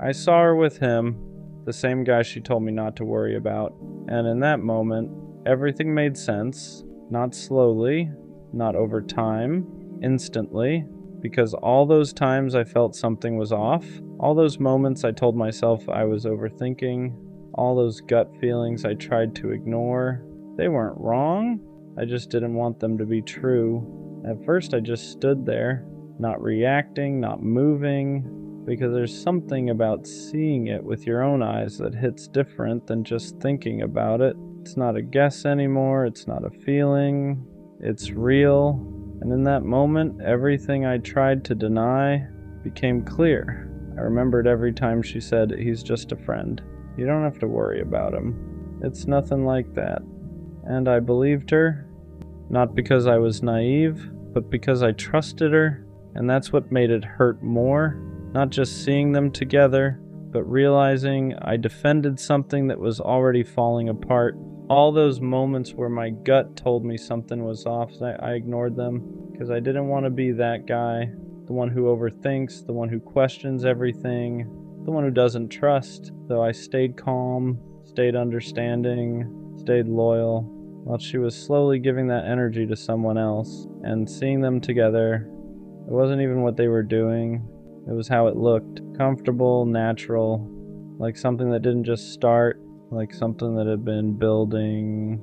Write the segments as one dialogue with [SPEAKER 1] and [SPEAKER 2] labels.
[SPEAKER 1] I saw her with him, the same guy she told me not to worry about. And in that moment, everything made sense. Not slowly, not over time, instantly. Because all those times I felt something was off, all those moments I told myself I was overthinking, all those gut feelings I tried to ignore, they weren't wrong. I just didn't want them to be true. At first I just stood there, not reacting, not moving, because there's something about seeing it with your own eyes that hits different than just thinking about it. It's not a guess anymore, it's not a feeling, it's real. And in that moment, everything I tried to deny became clear. I remembered every time she said, "He's just a friend. You don't have to worry about him. It's nothing like that." And I believed her, not because I was naive, but because I trusted her. And that's what made it hurt more. Not just seeing them together, but realizing I defended something that was already falling apart. All those moments where my gut told me something was off, I ignored them because I didn't want to be that guy, the one who overthinks, the one who questions everything, the one who doesn't trust. So I stayed calm, stayed understanding, stayed loyal, while she was slowly giving that energy to someone else. And seeing them together, it wasn't even what they were doing, it was how it looked. Comfortable, natural, like something that didn't just start, like something that had been building.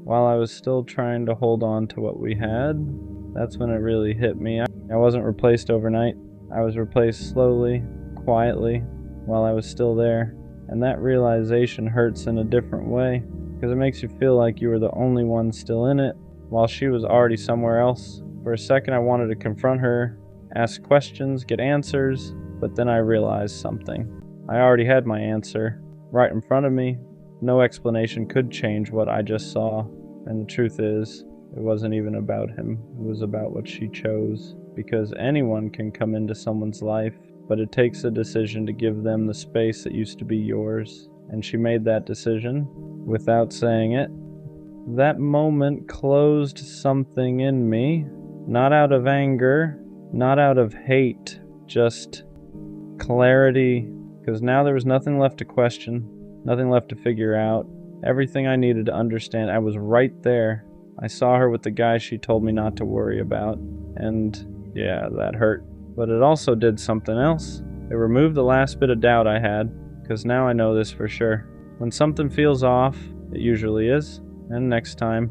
[SPEAKER 1] While I was still trying to hold on to what we had, that's when it really hit me. I wasn't replaced overnight. I was replaced slowly, quietly, while I was still there. And that realization hurts in a different way, because it makes you feel like you were the only one still in it, while she was already somewhere else. For a second I wanted to confront her, ask questions, get answers, but then I realized something. I already had my answer right in front of me. No explanation could change what I just saw. And the truth is, it wasn't even about him. It was about what she chose. Because anyone can come into someone's life, but it takes a decision to give them the space that used to be yours. And she made that decision without saying it. That moment closed something in me, not out of anger, not out of hate, just clarity. Because now there was nothing left to question. Nothing left to figure out. Everything I needed to understand, I was right there. I saw her with the guy she told me not to worry about. And yeah, that hurt. But it also did something else. It removed the last bit of doubt I had, because now I know this for sure. When something feels off, it usually is. And next time,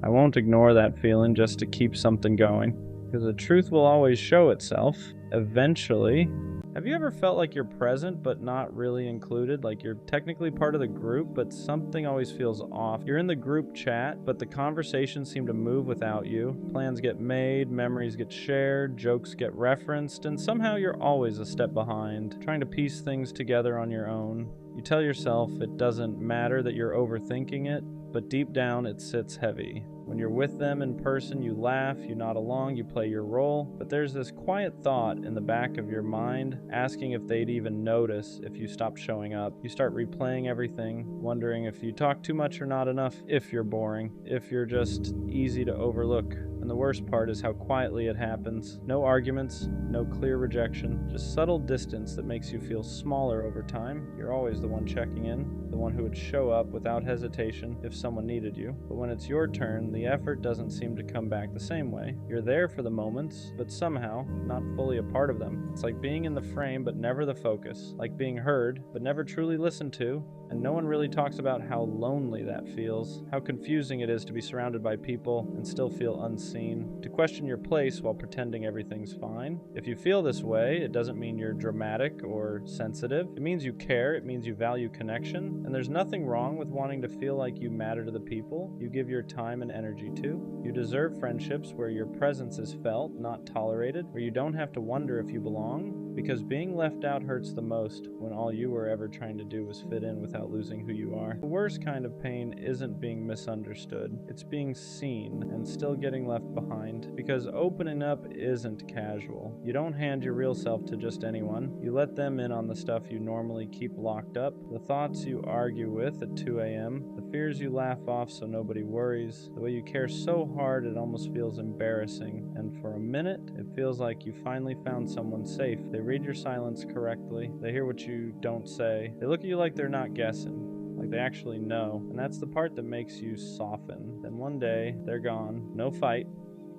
[SPEAKER 1] I won't ignore that feeling just to keep something going. Because the truth will always show itself, eventually. Have you ever felt like you're present but not really included? Like you're technically part of the group, but something always feels off. You're in the group chat, but the conversations seem to move without you. Plans get made, memories get shared, jokes get referenced, and somehow you're always a step behind, trying to piece things together on your own. You tell yourself it doesn't matter that you're overthinking it, but deep down it sits heavy. When you're with them in person, you laugh, you nod along, you play your role, but there's this quiet thought in the back of your mind asking if they'd even notice if you stopped showing up. You start replaying everything, wondering if you talk too much or not enough, if you're boring, if you're just easy to overlook. And the worst part is how quietly it happens. No arguments, no clear rejection, just subtle distance that makes you feel smaller over time. You're always the one checking in, the one who would show up without hesitation if someone needed you. But when it's your turn, the effort doesn't seem to come back the same way. You're there for the moments, but somehow not fully a part of them. It's like being in the frame but never the focus, like being heard but never truly listened to. And no one really talks about how lonely that feels, how confusing it is to be surrounded by people and still feel unseen, to question your place while pretending everything's fine. If you feel this way, it doesn't mean you're dramatic or sensitive. It means you care, it means you value connection, and there's nothing wrong with wanting to feel like you matter to the people you give your time and energy to. You deserve friendships where your presence is felt, not tolerated, where you don't have to wonder if you belong, because being left out hurts the most when all you were ever trying to do was fit in without losing who you are. The worst kind of pain isn't being misunderstood, it's being seen and still getting left behind, because opening up isn't casual. You don't hand your real self to just anyone. You let them in on the stuff you normally keep locked up, the thoughts you argue with at 2 a.m., the fears you laugh off so nobody worries, the way you care so hard it almost feels embarrassing, and for a minute it feels like you finally found someone safe. They read your silence correctly. They hear what you don't say. They look at you like they're not guessing, like they actually know. And that's the part that makes you soften. Then one day, they're gone. No fight.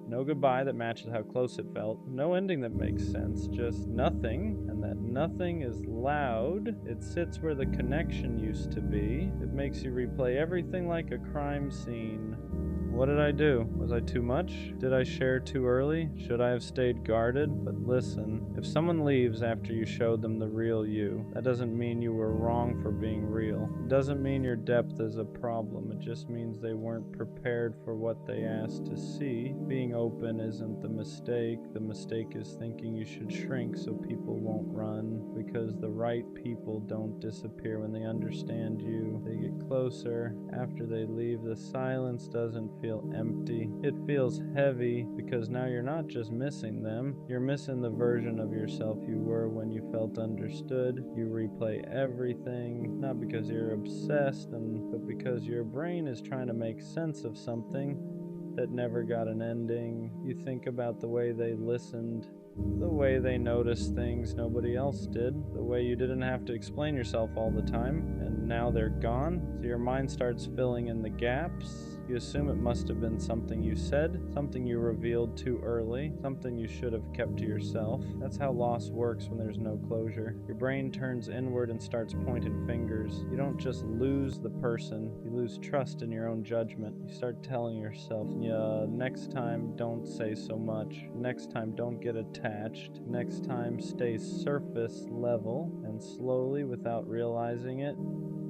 [SPEAKER 1] No goodbye that matches how close it felt. No ending that makes sense. Just nothing. And that nothing is loud. It sits where the connection used to be. It makes you replay everything like a crime scene. What did I do? Was I too much? Did I share too early? Should I have stayed guarded? But listen, if someone leaves after you showed them the real you, that doesn't mean you were wrong for being real. It doesn't mean your depth is a problem. It just means they weren't prepared for what they asked to see. Being open isn't the mistake. The mistake is thinking you should shrink so people won't run, because the right people don't disappear when they understand you. They get closer. After they leave, the silence doesn't feel empty. It feels heavy, because now you're not just missing them, you're missing the version of yourself you were when you felt understood. You replay everything, not because you're obsessed, but because your brain is trying to make sense of something that never got an ending. You think about the way they listened, the way they noticed things nobody else did, the way you didn't have to explain yourself all the time, and now they're gone. So your mind starts filling in the gaps. You assume it must have been something you said, something you revealed too early, something you should have kept to yourself. That's how loss works when there's no closure. Your brain turns inward and starts pointing fingers. You don't just lose the person, you lose trust in your own judgment. You start telling yourself, yeah, next time don't say so much. Next time don't get attached. Next time stay surface level. And slowly, without realizing it,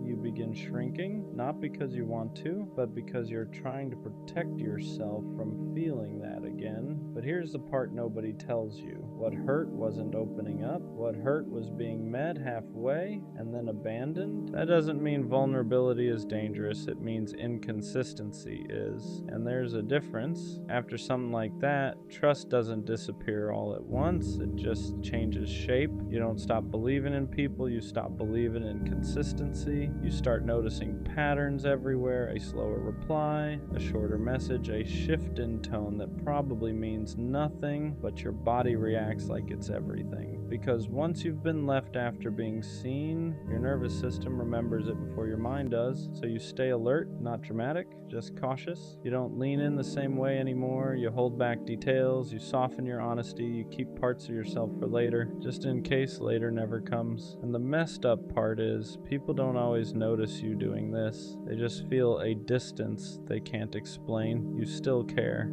[SPEAKER 1] you begin shrinking, not because you want to, but because you're trying to protect yourself from feeling that again. But here's the part nobody tells you. What hurt wasn't opening up. What hurt was being met halfway and then abandoned. That doesn't mean vulnerability is dangerous. It means inconsistency is. And there's a difference. After something like that, trust doesn't disappear all at once. It just changes shape. You don't stop believing in people. You stop believing in consistency. You start noticing patterns everywhere, a slower reply, a shorter message, a shift in tone that probably means nothing, but your body reacts like it's everything. Because once you've been left after being seen, your nervous system remembers it before your mind does, so you stay alert, not dramatic, just cautious. You don't lean in the same way anymore, you hold back details, you soften your honesty, you keep parts of yourself for later, just in case later never comes. And the messed up part is, people don't always notice you doing this. They just feel a distance they can't explain. You still care.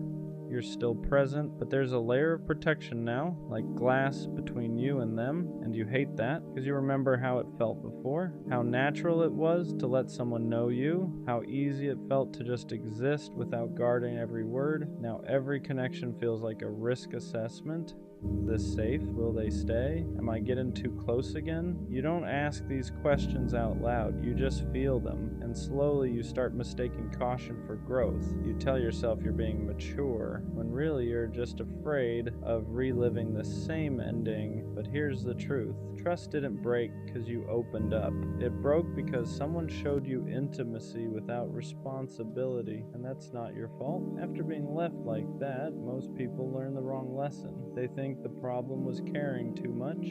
[SPEAKER 1] You're still present, but there's a layer of protection now, like glass between you and them, and you hate that because you remember how it felt before, how natural it was to let someone know you, how easy it felt to just exist without guarding every word. Now every connection feels like a risk assessment. This safe? Will they stay? Am I getting too close again? You don't ask these questions out loud, you just feel them, and slowly you start mistaking caution for growth. You tell yourself you're being mature, when really you're just afraid of reliving the same ending. But here's the truth. Trust didn't break because you opened up. It broke because someone showed you intimacy without responsibility, and that's not your fault. After being left like that, most people learn the wrong lesson. They think the problem was caring too much.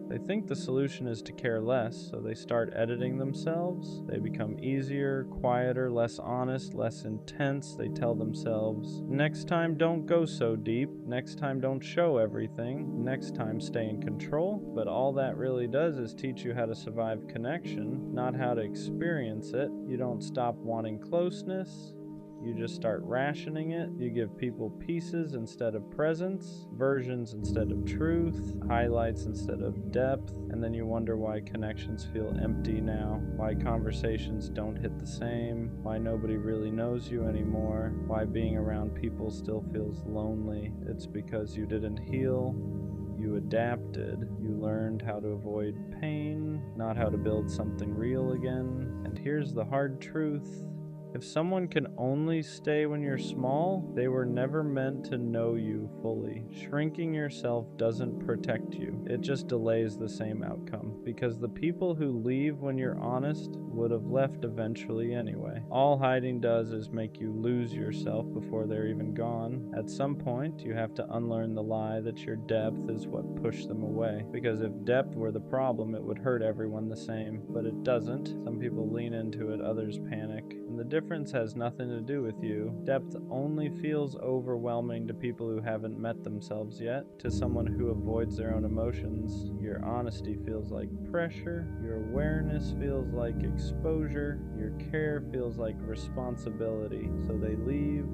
[SPEAKER 1] They think the solution is to care less, so they start editing themselves. They become easier, quieter, less honest, less intense. They tell themselves, next time don't go so deep, next time don't show everything, next time stay in control. But all that really does is teach you how to survive connection, not how to experience it. You don't stop wanting closeness. You just start rationing it. You give people pieces instead of presence, versions instead of truth, highlights instead of depth, and then you wonder why connections feel empty now, why conversations don't hit the same, why nobody really knows you anymore, why being around people still feels lonely. It's because you didn't heal. You adapted. You learned how to avoid pain, not how to build something real again. And here's the hard truth. If someone can only stay when you're small, they were never meant to know you fully. Shrinking yourself doesn't protect you. It just delays the same outcome, because the people who leave when you're honest would have left eventually anyway. All hiding does is make you lose yourself before they're even gone. At some point, you have to unlearn the lie that your depth is what pushed them away. Because if depth were the problem, it would hurt everyone the same. But it doesn't. Some people lean into it, others panic. And the difference has nothing to do with you. Depth only feels overwhelming to people who haven't met themselves yet. To someone who avoids their own emotions, your honesty feels like pressure, your awareness feels like exposure, your care feels like responsibility. So they leave,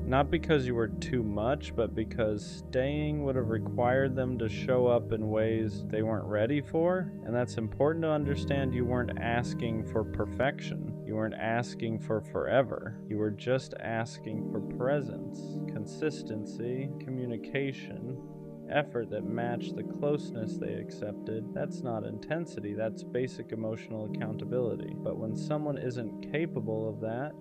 [SPEAKER 1] not because you were too much, but because staying would have required them to show up in ways they weren't ready for. And that's important to understand. You weren't asking for perfection. You weren't asking for forever. You were just asking for presence, consistency, communication, effort that matched the closeness they accepted. That's not intensity, that's basic emotional accountability. But when someone isn't capable of that,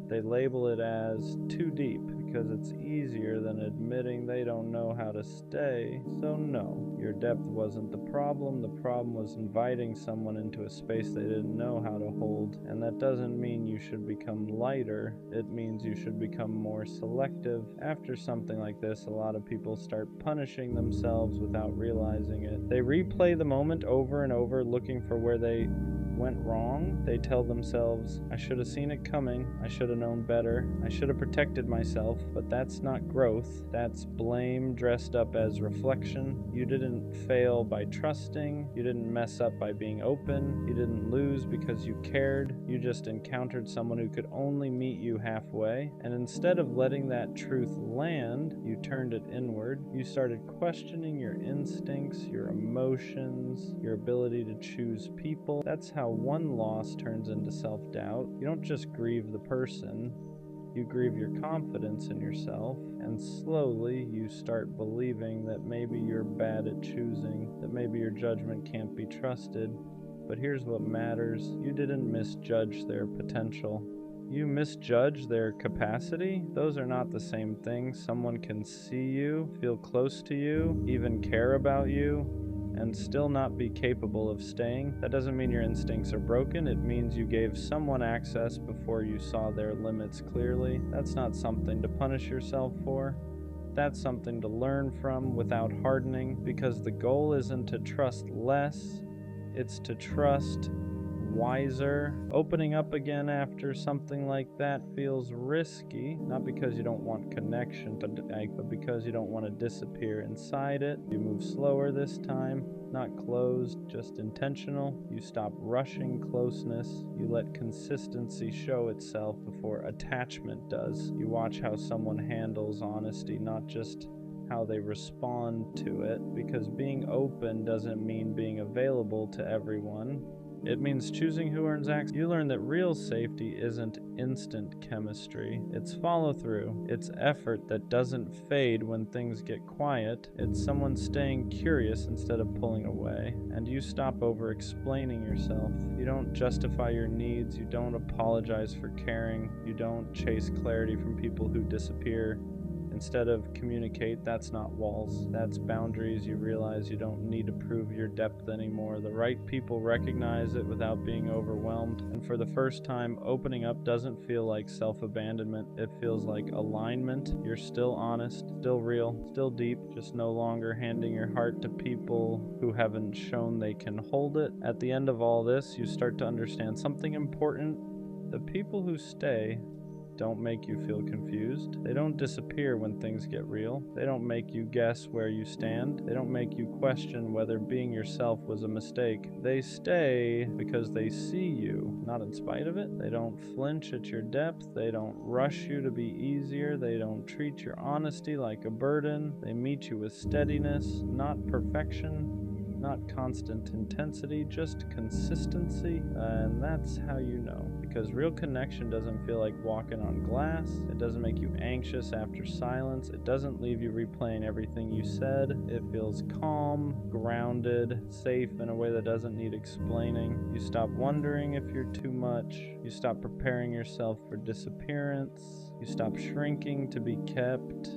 [SPEAKER 1] they label it as too deep because it's easier than admitting they don't know how to stay. So no, your depth wasn't the problem. The problem was inviting someone into a space they didn't know how to hold. And that doesn't mean you should become lighter. It means you should become more selective. After something like this, a lot of people start punishing themselves without realizing it. They replay the moment over and over, looking for where they went wrong. They tell themselves, I should have seen it coming, I should have known better, I should have protected myself. But that's not growth, that's blame dressed up as reflection. You didn't fail by trusting, you didn't mess up by being open, you didn't lose because you cared, you just encountered someone who could only meet you halfway. And instead of letting that truth land, you turned it inward. You started questioning your instincts, your emotions, your ability to choose people. That's how one loss turns into self-doubt. You don't just grieve the person, you grieve your confidence in yourself, and slowly you start believing that maybe you're bad at choosing, that maybe your judgment can't be trusted. But here's what matters. You didn't misjudge their potential. You misjudge their capacity. Those are not the same things. Someone can see you, feel close to you, even care about you, and still not be capable of staying. That doesn't mean your instincts are broken. It means you gave someone access before you saw their limits clearly. That's not something to punish yourself for. That's something to learn from without hardening, because the goal isn't to trust less, it's to trust wiser. Opening up again after something like that feels risky, not because you don't want connection, but because you don't want to disappear inside it. You move slower this time, not closed, just intentional. You stop rushing closeness. You let consistency show itself before attachment does. You watch how someone handles honesty, not just how they respond to it, because being open doesn't mean being available to everyone. It means choosing who earns access. You learn that real safety isn't instant chemistry. It's follow-through. It's effort that doesn't fade when things get quiet. It's someone staying curious instead of pulling away. And you stop over-explaining yourself. You don't justify your needs. You don't apologize for caring. You don't chase clarity from people who disappear. Instead of communicate, that's not walls, that's boundaries. You realize you don't need to prove your depth anymore. The right people recognize it without being overwhelmed. And for the first time, opening up doesn't feel like self-abandonment. It feels like alignment. You're still honest, still real, still deep, just no longer handing your heart to people who haven't shown they can hold it. At the end of all this, you start to understand something important. The people who stay don't make you feel confused. They don't disappear when things get real. They don't make you guess where you stand. They don't make you question whether being yourself was a mistake. They stay because they see you, not in spite of it. They don't flinch at your depth. They don't rush you to be easier. They don't treat your honesty like a burden. They meet you with steadiness, not perfection, not constant intensity, just consistency, and that's how you know. Because real connection doesn't feel like walking on glass, it doesn't make you anxious after silence, it doesn't leave you replaying everything you said, it feels calm, grounded, safe in a way that doesn't need explaining. You stop wondering if you're too much, you stop preparing yourself for disappearance, you stop shrinking to be kept,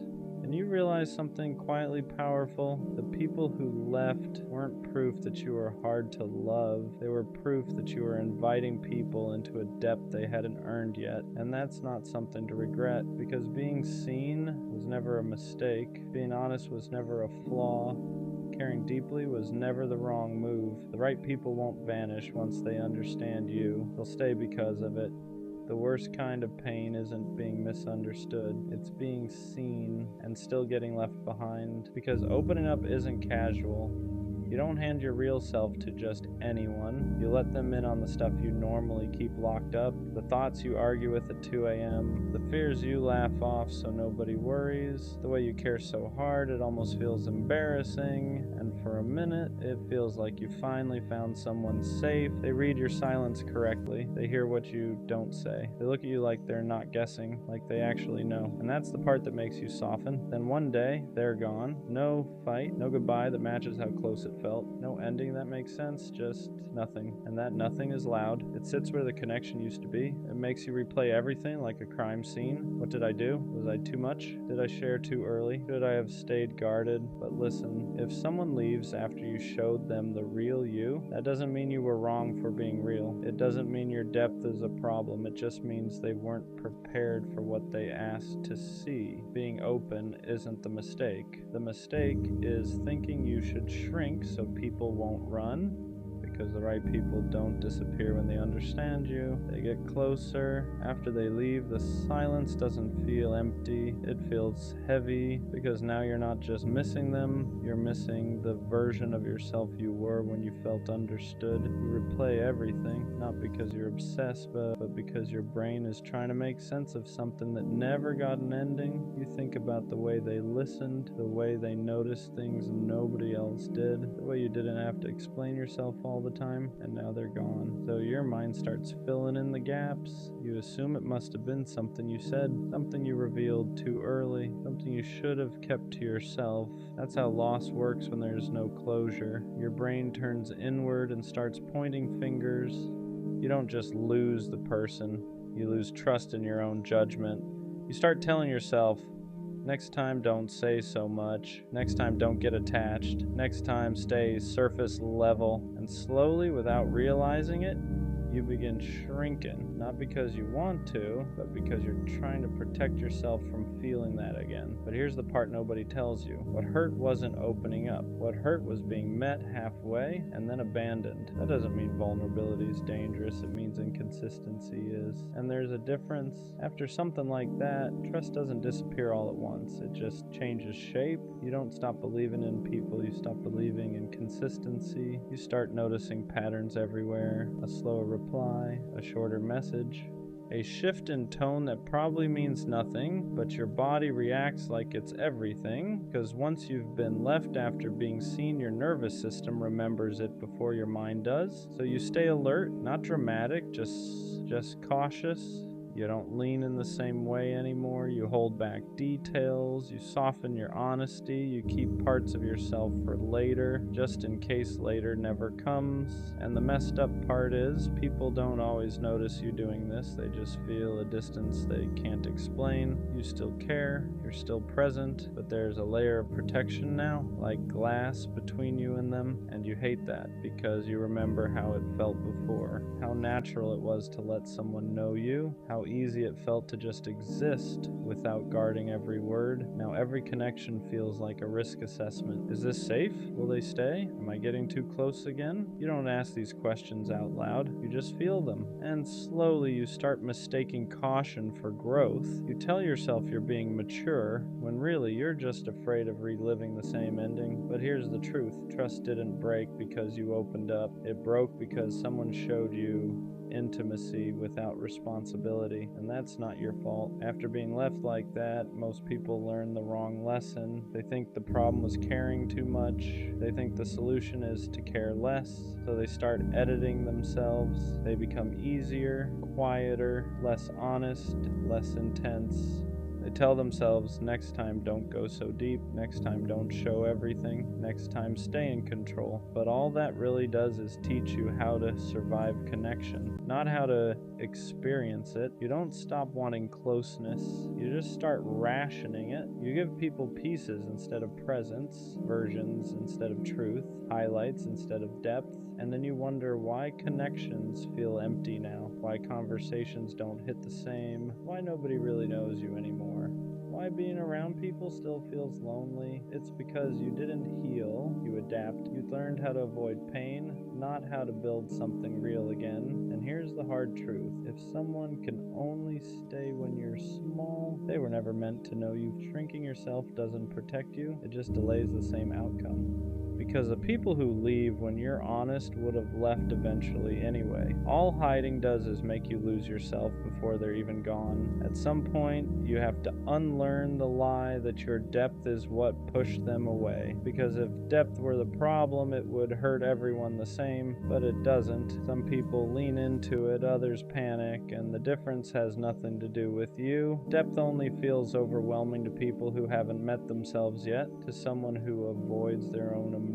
[SPEAKER 1] and you realize something quietly powerful. The people who left weren't proof that you were hard to love. They were proof that you were inviting people into a depth they hadn't earned yet. And that's not something to regret, because being seen was never a mistake. Being honest was never a flaw. Caring deeply was never the wrong move. The right people won't vanish once they understand you. They'll stay because of it. The worst kind of pain isn't being misunderstood, it's being seen and still getting left behind. Because opening up isn't casual. You don't hand your real self to just anyone. You let them in on the stuff you normally keep locked up, the thoughts you argue with at 2 a.m., the fears you laugh off so nobody worries, the way you care so hard it almost feels embarrassing, and for a minute it feels like you finally found someone safe. They read your silence correctly, they hear what you don't say, they look at you like they're not guessing, like they actually know. And that's the part that makes you soften. Then one day, they're gone. No fight, no goodbye that matches how close it felt. No ending that makes sense, just nothing. And that nothing is loud. It sits where the connection used to be. It makes you replay everything like a crime scene. What did I do? Was I too much? Did I share too early? Should I have stayed guarded? But listen, if someone leaves after you showed them the real you, that doesn't mean you were wrong for being real. It doesn't mean your depth is a problem. It just means they weren't prepared for what they asked to see. Being open isn't the mistake. The mistake is thinking you should shrink so people won't run. Because the right people don't disappear when they understand you. They get closer. After they leave, the silence doesn't feel empty. It feels heavy, because now you're not just missing them, you're missing the version of yourself you were when you felt understood. You replay everything, not because you're obsessed, but because your brain is trying to make sense of something that never got an ending. You think about the way they listened, the way they noticed things nobody else did, the way you didn't have to explain yourself all the time, and now they're gone. So your mind starts filling in the gaps. You assume it must have been something you said, something you revealed too early, something you should have kept to yourself. That's how loss works when there's no closure. Your brain turns inward and starts pointing fingers. You don't just lose the person, you lose trust in your own judgment. You start telling yourself, next time don't say so much, next time don't get attached, next time stay surface level. And slowly, without realizing it, you begin shrinking, not because you want to, but because you're trying to protect yourself from feeling that again. But here's the part nobody tells you. What hurt wasn't opening up. What hurt was being met halfway and then abandoned. That doesn't mean vulnerability is dangerous, it means inconsistency is. And there's a difference. After something like that, trust doesn't disappear all at once. It just changes shape. You don't stop believing in people, you stop believing in consistency. You start noticing patterns everywhere. A slower reply, a shorter message, a shift in tone that probably means nothing, but your body reacts like it's everything, because once you've been left after being seen, your nervous system remembers it before your mind does. So you stay alert, not dramatic, just cautious. You don't lean in the same way anymore. You hold back details. You soften your honesty. You keep parts of yourself for later, just in case later never comes. And the messed up part is, people don't always notice you doing this. They just feel a distance they can't explain. You still care. You're still present. But there's a layer of protection now, like glass between you and them. And you hate that because you remember how it felt before. How natural it was to let someone know you. How easy it felt to just exist without guarding every word. Now every connection feels like a risk assessment. Is this safe? Will they stay? Am I getting too close again? You don't ask these questions out loud. You just feel them. And slowly you start mistaking caution for growth. You tell yourself you're being mature, when really you're just afraid of reliving the same ending. But here's the truth. Trust didn't break because you opened up. It broke because someone showed you intimacy without responsibility, and that's not your fault. After being left like that, most people learn the wrong lesson. They think the problem was caring too much. They think the solution is to care less, so they start editing themselves. They become easier, quieter, less honest, less intense. They tell themselves, next time don't go so deep, next time don't show everything, next time stay in control. But all that really does is teach you how to survive connection, not how to experience it. You don't stop wanting closeness, you just start rationing it. You give people pieces instead of presence, versions instead of truth, highlights instead of depth, and then you wonder why connections feel empty now, why conversations don't hit the same, why nobody really knows you anymore. Why being around people still feels lonely? It's because you didn't heal, you adapt. You learned how to avoid pain, not how to build something real again. And here's the hard truth. If someone can only stay when you're small, they were never meant to know you. Shrinking yourself doesn't protect you, it just delays the same outcome. Because the people who leave when you're honest would have left eventually anyway. All hiding does is make you lose yourself before they're even gone. At some point, you have to unlearn the lie that your depth is what pushed them away. Because if depth were the problem, it would hurt everyone the same, but it doesn't. Some people lean into it, others panic, and the difference has nothing to do with you. Depth only feels overwhelming to people who haven't met themselves yet, to someone who avoids their own emotions.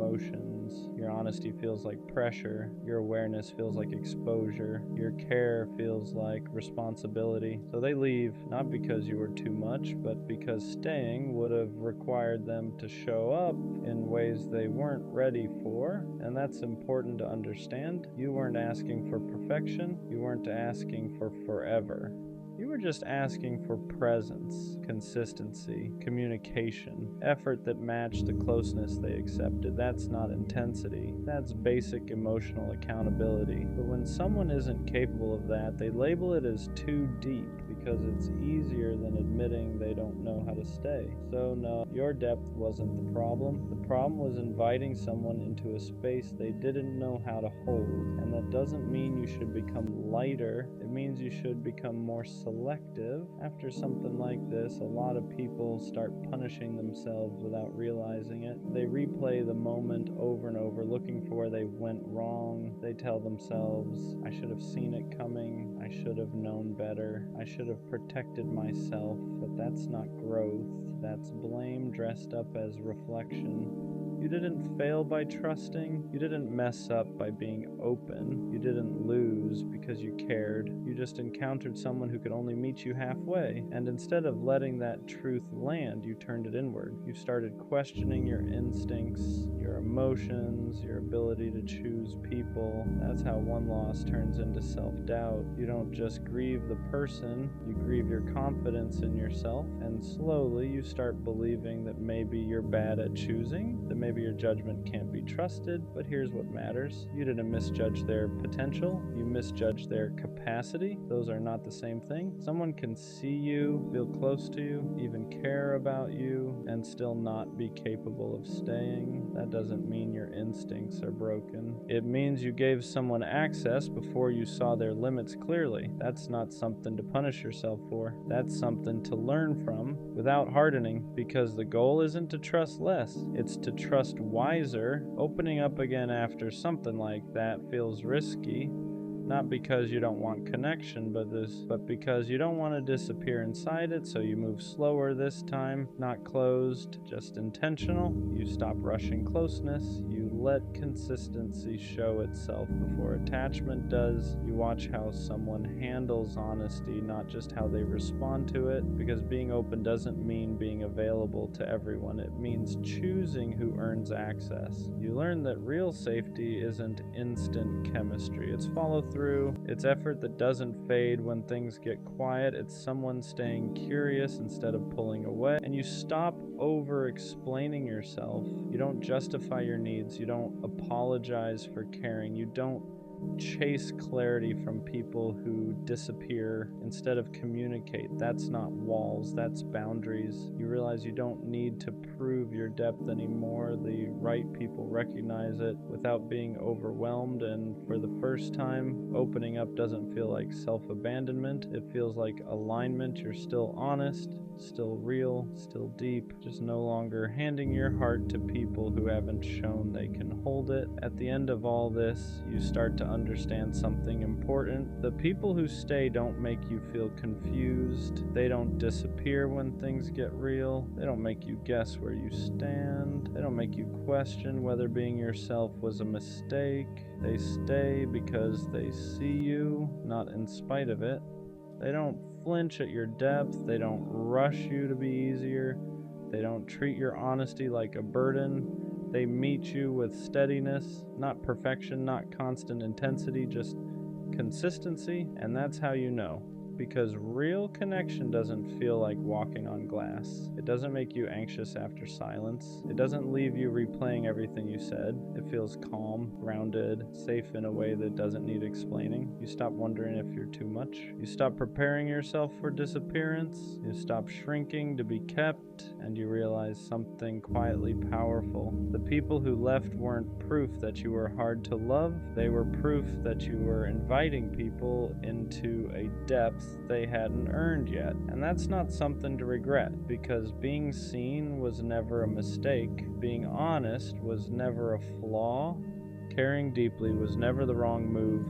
[SPEAKER 1] Your honesty feels like pressure, your awareness feels like exposure, your care feels like responsibility. So they leave, not because you were too much, but because staying would have required them to show up in ways they weren't ready for, and that's important to understand. You weren't asking for perfection, you weren't asking for forever. You were just asking for presence, consistency, communication, effort that matched the closeness they accepted. That's not intensity. That's basic emotional accountability. But when someone isn't capable of that, they label it as too deep because it's easier than admitting they don't know how to stay. So no, your depth wasn't the problem. The problem was inviting someone into a space they didn't know how to hold. And that doesn't mean you should become lighter. It means you should become more selective. After something like this, a lot of people start punishing themselves without realizing it. They replay the moment over and over, looking for where they went wrong. They tell themselves, I should have seen it coming. I should have known better. I should have protected myself. But that's not growth. That's blame dressed up as reflection. You didn't fail by trusting. You didn't mess up by being open. You didn't lose because you cared. You just encountered someone who could only meet you halfway. And instead of letting that truth land, you turned it inward. You started questioning your instincts, your emotions, your ability to choose people. That's how one loss turns into self-doubt. You don't just grieve the person, you grieve your confidence in yourself. And slowly you start believing that maybe you're bad at choosing, that maybe your judgment can't be trusted. But here's what matters. You didn't misjudge their potential, you misjudged their capacity. Those are not the same thing. Someone can see you, feel close to you, even care about you, and still not be capable of staying. That doesn't mean your instincts are broken. It means you gave someone access before you saw their limits clearly. That's not something to punish yourself for. That's something to learn from without hardening, because the goal isn't to trust less, it's to trust wiser. Opening up again after something like that feels risky, not because you don't want connection, but because you don't want to disappear inside it, so you move slower this time, not closed, just intentional. You stop rushing closeness, you let consistency show itself before attachment does. You watch how someone handles honesty, not just how they respond to it, because being open doesn't mean being available to everyone. It means choosing who earns access. You learn that real safety isn't instant chemistry. It's follow through, it's effort that doesn't fade when things get quiet. It's someone staying curious instead of pulling away. And you stop over explaining yourself. You don't justify your needs. You don't apologize for caring. You don't chase clarity from people who disappear instead of communicate. That's not walls, that's boundaries. You realize you don't need to prove your depth anymore. The right people recognize it without being overwhelmed, and for the first time, opening up doesn't feel like self-abandonment. It feels like alignment. You're still honest, still real, still deep, just no longer handing your heart to people who haven't shown they can hold it. At the end of all this, you start to understand something important. The people who stay don't make you feel confused. They don't disappear when things get real. They don't make you guess where you stand. They don't make you question whether being yourself was a mistake. They stay because they see you, not in spite of it. They don't flinch at your depth. They don't rush you to be easier. They don't treat your honesty like a burden. They meet you with steadiness, not perfection, not constant intensity, just consistency. And that's how you know. Because real connection doesn't feel like walking on glass. It doesn't make you anxious after silence. It doesn't leave you replaying everything you said. It feels calm, grounded, safe in a way that doesn't need explaining. You stop wondering if you're too much. You stop preparing yourself for disappearance. You stop shrinking to be kept, and you realize something quietly powerful. The people who left weren't proof that you were hard to love. They were proof that you were inviting people into a depth they hadn't earned yet. And that's not something to regret, because being seen was never a mistake. Being honest was never a flaw. Caring deeply was never the wrong move.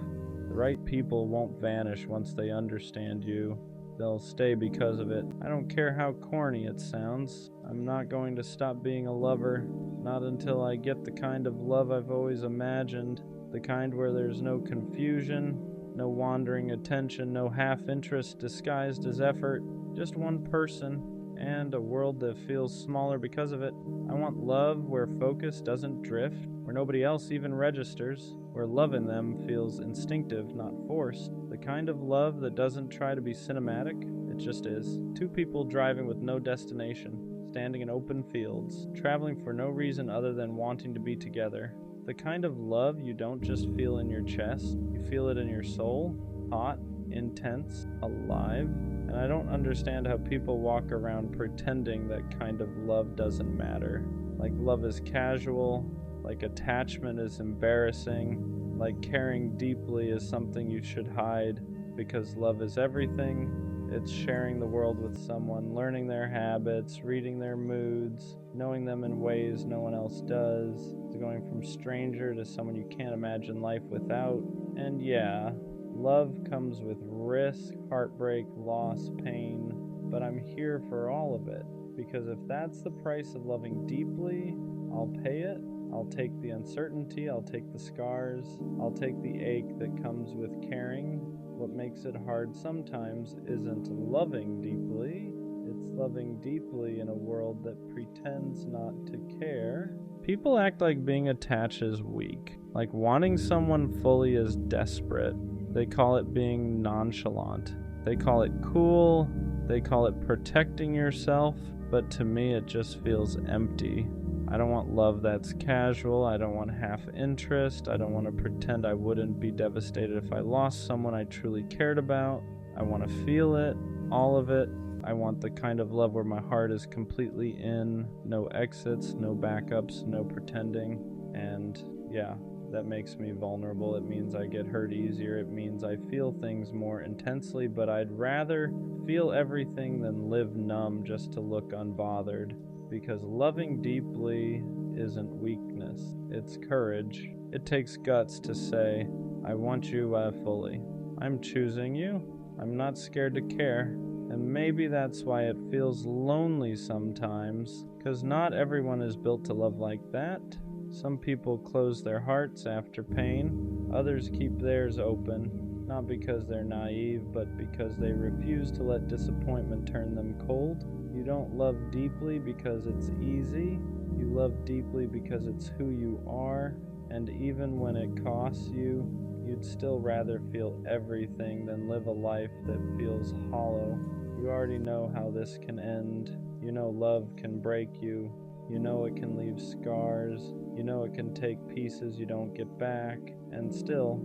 [SPEAKER 1] The right people won't vanish once they understand you. They'll stay because of it. I don't care how corny it sounds. I'm not going to stop being a lover. Not until I get the kind of love I've always imagined. The kind where there's no confusion, no wandering attention, no half-interest disguised as effort. Just one person, and a world that feels smaller because of it. I want love where focus doesn't drift, where nobody else even registers, where loving them feels instinctive, not forced. The kind of love that doesn't try to be cinematic, it just is. Two people driving with no destination, standing in open fields, traveling for no reason other than wanting to be together. The kind of love you don't just feel in your chest, you feel it in your soul, hot, intense, alive. And I don't understand how people walk around pretending that kind of love doesn't matter. Like love is casual, like attachment is embarrassing, like caring deeply is something you should hide, because love is everything. It's sharing the world with someone, learning their habits, reading their moods, knowing them in ways no one else does. It's going from stranger to someone you can't imagine life without. And yeah, love comes with risk, heartbreak, loss, pain, but I'm here for all of it. Because if that's the price of loving deeply, I'll pay it. I'll take the uncertainty, I'll take the scars, I'll take the ache that comes with caring. What makes it hard sometimes isn't loving deeply, it's loving deeply in a world that pretends not to care. People act like being attached is weak, like wanting someone fully is desperate. They call it being nonchalant. They call it cool. They call it protecting yourself. But to me, it just feels empty. I don't want love that's casual. I don't want half interest. I don't want to pretend I wouldn't be devastated if I lost someone I truly cared about. I want to feel it, all of it. I want the kind of love where my heart is completely in, no exits, no backups, no pretending. And yeah, that makes me vulnerable. It means I get hurt easier. It means I feel things more intensely, but I'd rather feel everything than live numb just to look unbothered. Because loving deeply isn't weakness, it's courage. It takes guts to say, I want you fully. I'm choosing you. I'm not scared to care. And maybe that's why it feels lonely sometimes, because not everyone is built to love like that. Some people close their hearts after pain. Others keep theirs open, not because they're naive, but because they refuse to let disappointment turn them cold. You don't love deeply because it's easy. You love deeply because it's who you are. And even when it costs you, you'd still rather feel everything than live a life that feels hollow. You already know how this can end. You know love can break you. You know it can leave scars. You know it can take pieces you don't get back. And still,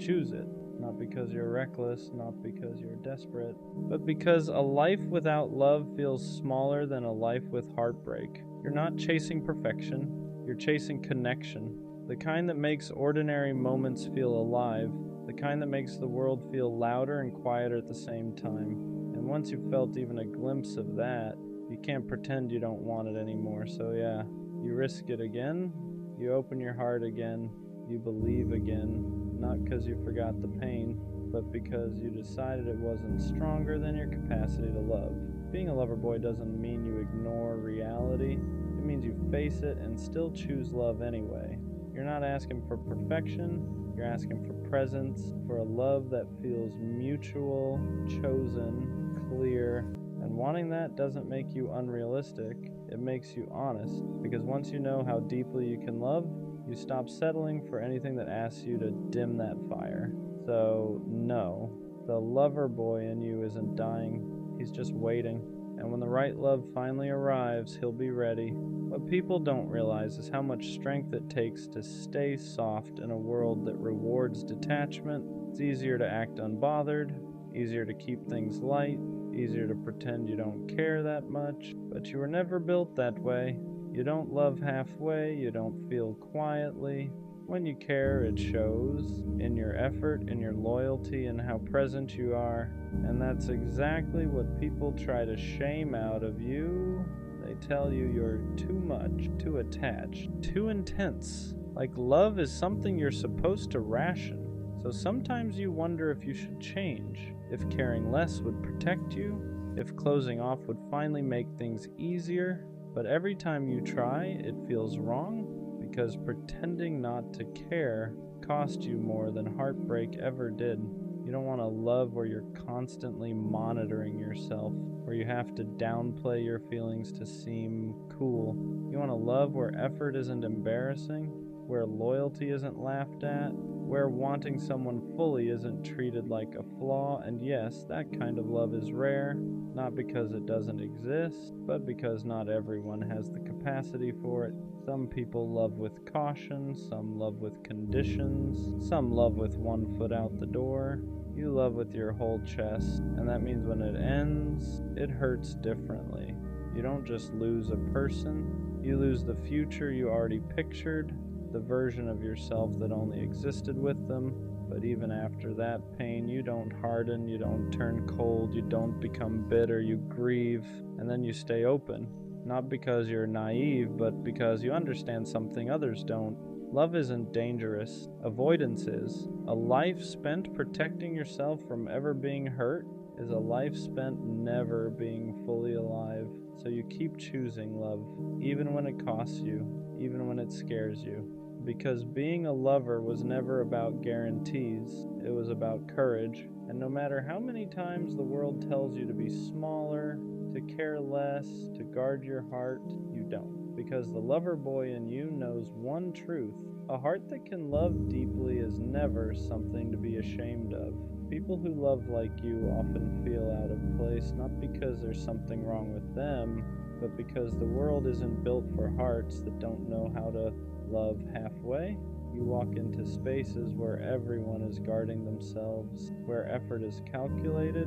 [SPEAKER 1] choose it. Not because you're reckless, not because you're desperate, but because a life without love feels smaller than a life with heartbreak. You're not chasing perfection, you're chasing connection. The kind that makes ordinary moments feel alive, the kind that makes the world feel louder and quieter at the same time. And once you've felt even a glimpse of that, you can't pretend you don't want it anymore. So yeah, you risk it again, you open your heart again, you believe again. Not because you forgot the pain, but because you decided it wasn't stronger than your capacity to love. Being a lover boy doesn't mean you ignore reality. It means you face it and still choose love anyway. You're not asking for perfection, you're asking for presence, for a love that feels mutual, chosen, clear, and wanting that doesn't make you unrealistic, it makes you honest. Because once you know how deeply you can love, you stop settling for anything that asks you to dim that fire. So, no, the lover boy in you isn't dying, he's just waiting. And when the right love finally arrives, he'll be ready. What people don't realize is how much strength it takes to stay soft in a world that rewards detachment. It's easier to act unbothered, easier to keep things light, easier to pretend you don't care that much, but you were never built that way. You don't love halfway, you don't feel quietly. When you care, it shows in your effort, in your loyalty, and how present you are. And that's exactly what people try to shame out of you. They tell you you're too much, too attached, too intense. Like love is something you're supposed to ration. So sometimes you wonder if you should change, if caring less would protect you, if closing off would finally make things easier. But every time you try, it feels wrong, because pretending not to care cost you more than heartbreak ever did. You don't want a love where you're constantly monitoring yourself, where you have to downplay your feelings to seem cool. You want a love where effort isn't embarrassing, where loyalty isn't laughed at, where wanting someone fully isn't treated like a flaw. And yes, that kind of love is rare, not because it doesn't exist, but because not everyone has the capacity for it. Some people love with caution, some love with conditions, some love with one foot out the door. You love with your whole chest, and that means when it ends, it hurts differently. You don't just lose a person, you lose the future you already pictured, the version of yourself that only existed with them. But even after that pain, you don't harden, you don't turn cold, you don't become bitter, you grieve, and then you stay open. Not because you're naive, but because you understand something others don't. Love isn't dangerous, avoidance is. A life spent protecting yourself from ever being hurt is a life spent never being fully alive. So you keep choosing love, even when it costs you, even when it scares you. Because being a lover was never about guarantees, it was about courage. And no matter how many times the world tells you to be smaller, to care less, to guard your heart, you don't. Because the lover boy in you knows one truth: a heart that can love deeply is never something to be ashamed of. People who love like you often feel out of place, not because there's something wrong with them, but because the world isn't built for hearts that don't know how to love halfway. You walk into spaces where everyone is guarding themselves, where effort is calculated,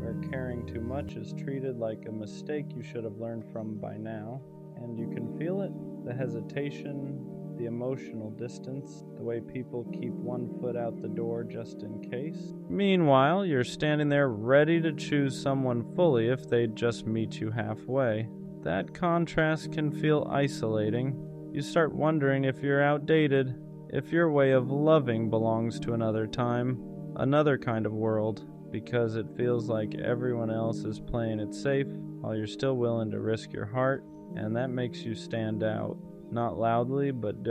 [SPEAKER 1] where caring too much is treated like a mistake you should have learned from by now. And you can feel it, the hesitation, the emotional distance, the way people keep one foot out the door just in case. Meanwhile, you're standing there ready to choose someone fully if they'd just meet you halfway. That contrast can feel isolating. You start wondering if you're outdated, if your way of loving belongs to another time, another kind of world, because it feels like everyone else is playing it safe while you're still willing to risk your heart, and that makes you stand out. Not loudly, but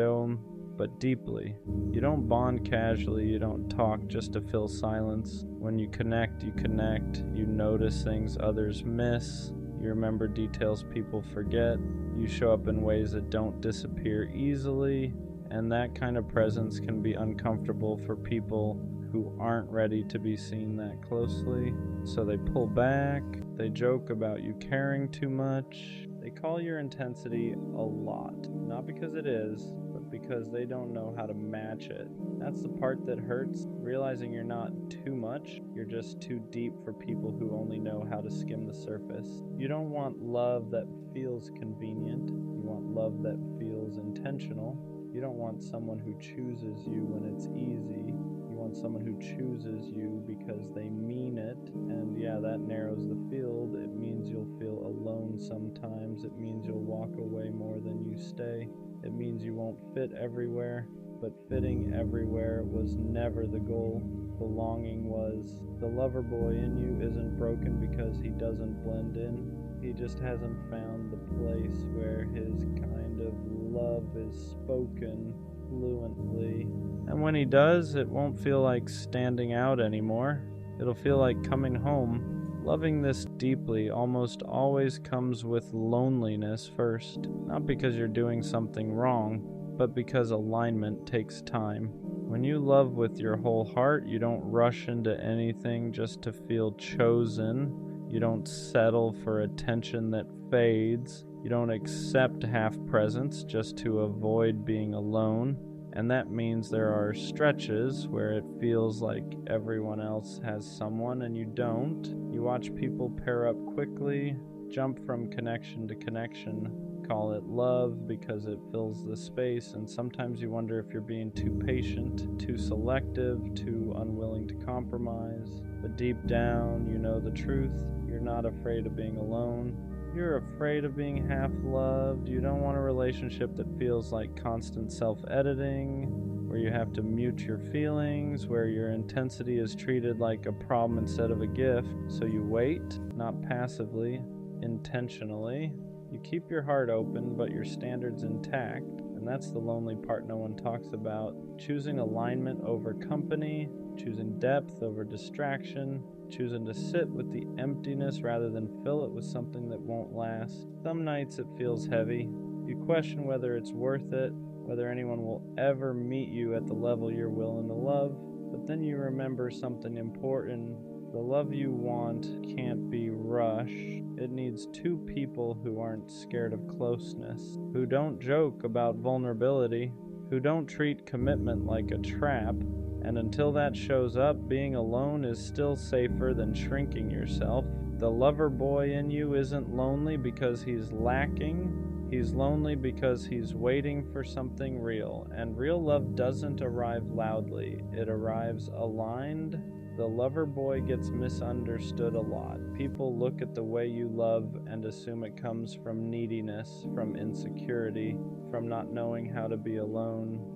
[SPEAKER 1] deeply. You don't bond casually, you don't talk just to fill silence. When you connect, you notice things others miss, you remember details people forget, you show up in ways that don't disappear easily, and that kind of presence can be uncomfortable for people who aren't ready to be seen that closely. So they pull back, they joke about you caring too much, they call your intensity a lot, not because it is, but because they don't know how to match it. That's the part that hurts, realizing you're not too much, you're just too deep for people who only know how to skim the surface. You don't want love that feels convenient, you want love that feels intentional. You don't want someone who chooses you when it's easy. You want someone who chooses you because they mean it. And yeah, that narrows the field. It means you'll feel alone sometimes. It means you'll walk away more than you stay. It means you won't fit everywhere. But fitting everywhere was never the goal. Belonging was. The lover boy in you isn't broken because he doesn't blend in. He just hasn't found the place where his kind of love is spoken fluently. And when he does, it won't feel like standing out anymore. It'll feel like coming home. Loving this deeply almost always comes with loneliness first. Not because you're doing something wrong, but because alignment takes time. When you love with your whole heart, you don't rush into anything just to feel chosen. You don't settle for attention that fades. You don't accept half presence just to avoid being alone. And that means there are stretches where it feels like everyone else has someone and you don't. You watch people pair up quickly, jump from connection to connection, call it love because it fills the space, and sometimes you wonder if you're being too patient, too selective, too unwilling to compromise. But deep down, you know the truth. You're not afraid of being alone. You're afraid of being half-loved. You don't want a relationship that feels like constant self-editing, where you have to mute your feelings, where your intensity is treated like a problem instead of a gift. So you wait, not passively, intentionally. You keep your heart open, but your standards intact. And that's the lonely part no one talks about. Choosing alignment over company, choosing depth over distraction, choosing to sit with the emptiness rather than fill it with something that won't last. Some nights it feels heavy. You question whether it's worth it, whether anyone will ever meet you at the level you're willing to love. But then you remember something important. The love you want can't be rushed. It needs two people who aren't scared of closeness, who don't joke about vulnerability, who don't treat commitment like a trap. And until that shows up, being alone is still safer than shrinking yourself. The lover boy in you isn't lonely because he's lacking. He's lonely because he's waiting for something real. And real love doesn't arrive loudly. It arrives aligned. The lover boy gets misunderstood a lot. People look at the way you love and assume it comes from neediness, from insecurity, from not knowing how to be alone.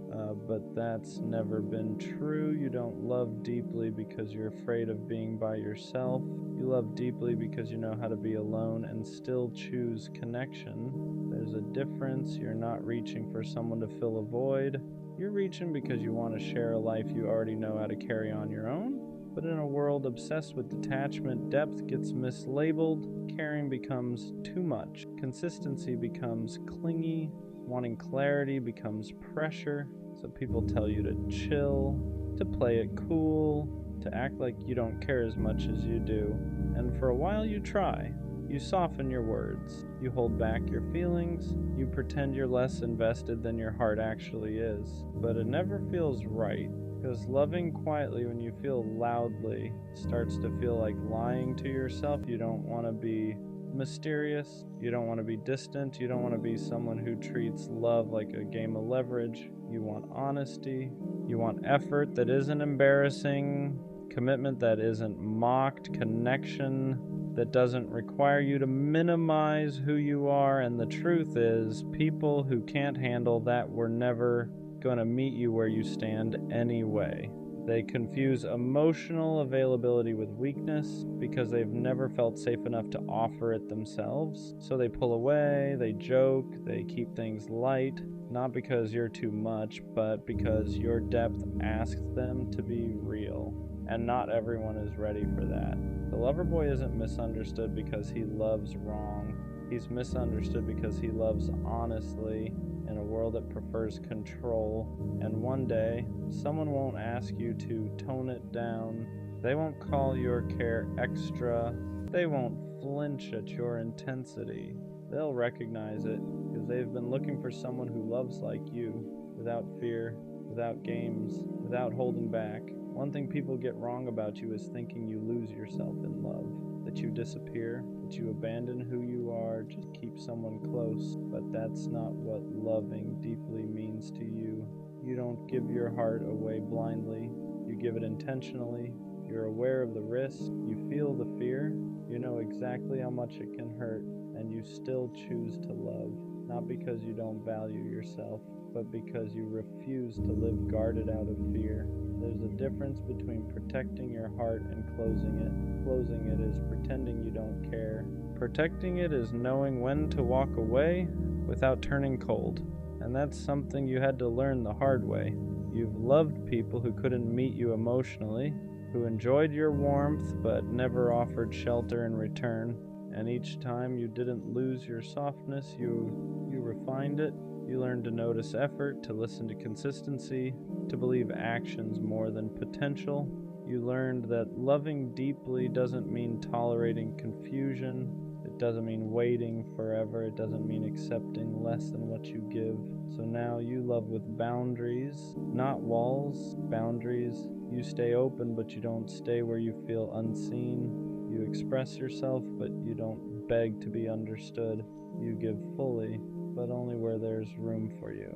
[SPEAKER 1] But that's never been true. You don't love deeply because you're afraid of being by yourself. You love deeply because you know how to be alone and still choose connection. There's a difference. You're not reaching for someone to fill a void. You're reaching because you want to share a life you already know how to carry on your own. But in a world obsessed with detachment, depth gets mislabeled, caring becomes too much, consistency becomes clingy, wanting clarity becomes pressure, so people tell you to chill, to play it cool, to act like you don't care as much as you do. And for a while you try. You soften your words, you hold back your feelings, you pretend you're less invested than your heart actually is. But it never feels right. Because loving quietly when you feel loudly starts to feel like lying to yourself. You don't want to be mysterious. You don't want to be distant. You don't want to be someone who treats love like a game of leverage. You want honesty. You want effort that isn't embarrassing. Commitment that isn't mocked. Connection that doesn't require you to minimize who you are. And the truth is, people who can't handle that were never going to meet you where you stand anyway. They confuse emotional availability with weakness because they've never felt safe enough to offer it themselves. So they pull away, they joke, they keep things light, not because you're too much, but because your depth asks them to be real. And not everyone is ready for that. The lover boy isn't misunderstood because he loves wrong. He's misunderstood because he loves honestly in a world that prefers control. And one day, someone won't ask you to tone it down. They won't call your care extra. They won't flinch at your intensity. They'll recognize it because they've been looking for someone who loves like you. without fear, without games, without holding back. One thing people get wrong about you is thinking you lose yourself in love, that you disappear, that you abandon who you are, just keep someone close. But that's not what loving deeply means to you. You don't give your heart away blindly. You give it intentionally. You're aware of the risk. You feel the fear. You know exactly how much it can hurt, and you still choose to love, not because you don't value yourself, but because you refuse to live guarded out of fear. There's a difference between protecting your heart and closing it. Closing it is pretending you don't care. Protecting it is knowing when to walk away without turning cold. And that's something you had to learn the hard way. You've loved people who couldn't meet you emotionally, who enjoyed your warmth but never offered shelter in return. And each time you didn't lose your softness, you refined it. You learned to notice effort, to listen to consistency, to believe actions more than potential. You learned that loving deeply doesn't mean tolerating confusion. It doesn't mean waiting forever. It doesn't mean accepting less than what you give. So now you love with boundaries, not walls, boundaries. You stay open, but you don't stay where you feel unseen. You express yourself, but you don't beg to be understood. You give fully, but only where there's room for you.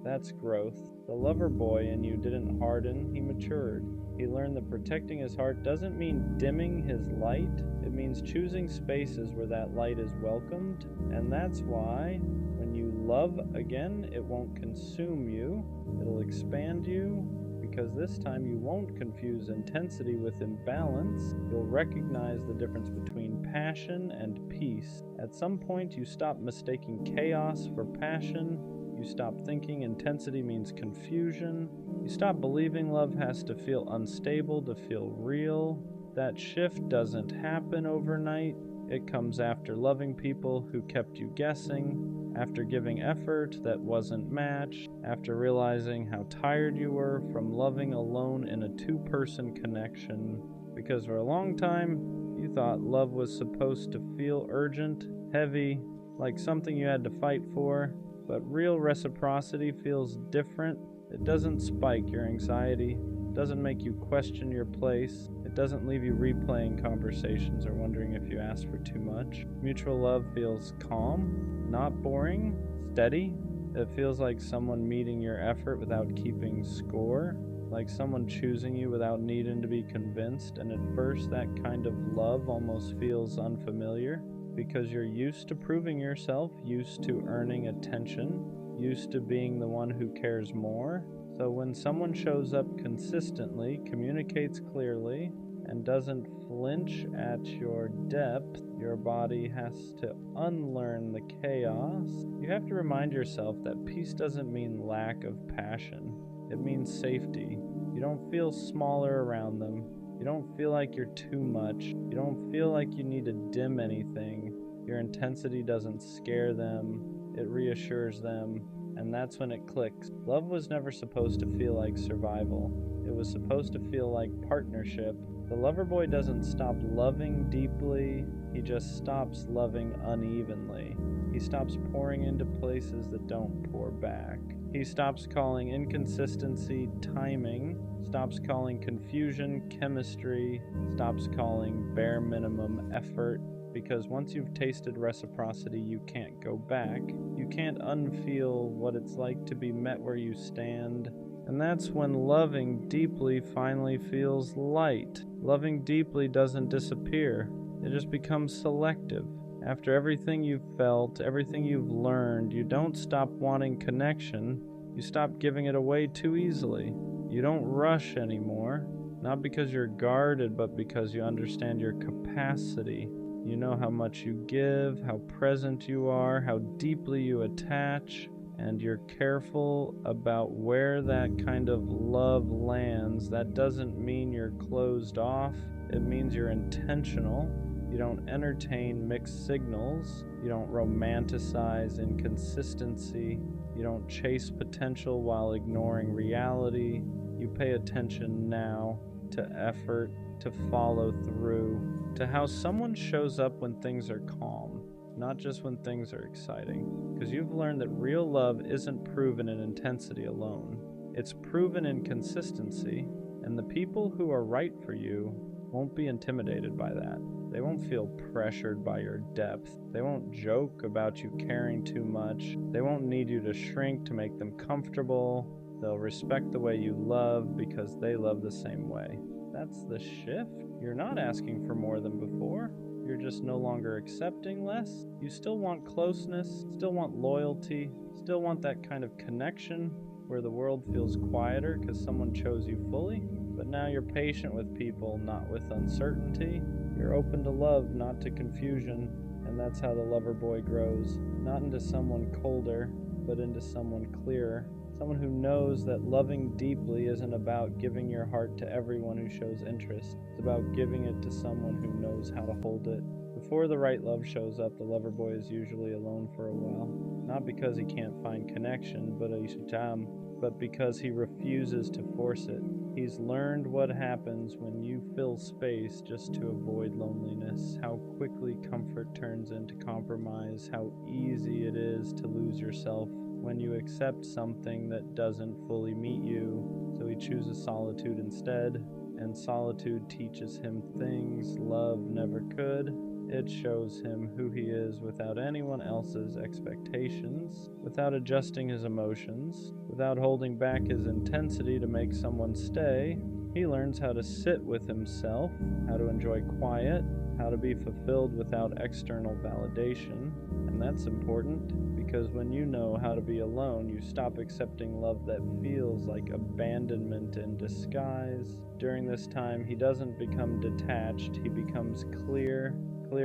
[SPEAKER 1] That's growth. The lover boy in you didn't harden, he matured. He learned that protecting his heart doesn't mean dimming his light. It means choosing spaces where that light is welcomed. And that's why when you love again, it won't consume you. It'll expand you, because this time you won't confuse intensity with imbalance. You'll recognize the difference between passion and peace. At some point, you stop mistaking chaos for passion. You stop thinking intensity means confusion. You stop believing love has to feel unstable to feel real. That shift doesn't happen overnight. It comes after loving people who kept you guessing, after giving effort that wasn't matched, after realizing how tired you were from loving alone in a two-person connection. Because for a long time, you thought love was supposed to feel urgent, heavy, like something you had to fight for. But real reciprocity feels different. It doesn't spike your anxiety. It doesn't make you question your place. It doesn't leave you replaying conversations or wondering if you asked for too much. Mutual love feels calm, not boring, steady. It feels like someone meeting your effort without keeping score, like someone choosing you without needing to be convinced. And at first, that kind of love almost feels unfamiliar, because you're used to proving yourself, used to earning attention, used to being the one who cares more. So when someone shows up consistently, communicates clearly, and doesn't flinch at your depth, your body has to unlearn the chaos. You have to remind yourself that peace doesn't mean lack of passion. It means safety. You don't feel smaller around them. You don't feel like you're too much. You don't feel like you need to dim anything. Your intensity doesn't scare them. It reassures them. And that's when it clicks. Love was never supposed to feel like survival. It was supposed to feel like partnership. The lover boy doesn't stop loving deeply. He just stops loving unevenly. He stops pouring into places that don't pour back. He stops calling inconsistency timing, stops calling confusion chemistry, stops calling bare minimum effort. Because once you've tasted reciprocity, you can't go back. You can't unfeel what it's like to be met where you stand. And that's when loving deeply finally feels light. Loving deeply doesn't disappear. It just becomes selective. After everything you've felt, everything you've learned, you don't stop wanting connection. You stop giving it away too easily. You don't rush anymore. Not because you're guarded, but because you understand your capacity. You know how much you give, how present you are, how deeply you attach, and you're careful about where that kind of love lands. That doesn't mean you're closed off. It means you're intentional. You don't entertain mixed signals. You don't romanticize inconsistency. You don't chase potential while ignoring reality. You pay attention now to effort, to follow through, to how someone shows up when things are calm. not just when things are exciting. Because you've learned that real love isn't proven in intensity alone. It's proven in consistency, and the people who are right for you won't be intimidated by that. They won't feel pressured by your depth. They won't joke about you caring too much. They won't need you to shrink to make them comfortable. They'll respect the way you love because they love the same way. That's the shift. You're not asking for more than before. You're just no longer accepting less. You still want closeness, still want loyalty, still want that kind of connection where the world feels quieter because someone chose you fully. But now you're patient with people, not with uncertainty. You're open to love, not to confusion. And that's how the lover boy grows. Not into someone colder, but into someone clearer. Someone who knows that loving deeply isn't about giving your heart to everyone who shows interest. It's about giving it to someone who knows how to hold it. Before the right love shows up, the lover boy is usually alone for a while. Not because he can't find connection, but because he refuses to force it. He's learned what happens when you fill space just to avoid loneliness, how quickly comfort turns into compromise, how easy it is to lose yourself when you accept something that doesn't fully meet you. So he chooses solitude instead, and solitude teaches him things love never could. It shows him who he is without anyone else's expectations, without adjusting his emotions, without holding back his intensity to make someone stay. He learns how to sit with himself, how to enjoy quiet, how to be fulfilled without external validation. And that's important because when you know how to be alone, you stop accepting love that feels like abandonment in disguise. During this time, he doesn't become detached, he becomes clear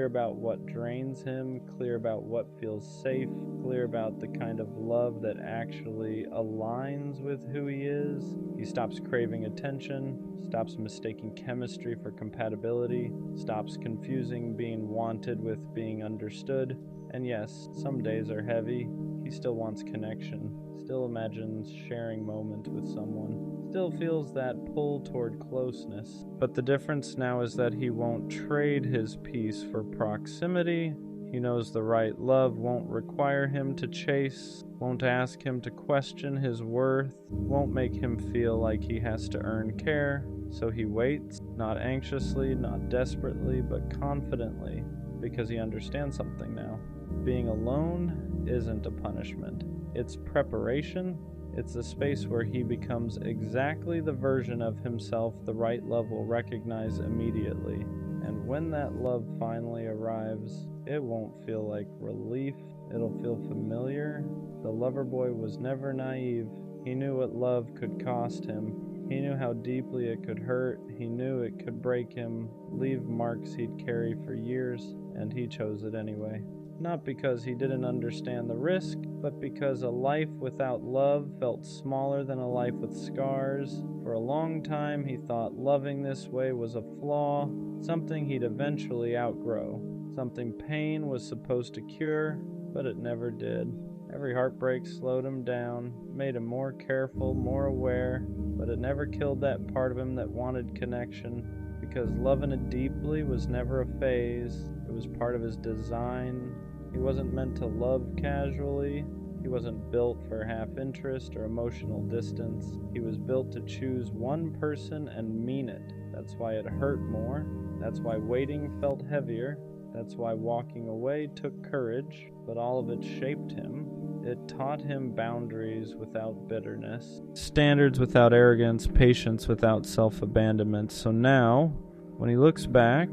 [SPEAKER 1] about what drains him, clear about what feels safe, clear about the kind of love that actually aligns with who he is. He stops craving attention, stops mistaking chemistry for compatibility, stops confusing being wanted with being understood. And yes, some days are heavy. He still wants connection, still imagines sharing moments with someone, still feels that pull toward closeness. But the difference now is that he won't trade his peace for proximity. He knows the right love won't require him to chase, won't ask him to question his worth, won't make him feel like he has to earn care. So he waits, not anxiously, not desperately, but confidently, because he understands something now. Being alone isn't a punishment. It's preparation. It's a space where he becomes exactly the version of himself the right love will recognize immediately. And when that love finally arrives, it won't feel like relief. It'll feel familiar. The lover boy was never naive. He knew what love could cost him. He knew how deeply it could hurt. He knew it could break him, leave marks he'd carry for years, and he chose it anyway. Not because he didn't understand the risk, but because a life without love felt smaller than a life with scars. For a long time, he thought loving this way was a flaw, something he'd eventually outgrow, something pain was supposed to cure, but it never did. Every heartbreak slowed him down, made him more careful, more aware, but it never killed that part of him that wanted connection, because loving it deeply was never a phase. It was part of his design. He wasn't meant to love casually. He wasn't built for half interest or emotional distance. He was built to choose one person and mean it. That's why it hurt more. That's why waiting felt heavier. That's why walking away took courage. But all of it shaped him. It taught him boundaries without bitterness, standards without arrogance, patience without self-abandonment. So now, when he looks back,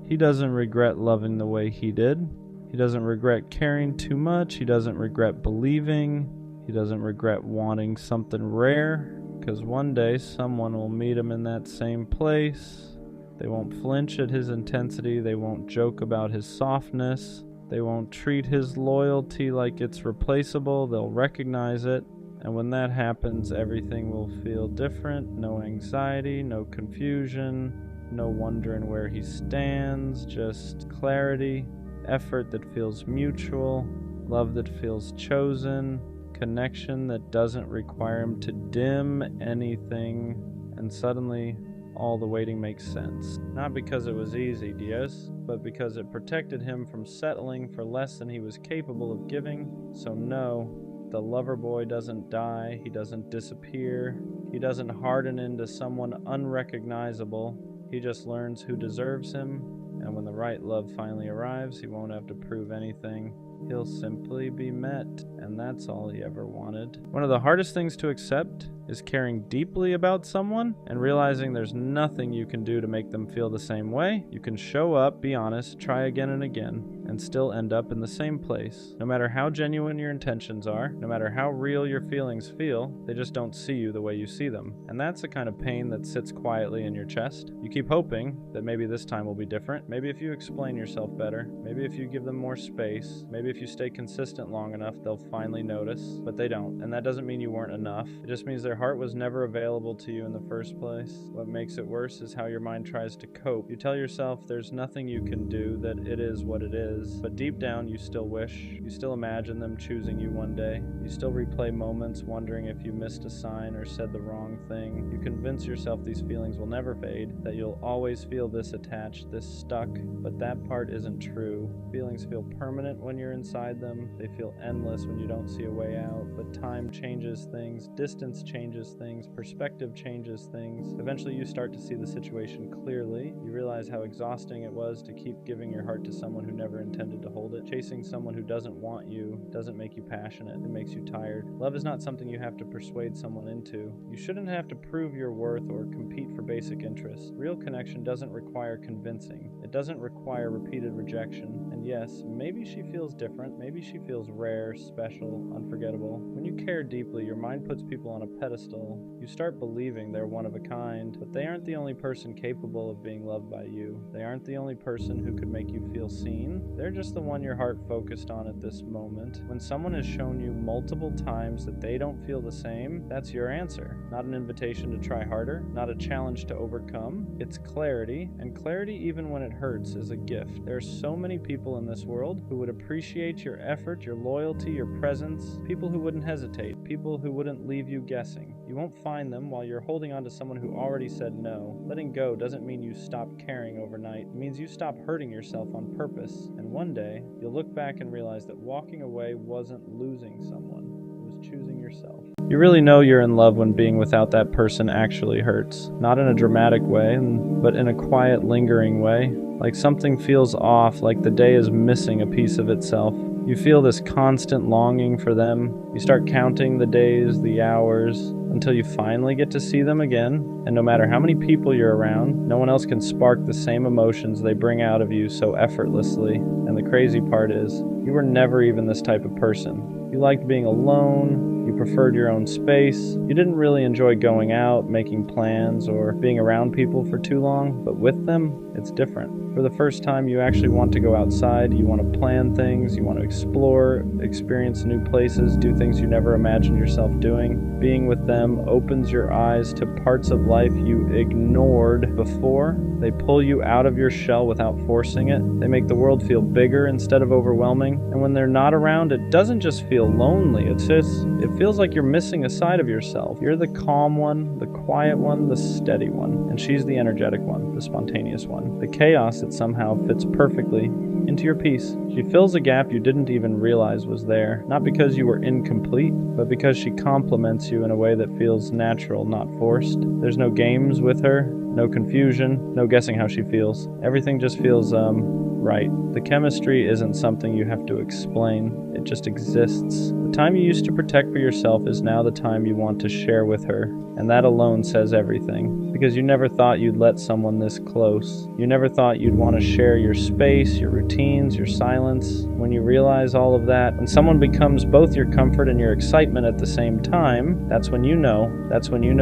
[SPEAKER 1] he doesn't regret loving the way he did. He doesn't regret caring too much. He doesn't regret believing. He doesn't regret wanting something rare, because one day someone will meet him in that same place. They won't flinch at his intensity. They won't joke about his softness. They won't treat his loyalty like it's replaceable. They'll recognize it. And when that happens, everything will feel different. No anxiety, no confusion, no wondering where he stands, just clarity. Effort that feels mutual, love that feels chosen, connection that doesn't require him to dim anything, and suddenly all the waiting makes sense. Not because it was easy, Dios, but because it protected him from settling for less than he was capable of giving. So no, the lover boy doesn't die, he doesn't disappear, he doesn't harden into someone unrecognizable. He just learns who deserves him, and when the right love finally arrives, he won't have to prove anything. He'll simply be met, and that's all he ever wanted. One of the hardest things to accept is caring deeply about someone and realizing there's nothing you can do to make them feel the same way. You can show up, be honest, try again and again, and still end up in the same place. No matter how genuine your intentions are, no matter how real your feelings feel, they just don't see you the way you see them. And that's the kind of pain that sits quietly in your chest. You keep hoping that maybe this time will be different. Maybe if you explain yourself better, maybe if you give them more space, maybe if you stay consistent long enough, they'll finally notice. But they don't. And that doesn't mean you weren't enough. It just means their heart was never available to you in the first place. What makes it worse is how your mind tries to cope. You tell yourself there's nothing you can do, that it is what it is. But deep down, you still wish. You still imagine them choosing you one day. You still replay moments wondering if you missed a sign or said the wrong thing. You convince yourself these feelings will never fade, that you'll always feel this attached, this stuck. But that part isn't true. Feelings feel permanent when you're inside them. They feel endless when you don't see a way out. But time changes things, distance changes things, perspective changes things. Eventually you start to see the situation clearly. You realize how exhausting it was to keep giving your heart to someone who never intended to hold it. Chasing someone who doesn't want you doesn't make you passionate, it makes you tired. Love is not something you have to persuade someone into. You shouldn't have to prove your worth or compete for basic interests. Real connection doesn't require convincing. It doesn't require repeated rejection. And yes, maybe she feels different. Maybe she feels rare, special, unforgettable. When you care deeply, your mind puts people on a pedestal. You start believing they're one of a kind, but they aren't the only person capable of being loved by you. They aren't the only person who could make you feel seen. They're just the one your heart focused on at this moment. When someone has shown you multiple times that they don't feel the same, that's your answer. Not an invitation to try harder, not a challenge to overcome. It's clarity, and clarity, even when it hurts, is a gift. There are so many people in this world who would appreciate your effort, your loyalty, your presence, people who wouldn't hesitate, people who wouldn't leave you guessing. You won't find them while you're holding on to someone who already said no. Letting go doesn't mean you stop caring overnight. It means you stop hurting yourself on purpose. And one day, you'll look back and realize that walking away wasn't losing someone. It was choosing yourself. You really know you're in love when being without that person actually hurts. Not in a dramatic way, but in a quiet, lingering way. Like something feels off, like the day is missing a piece of itself. You feel this constant longing for them. You start counting the days, the hours, until you finally get to see them again. And no matter how many people you're around, no one else can spark the same emotions they bring out of you so effortlessly. And the crazy part is, you were never even this type of person. You liked being alone, you preferred your own space, you didn't really enjoy going out, making plans, or being around people for too long, but with them, it's different. For the first time, you actually want to go outside, you want to plan things, you want to explore, experience new places, do things you never imagined yourself doing. Being with them opens your eyes to parts of life you ignored before. They pull you out of your shell without forcing it. They make the world feel bigger instead of overwhelming. And when they're not around, it doesn't just feel lonely. It feels like you're missing a side of yourself. You're the calm one, the quiet one, the steady one. And she's the energetic one, the spontaneous one. The chaos that somehow fits perfectly into your peace. She fills a gap you didn't even realize was there. Not because you were incomplete, but because she complements you in a way that feels natural, not forced. There's no games with her, no confusion, no guessing how she feels. Everything just feels, right. The chemistry isn't something you have to explain. It just exists. The time you used to protect for yourself is now the time you want to share with her. And that alone says everything. Because you never thought you'd let someone this close. You never thought you'd want to share your space, your routines, your silence. When you realize all of that, when someone becomes both your comfort and your excitement at the same time, that's when you know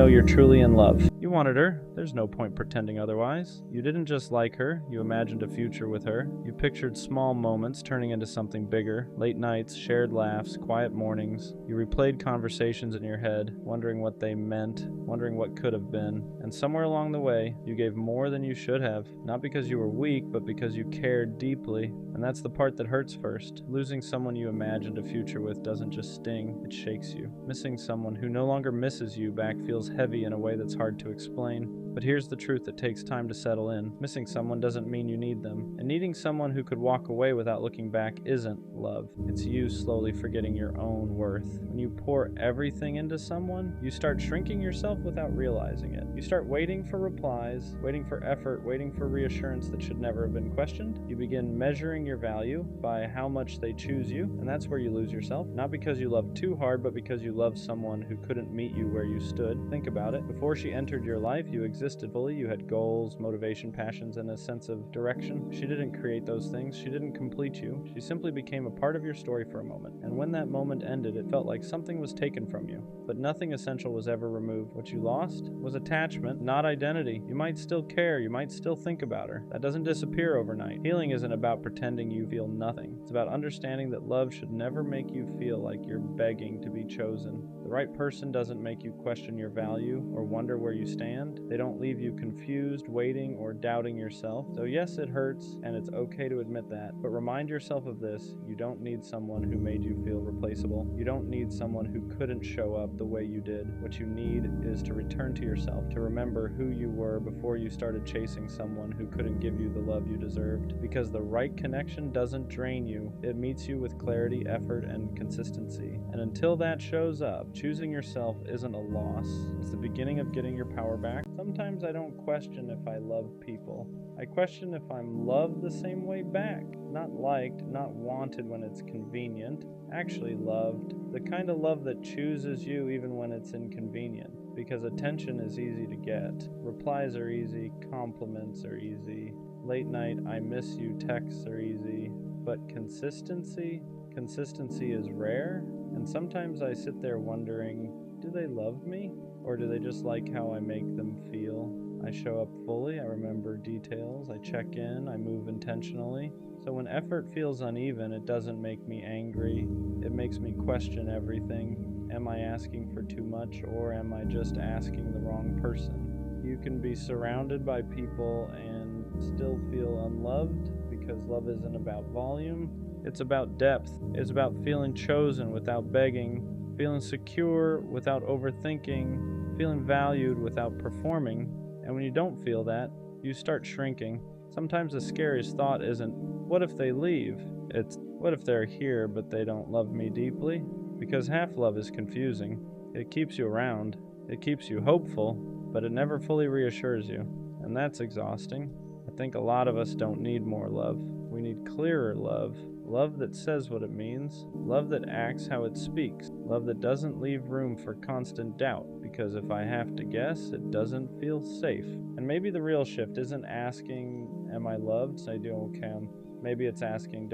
[SPEAKER 1] you're truly in love. You wanted her. There's no point pretending otherwise. You didn't just like her, you imagined a future with her. You pictured small moments turning into something bigger. Late nights, shared laughs, quiet mornings. You replayed conversations in your head, wondering what they meant, wondering what could have been. And somewhere along the way, you gave more than you should have. Not because you were weak, but because you cared deeply. And that's the part that hurts first. Losing someone you imagined a future with doesn't just sting, it shakes you. Missing someone who no longer misses you back feels heavy in a way that's hard to explain. But here's the truth that takes time to settle in. Missing someone doesn't mean you need them. And needing someone who could walk away without looking back isn't love. It's you slowly forgetting your own worth. When you pour everything into someone, you start shrinking yourself without realizing it. You start waiting for replies, waiting for effort, waiting for reassurance that should never have been questioned. You begin measuring your value by how much they choose you, and that's where you lose yourself. Not because you love too hard, but because you love someone who couldn't meet you where you stood. Think about it. Before she entered your life, you existed fully. You had goals, motivation, passions, and a sense of direction. She didn't create those things. She didn't complete you. She simply became a part of your story for a moment. And when that moment ended, it felt like something was taken from you. But nothing essential was ever removed. What you lost was attachment, not identity. You might still care. You might still think about her. That doesn't disappear overnight. Healing isn't about pretending you feel nothing. It's about understanding that love should never make you feel like you're begging to be chosen. The right person doesn't make you question your value or wonder where you stand. They don't leave you confused, waiting, or doubting yourself. So yes, it hurts, and it's okay to admit that. But remind yourself of this. You don't need someone who made you feel replaceable. You don't need someone who couldn't show up the way you did. What you need is to return to yourself, to remember who you were before you started chasing someone who couldn't give you the love you deserved. Because the right connection doesn't drain you. It meets you with clarity, effort, and consistency. And until that shows up, choosing yourself isn't a loss. It's the beginning of getting your power back. Sometimes I don't question if I love people. I question if I'm loved the same way back. Not liked, not wanted when it's convenient. Actually loved. The kind of love that chooses you even when it's inconvenient. Because attention is easy to get. Replies are easy. Compliments are easy. Late night, I miss you texts are easy. But consistency is rare. And sometimes I sit there wondering, do they love me? Or do they just like how I make them feel? I show up fully, I remember details, I check in, I move intentionally. So when effort feels uneven, it doesn't make me angry. It makes me question everything. Am I asking for too much, or am I just asking the wrong person? You can be surrounded by people and still feel unloved, because love isn't about volume. It's about depth. It's about feeling chosen without begging, feeling secure without overthinking, feeling valued without performing. And when you don't feel that, you start shrinking. Sometimes the scariest thought isn't, what if they leave? It's, what if they're here but they don't love me deeply? Because half love is confusing. It keeps you around. It keeps you hopeful, but it never fully reassures you. And that's exhausting. I think a lot of us don't need more love. We need clearer love. Love that says what it means. Love that acts how it speaks. Love that doesn't leave room for constant doubt. Because if I have to guess, it doesn't feel safe. And maybe the real shift isn't asking, am I loved? So I do, okay. Maybe it's asking,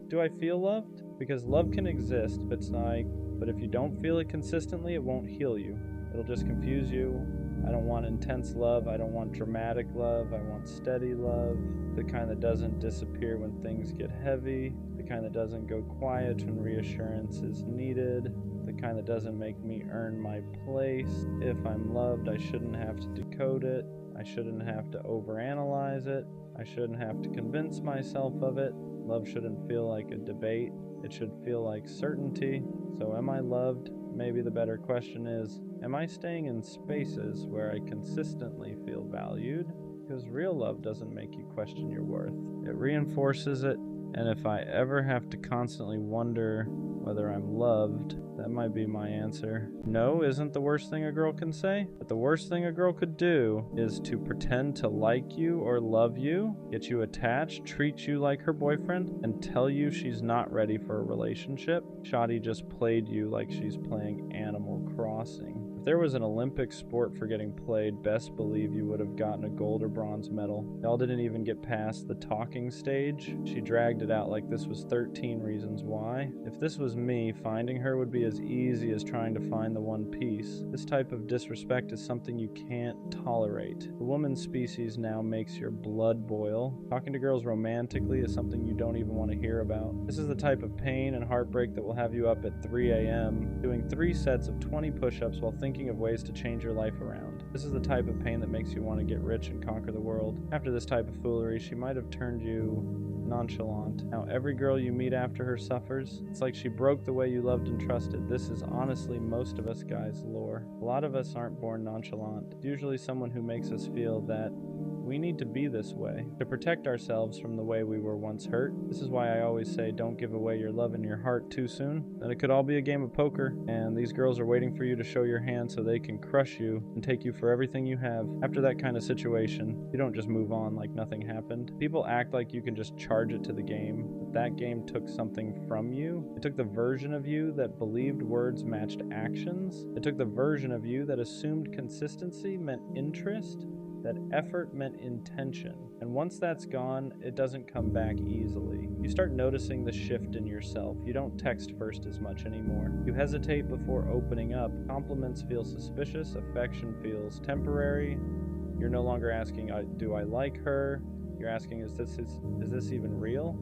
[SPEAKER 1] do I feel loved? Because love can exist, but if you don't feel it consistently, it won't heal you. It'll just confuse you. I don't want intense love. I don't want dramatic love. I want steady love. The kind that doesn't disappear when things get heavy. The kind that doesn't go quiet when reassurance is needed. The kind that doesn't make me earn my place. If I'm loved, I shouldn't have to decode it. I shouldn't have to overanalyze it. I shouldn't have to convince myself of it. Love shouldn't feel like a debate. It should feel like certainty. So am I loved? Maybe the better question is, am I staying in spaces where I consistently feel valued? Because real love doesn't make you question your worth. It reinforces it, and if I ever have to constantly wonder whether I'm loved, that might be my answer. No isn't the worst thing a girl can say, but the worst thing a girl could do is to pretend to like you or love you, get you attached, treat you like her boyfriend, and tell you she's not ready for a relationship. Shawty just played you like she's playing Animal Crossing. If there was an Olympic sport for getting played, best believe you would have gotten a gold or bronze medal. Y'all didn't even get past the talking stage. She dragged it out like this was 13 reasons why. If this was me, finding her would be as easy as trying to find the one piece. This type of disrespect is something you can't tolerate. The woman species now makes your blood boil. Talking to girls romantically is something you don't even want to hear about. This is the type of pain and heartbreak that will have you up at 3 a.m. doing 3 sets of 20 push-ups while thinking of ways to change your life around. This is the type of pain that makes you want to get rich and conquer the world. After this type of foolery, she might have turned you nonchalant. Now every girl you meet after her suffers. It's like she broke the way you loved and trusted. This is honestly most of us guys' lore. A lot of us aren't born nonchalant. It's usually someone who makes us feel that we need to be this way to protect ourselves from the way we were once hurt. This is why I always say don't give away your love and your heart too soon. Then it could all be a game of poker, and these girls are waiting for you to show your hand so they can crush you and take you for everything you have. After that kind of situation, you don't just move on like nothing happened. People act like you can just charge it to the game, but that game took something from you. It took the version of you that believed words matched actions. It took the version of you that assumed consistency meant interest, that effort meant intention. And once that's gone, it doesn't come back easily. You start noticing the shift in yourself. You don't text first as much anymore. You hesitate before opening up. Compliments feel suspicious. Affection feels temporary. You're no longer asking, do I like her? You're asking, is this even real?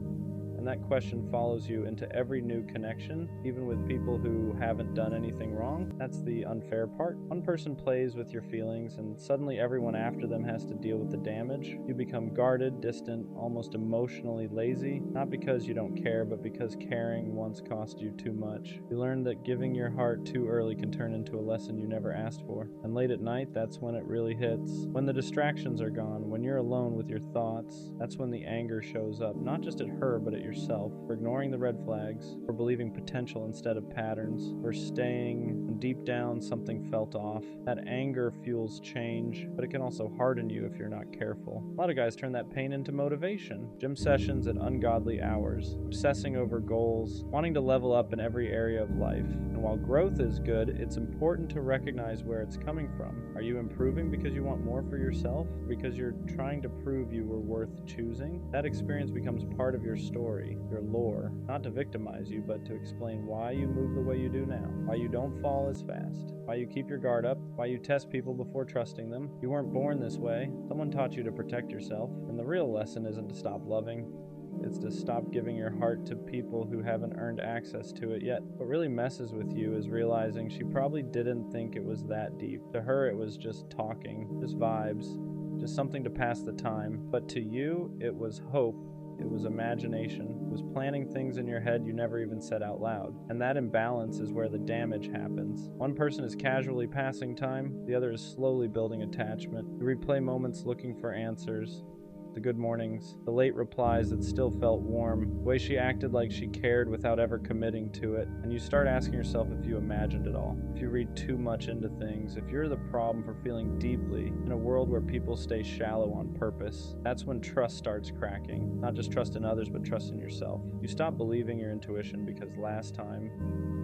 [SPEAKER 1] And that question follows you into every new connection, even with people who haven't done anything wrong. That's the unfair part. One person plays with your feelings, and suddenly everyone after them has to deal with the damage. You become guarded, distant, almost emotionally lazy, not because you don't care, but because caring once cost you too much. You learn that giving your heart too early can turn into a lesson you never asked for. And late at night, that's when it really hits. When the distractions are gone, when you're alone with your thoughts, that's when the anger shows up, not just at her, but at yourself, for ignoring the red flags, for believing potential instead of patterns, for staying when deep down something felt off. That anger fuels change, but it can also harden you if you're not careful. A lot of guys turn that pain into motivation. Gym sessions at ungodly hours, obsessing over goals, wanting to level up in every area of life. And while growth is good, it's important to recognize where it's coming from. Are you improving because you want more for yourself? Because you're trying to prove you were worth choosing? That experience becomes part of your story, your lore, not to victimize you, but to explain why you move the way you do now, why you don't fall as fast, why you keep your guard up, why you test people before trusting them. You weren't born this way. Someone taught you to protect yourself, and the real lesson isn't to stop loving. It's to stop giving your heart to people who haven't earned access to it yet. What really messes with you is realizing she probably didn't think it was that deep. To her, it was just talking, just vibes, just something to pass the time. But to you, it was hope. It was imagination. It was planning things in your head you never even said out loud. And that imbalance is where the damage happens. One person is casually passing time, the other is slowly building attachment. You replay moments looking for answers. The good mornings, the late replies that still felt warm, the way she acted like she cared without ever committing to it, and you start asking yourself if you imagined it all, if you read too much into things, if you're the problem for feeling deeply in a world where people stay shallow on purpose. That's when trust starts cracking, not just trust in others, but trust in yourself. You stop believing your intuition because last time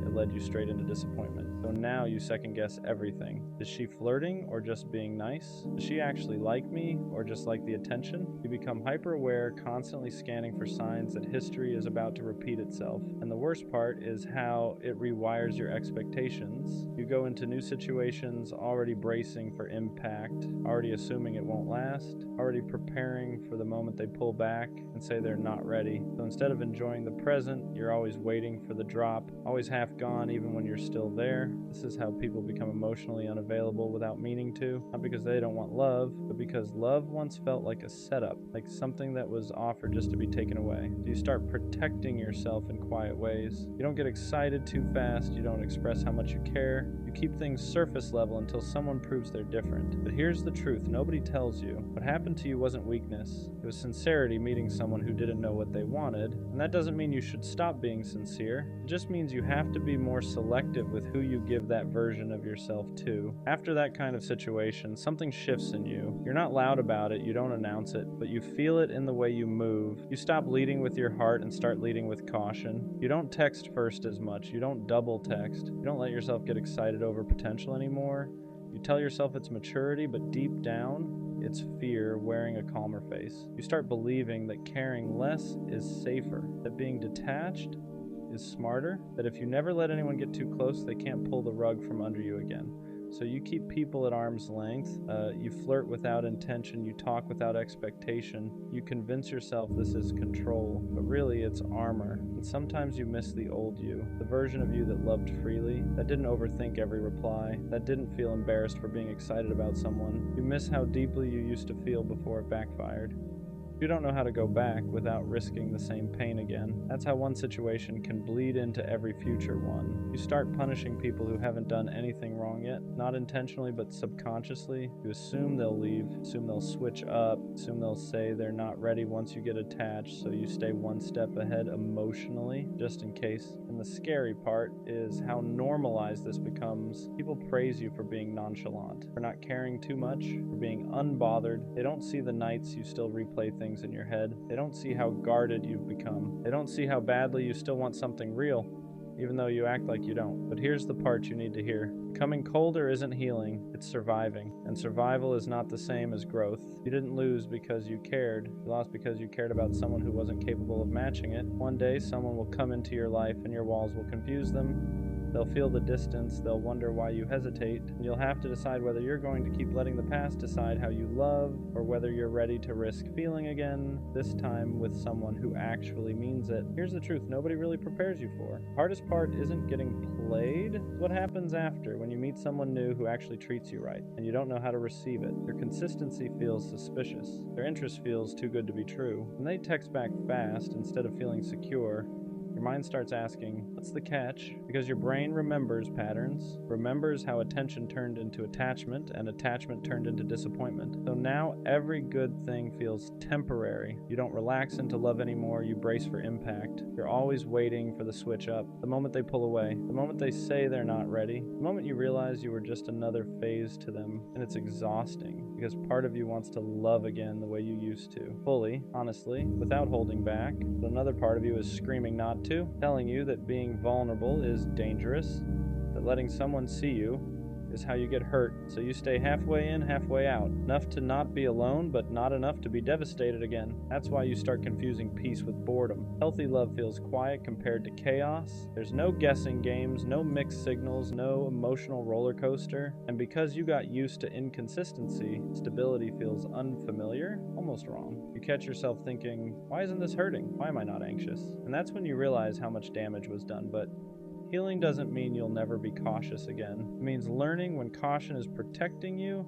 [SPEAKER 1] it led you straight into disappointment. So now you second guess everything. Is she flirting or just being nice? Does she actually like me or just like the attention? You become hyper aware, constantly scanning for signs that history is about to repeat itself. And the worst part is how it rewires your expectations. You go into new situations already bracing for impact, already assuming it won't last, already preparing for the moment they pull back and say they're not ready. So instead of enjoying the present, you're always waiting for the drop, always half gone even when you're still there. This is how people become emotionally unavailable without meaning to, not because they don't want love, but because love once felt like a setup, like something that was offered just to be taken away. So you start protecting yourself in quiet ways. You don't get excited too fast, you don't express how much you care. You keep things surface level until someone proves they're different. But here's the truth, nobody tells you. What happened to you wasn't weakness. It was sincerity meeting someone who didn't know what they wanted. And that doesn't mean you should stop being sincere. It just means you have to be more selective with who you give that version of yourself to. After that kind of situation, something shifts in you. You're not loud about it, you don't announce it, but you feel it in the way you move. You stop leading with your heart and start leading with caution. You don't text first as much. You don't double text. You don't let yourself get excited over potential anymore. You tell yourself it's maturity, but deep down, it's fear wearing a calmer face. You start believing that caring less is safer, that being detached is smarter, that if you never let anyone get too close, they can't pull the rug from under you again. So you keep people at arm's length, you flirt without intention, you talk without expectation, you convince yourself this is control, but really it's armor. And sometimes you miss the old you, the version of you that loved freely, that didn't overthink every reply, that didn't feel embarrassed for being excited about someone. You miss how deeply you used to feel before it backfired. You don't know how to go back without risking the same pain again. That's how one situation can bleed into every future one. You start punishing people who haven't done anything wrong yet, not intentionally but subconsciously. You assume they'll leave, assume they'll switch up, assume they'll say they're not ready once you get attached, so you stay one step ahead emotionally, just in case. And the scary part is how normalized this becomes. People praise you for being nonchalant, for not caring too much, for being unbothered. They don't see the nights you still replay things in your head. They don't see how guarded you've become. They don't see how badly you still want something real, even though you act like you don't. But here's the part you need to hear. Becoming colder isn't healing, it's surviving. And survival is not the same as growth. You didn't lose because you cared. You lost because you cared about someone who wasn't capable of matching it. One day, someone will come into your life and your walls will confuse them. They'll feel the distance, they'll wonder why you hesitate, and you'll have to decide whether you're going to keep letting the past decide how you love, or whether you're ready to risk feeling again, this time with someone who actually means it. Here's the truth nobody really prepares you for. The hardest part isn't getting played, it's what happens after, when you meet someone new who actually treats you right, and you don't know how to receive it. Their consistency feels suspicious. Their interest feels too good to be true. When they text back fast instead of feeling secure, your mind starts asking, what's the catch? Because your brain remembers patterns, remembers how attention turned into attachment, and attachment turned into disappointment. So now every good thing feels temporary. You don't relax into love anymore, you brace for impact. You're always waiting for the switch up, the moment they pull away, the moment they say they're not ready, the moment you realize you were just another phase to them. And it's exhausting, because part of you wants to love again the way you used to. Fully, honestly, without holding back. But another part of you is screaming not to, telling you that being vulnerable is dangerous, that letting someone see you is how you get hurt, so you stay halfway in, halfway out. Enough to not be alone, but not enough to be devastated again. That's why you start confusing peace with boredom. Healthy love feels quiet compared to chaos. There's no guessing games, no mixed signals, no emotional roller coaster. And because you got used to inconsistency, stability feels unfamiliar, almost wrong. You catch yourself thinking, why isn't this hurting? Why am I not anxious? And that's when you realize how much damage was done, but healing doesn't mean you'll never be cautious again. It means learning when caution is protecting you,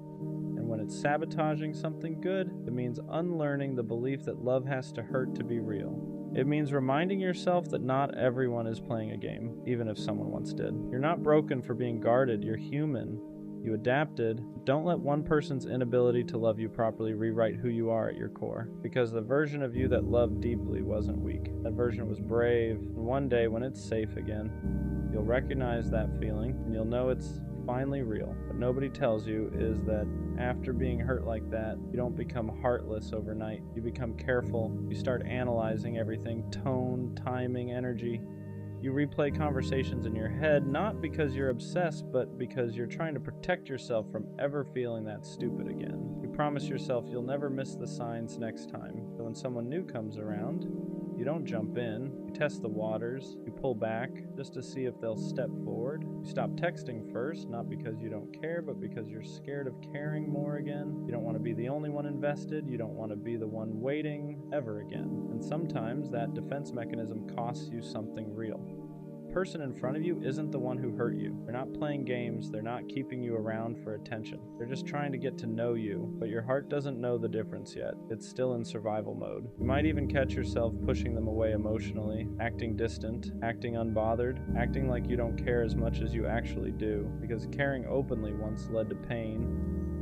[SPEAKER 1] and when it's sabotaging something good. It means unlearning the belief that love has to hurt to be real. It means reminding yourself that not everyone is playing a game, even if someone once did. You're not broken for being guarded, you're human. You adapted. Don't let one person's inability to love you properly rewrite who you are at your core. Because the version of you that loved deeply wasn't weak. That version was brave. And one day, when it's safe again, you'll recognize that feeling, and you'll know it's finally real. What nobody tells you is that after being hurt like that, you don't become heartless overnight. You become careful. You start analyzing everything, tone, timing, energy. You replay conversations in your head, not because you're obsessed, but because you're trying to protect yourself from ever feeling that stupid again. You promise yourself you'll never miss the signs next time. So when someone new comes around, you don't jump in, you test the waters, you pull back just to see if they'll step forward. You stop texting first, not because you don't care, but because you're scared of caring more again. You don't want to be the only one invested, you don't want to be the one waiting ever again. And sometimes that defense mechanism costs you something real. The person in front of you isn't the one who hurt you. They're not playing games, they're not keeping you around for attention. They're just trying to get to know you, but your heart doesn't know the difference yet. It's still in survival mode. You might even catch yourself pushing them away emotionally, acting distant, acting unbothered, acting like you don't care as much as you actually do, because caring openly once led to pain,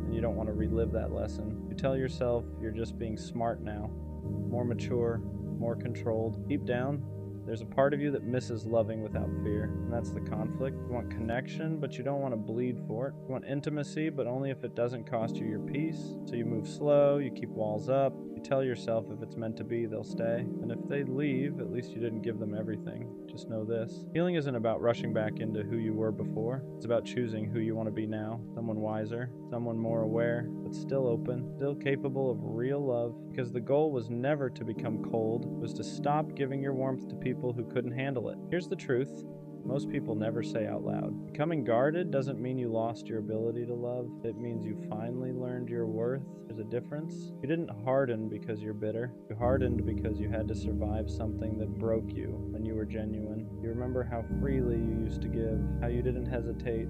[SPEAKER 1] and you don't want to relive that lesson. You tell yourself you're just being smart now, more mature, more controlled. Deep down, there's a part of you that misses loving without fear, and that's the conflict. You want connection, but you don't want to bleed for it. You want intimacy, but only if it doesn't cost you your peace. So you move slow, you keep walls up, you tell yourself if it's meant to be, they'll stay. And if they leave, at least you didn't give them everything. Just know this. Healing isn't about rushing back into who you were before. It's about choosing who you want to be now. Someone wiser, someone more aware, but still open, still capable of real love. Because the goal was never to become cold, it was to stop giving your warmth to people who couldn't handle it. Here's the truth. most people never say out loud. Becoming guarded doesn't mean you lost your ability to love. It means you finally learned your worth. There's a difference. You didn't harden because you're bitter. You hardened because you had to survive something that broke you when you were genuine. You remember how freely you used to give, how you didn't hesitate,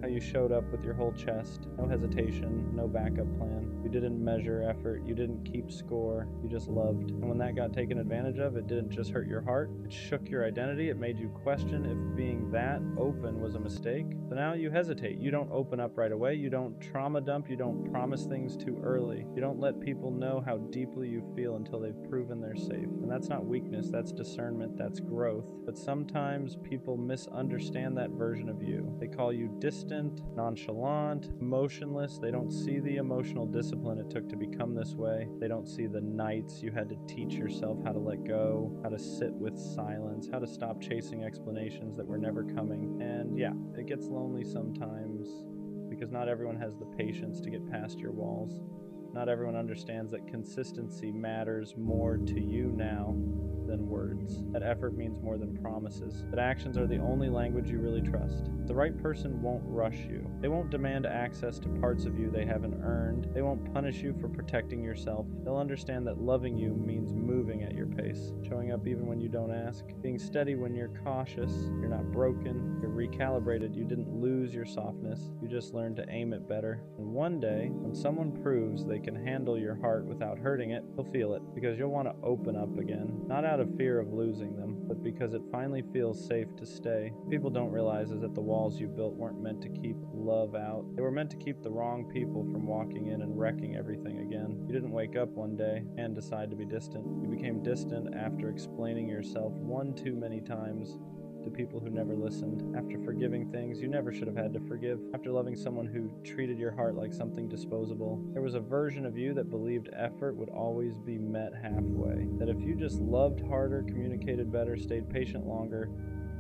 [SPEAKER 1] how you showed up with your whole chest, no hesitation, no backup plan. You didn't measure effort, you didn't keep score, you just loved. And when that got taken advantage of, it didn't just hurt your heart, it shook your identity, it made you question if being that open was a mistake. So now you hesitate, you don't open up right away, you don't trauma dump, you don't promise things too early, you don't let people know how deeply you feel until they've proven they're safe. And that's not weakness, that's discernment, that's growth. But sometimes people misunderstand that version of you. They call you distant, nonchalant, emotionless. They don't see the emotional discipline it took to become this way. They don't see the nights you had to teach yourself how to let go, how to sit with silence, how to stop chasing explanations that were never coming. And yeah, it gets lonely sometimes because not everyone has the patience to get past your walls. Not everyone understands that consistency matters more to you now than words. That effort means more than promises. That actions are the only language you really trust. The right person won't rush you. They won't demand access to parts of you they haven't earned. They won't punish you for protecting yourself. They'll understand that loving you means moving at your pace, showing up even when you don't ask, being steady when you're cautious. You're not broken. You're recalibrated. You didn't lose your softness. You just learned to aim it better. And one day, when someone proves they can handle your heart without hurting it, you'll feel it, because you'll want to open up again, not out of fear of losing them, but because it finally feels safe to stay. What people don't realize is that the walls you built weren't meant to keep love out. They were meant to keep the wrong people from walking in and wrecking everything again. You didn't wake up one day and decide to be distant. You became distant after explaining yourself one too many times to people who never listened, after forgiving things you never should have had to forgive, after loving someone who treated your heart like something disposable. There was a version of you that believed effort would always be met halfway, that if you just loved harder, communicated better, stayed patient longer,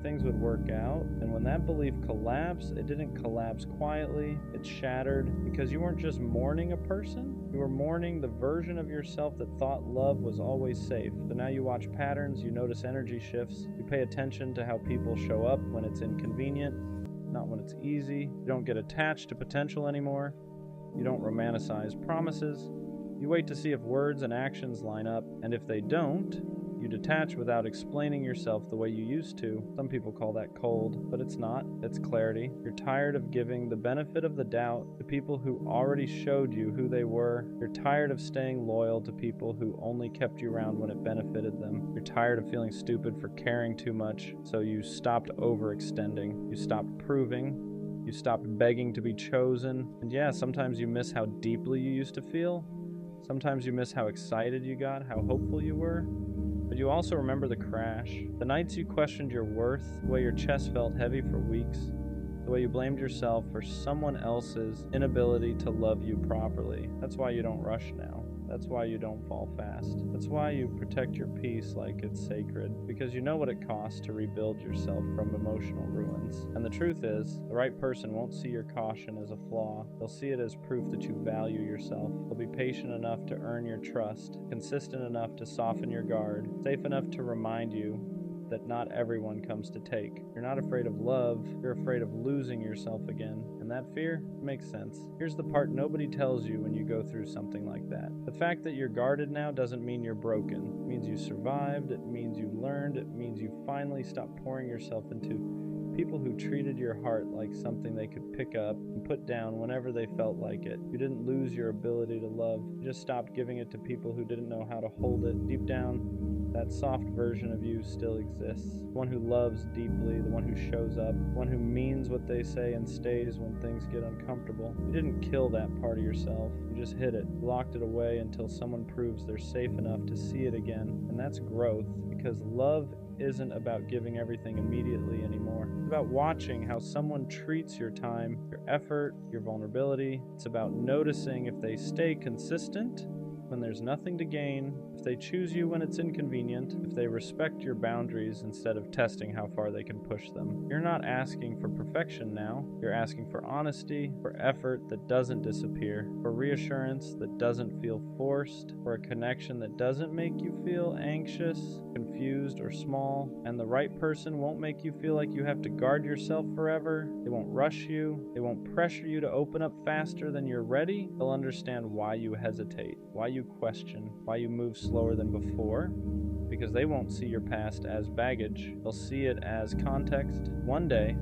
[SPEAKER 1] things would work out. And when that belief collapsed, it didn't collapse quietly, it shattered, because you weren't just mourning a person, you were mourning the version of yourself that thought love was always safe. So now you watch patterns, you notice energy shifts, you pay attention to how people show up when it's inconvenient, not when it's easy. You don't get attached to potential anymore. You don't romanticize promises. You wait to see if words and actions line up, and if they don't, you detach without explaining yourself the way you used to. Some people call that cold, but it's not. It's clarity. You're tired of giving the benefit of the doubt to people who already showed you who they were. You're tired of staying loyal to people who only kept you around when it benefited them. You're tired of feeling stupid for caring too much, so you stopped overextending. You stopped proving. You stopped begging to be chosen. And yeah, sometimes you miss how deeply you used to feel. Sometimes you miss how excited you got, how hopeful you were. But you also remember the crash, the nights you questioned your worth, the way your chest felt heavy for weeks, the way you blamed yourself for someone else's inability to love you properly. That's why you don't rush now. That's why you don't fall fast. That's why you protect your peace like it's sacred, because you know what it costs to rebuild yourself from emotional ruins. And the truth is, the right person won't see your caution as a flaw. They'll see it as proof that you value yourself. They'll be patient enough to earn your trust, consistent enough to soften your guard, safe enough to remind you that not everyone comes to take. You're not afraid of love, you're afraid of losing yourself again. And that fear makes sense. Here's the part nobody tells you when you go through something like that. The fact that you're guarded now doesn't mean you're broken. It means you survived, it means you learned, it means you finally stopped pouring yourself into people who treated your heart like something they could pick up and put down whenever they felt like it. You didn't lose your ability to love. You just stopped giving it to people who didn't know how to hold it. Deep down, that soft version of you still exists. The one who loves deeply, the one who shows up, the one who means what they say and stays when things get uncomfortable. You didn't kill that part of yourself. You just hid it. You locked it away until someone proves they're safe enough to see it again. And that's growth, because love isn't about giving everything immediately anymore. It's about watching how someone treats your time, your effort, your vulnerability. It's about noticing if they stay consistent when there's nothing to gain, if they choose you when it's inconvenient, if they respect your boundaries instead of testing how far they can push them. You're not asking for perfection now. You're asking for honesty, for effort that doesn't disappear, for reassurance that doesn't feel forced, for a connection that doesn't make you feel anxious, confused, or small. And the right person won't make you feel like you have to guard yourself forever. They won't rush you. They won't pressure you to open up faster than you're ready. They'll understand why you hesitate, why you question, why you move slower than before, because they won't see your past as baggage. They'll see it as context. One day,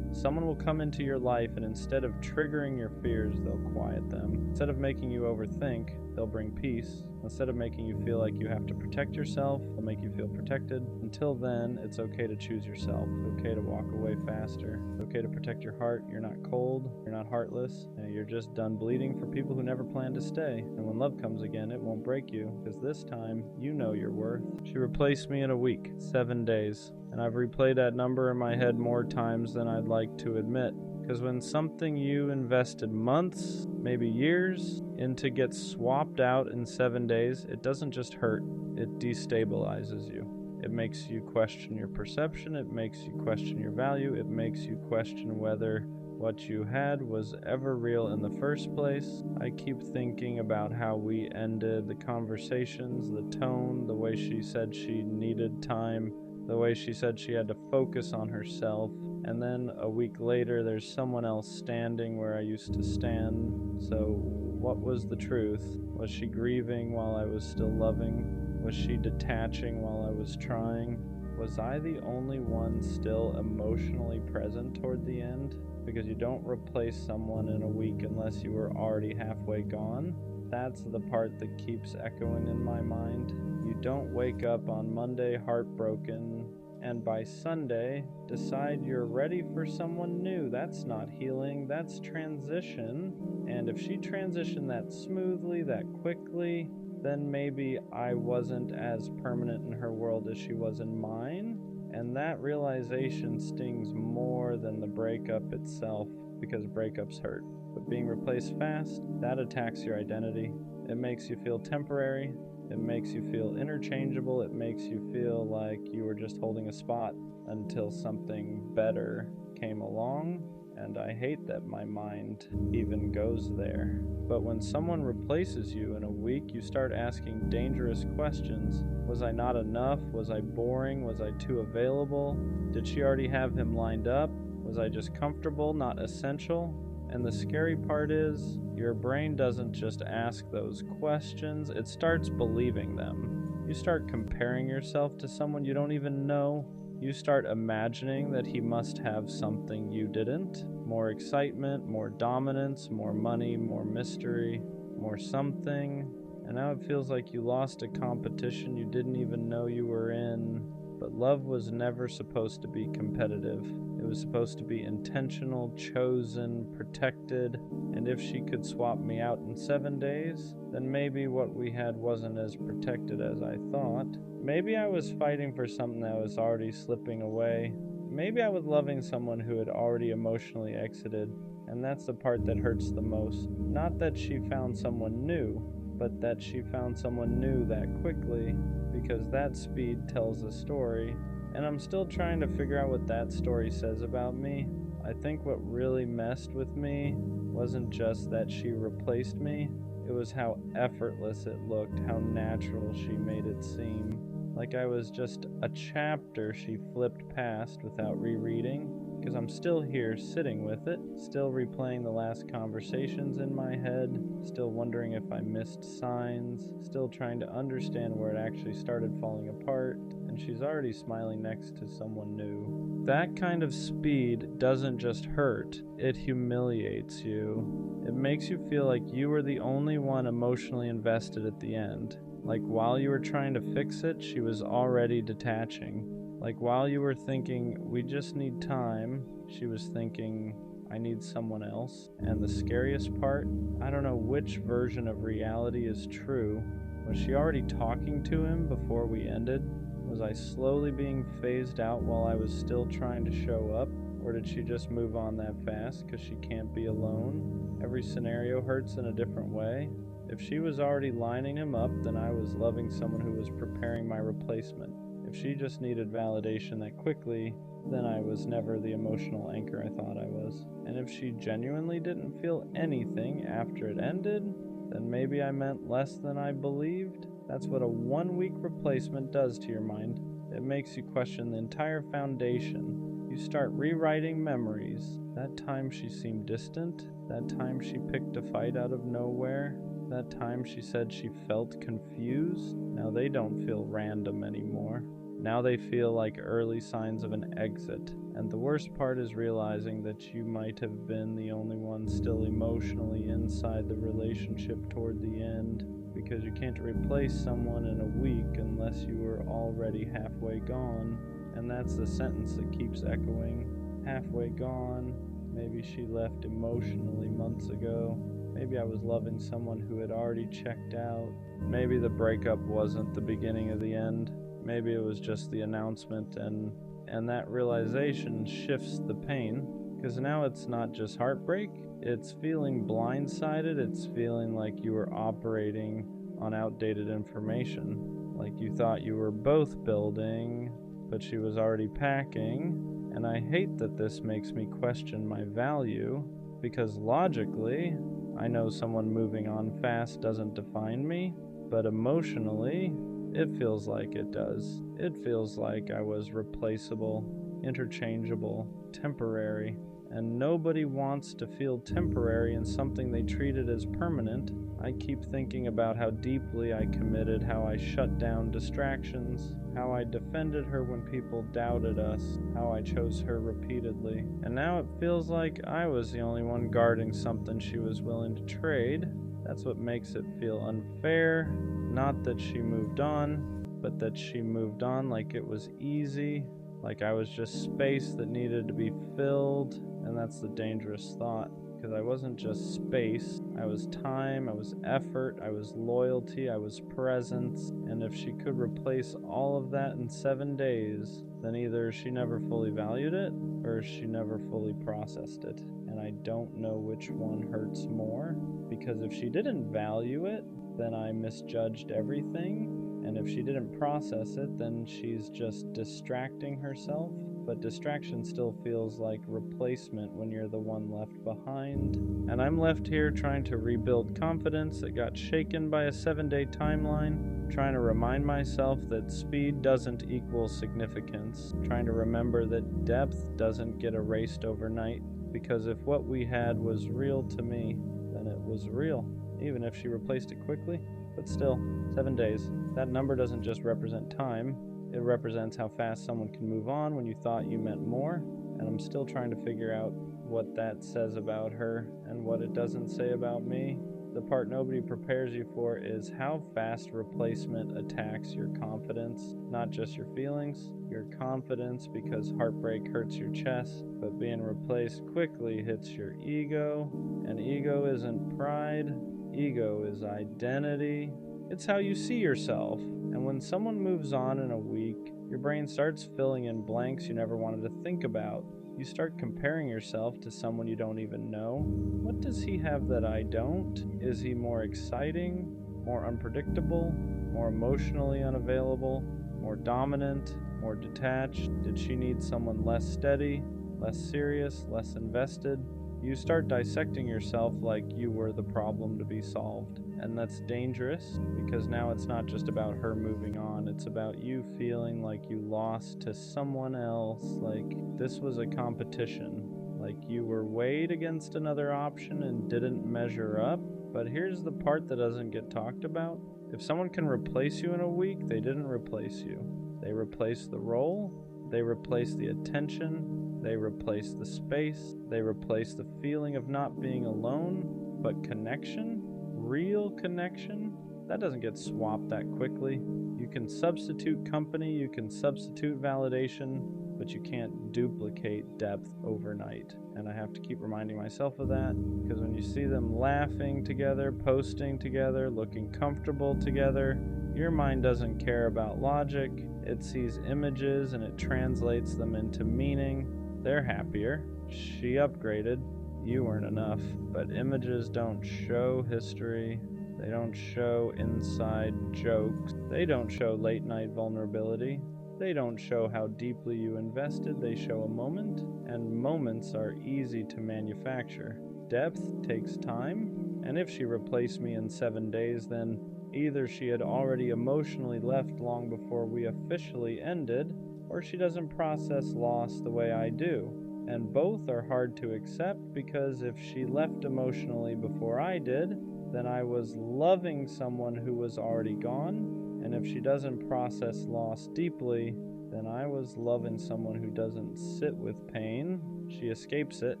[SPEAKER 1] someone will come into your life, and instead of triggering your fears, they'll quiet them. Instead of making you overthink, they'll bring peace. Instead of making you feel like you have to protect yourself, they'll make you feel protected. Until then, it's okay to choose yourself. It's okay to walk away faster. It's okay to protect your heart. You're not cold. You're not heartless. You're just done bleeding for people who never planned to stay. And when love comes again, it won't break you, because this time, you know your worth. She replaced me in a week, 7 days. And I've replayed that number in my head more times than I'd like to admit. Because when something you invested months, maybe years, into gets swapped out in 7 days, it doesn't just hurt, it destabilizes you. It makes you question your perception, it makes you question your value, it makes you question whether what you had was ever real in the first place. I keep thinking about how we ended the conversations, the tone, the way she said she needed time, the way she said she had to focus on herself, and then a week later there's someone else standing where I used to stand. So what was the truth? Was she grieving while I was still loving? Was she detaching while I was trying? Was I the only one still emotionally present toward the end? Because you don't replace someone in a week unless you were already halfway gone. That's the part that keeps echoing in my mind. You don't wake up on Monday heartbroken and by Sunday decide you're ready for someone new. That's not healing, that's transition. And if she transitioned that smoothly, that quickly, then maybe I wasn't as permanent in her world as she was in mine. And that realization stings more than the breakup itself, because breakups hurt. But being replaced fast, that attacks your identity. It makes you feel temporary. It makes you feel interchangeable. It makes you feel like you were just holding a spot until something better came along. And I hate that my mind even goes there. But when someone replaces you in a week, you start asking dangerous questions. Was I not enough? Was I boring? Was I too available? Did she already have him lined up? Was I just comfortable, not essential? And the scary part is, your brain doesn't just ask those questions, it starts believing them. You start comparing yourself to someone you don't even know. You start imagining that he must have something you didn't. More excitement, more dominance, more money, more mystery, more something. And now it feels like you lost a competition you didn't even know you were in. But love was never supposed to be competitive. It was supposed to be intentional, chosen, protected. And if she could swap me out in 7 days, then maybe what we had wasn't as protected as I thought. Maybe I was fighting for something that was already slipping away. Maybe I was loving someone who had already emotionally exited. And that's the part that hurts the most. Not that she found someone new, but that she found someone new that quickly, because that speed tells a story. And I'm still trying to figure out what that story says about me. I think what really messed with me wasn't just that she replaced me, it was how effortless it looked, how natural she made it seem. Like I was just a chapter she flipped past without rereading. Because I'm still here sitting with it, still replaying the last conversations in my head, still wondering if I missed signs, still trying to understand where it actually started falling apart, and she's already smiling next to someone new. That kind of speed doesn't just hurt, it humiliates you. It makes you feel like you were the only one emotionally invested at the end. Like while you were trying to fix it, she was already detaching. Like while you were thinking, we just need time, she was thinking, I need someone else. And the scariest part, I don't know which version of reality is true. Was she already talking to him before we ended? Was I slowly being phased out while I was still trying to show up? Or did she just move on that fast because she can't be alone? Every scenario hurts in a different way. If she was already lining him up, then I was loving someone who was preparing my replacement. If she just needed validation that quickly, then I was never the emotional anchor I thought I was. And if she genuinely didn't feel anything after it ended, then maybe I meant less than I believed. That's what a 1-week replacement does to your mind. It makes you question the entire foundation. You start rewriting memories. That time she seemed distant, that time she picked a fight out of nowhere, that time she said she felt confused. Now they don't feel random anymore. Now they feel like early signs of an exit. And the worst part is realizing that you might have been the only one still emotionally inside the relationship toward the end, because you can't replace someone in a week unless you were already halfway gone. And that's the sentence that keeps echoing. Halfway gone. Maybe she left emotionally months ago. Maybe I was loving someone who had already checked out. Maybe the breakup wasn't the beginning of the end. Maybe it was just the announcement, and that realization shifts the pain, because now it's not just heartbreak, it's feeling blindsided, it's feeling like you were operating on outdated information, like you thought you were both building, but she was already packing. And I hate that this makes me question my value, because logically, I know someone moving on fast doesn't define me, but emotionally, it feels like it does. It feels like I was replaceable, interchangeable, temporary, and nobody wants to feel temporary in something they treated as permanent. I keep thinking about how deeply I committed, how I shut down distractions, how I defended her when people doubted us, how I chose her repeatedly. And now it feels like I was the only one guarding something she was willing to trade. That's what makes it feel unfair. Not that she moved on, but that she moved on like it was easy, like I was just space that needed to be filled. And that's the dangerous thought, because I wasn't just space. I was time, I was effort, I was loyalty, I was presence. And if she could replace all of that in 7 days, then either she never fully valued it, or she never fully processed it. And I don't know which one hurts more, because if she didn't value it, then I misjudged everything. And if she didn't process it, then she's just distracting herself. But distraction still feels like replacement when you're the one left behind. And I'm left here trying to rebuild confidence that got shaken by a 7-day timeline, trying to remind myself that speed doesn't equal significance, trying to remember that depth doesn't get erased overnight, because if what we had was real to me, then it was real, even if she replaced it quickly. But still, 7 days. That number doesn't just represent time, it represents how fast someone can move on when you thought you meant more. And I'm still trying to figure out what that says about her and what it doesn't say about me. The part nobody prepares you for is how fast replacement attacks your confidence. Not just your feelings, your confidence, because heartbreak hurts your chest, but being replaced quickly hits your ego. And ego isn't pride, ego is identity. It's how you see yourself. And when someone moves on in a week, your brain starts filling in blanks you never wanted to think about. You start comparing yourself to someone you don't even know. What does he have that I don't? Is he more exciting, more unpredictable, more emotionally unavailable, more dominant, more detached? Did she need someone less steady, less serious, less invested? You start dissecting yourself like you were the problem to be solved. And that's dangerous, because now it's not just about her moving on, it's about you feeling like you lost to someone else, like this was a competition, like you were weighed against another option and didn't measure up. But here's the part that doesn't get talked about. If someone can replace you in a week, they didn't replace you. They replaced the role, they replaced the attention, they replaced the space, they replaced the feeling of not being alone, but connection, real connection, that doesn't get swapped that quickly. You can substitute company, you can substitute validation, but you can't duplicate depth overnight. And I have to keep reminding myself of that, because when you see them laughing together, posting together, looking comfortable together, your mind doesn't care about logic. It sees images and it translates them into meaning. They're happier. She upgraded. You weren't enough. But images don't show history. They don't show inside jokes. They don't show late night vulnerability. They don't show how deeply you invested. They show a moment, and moments are easy to manufacture. Depth takes time, and if she replaced me in 7 days, then either she had already emotionally left long before we officially ended, or she doesn't process loss the way I do. And both are hard to accept, because if she left emotionally before I did, then I was loving someone who was already gone. And if she doesn't process loss deeply, then I was loving someone who doesn't sit with pain. She escapes it.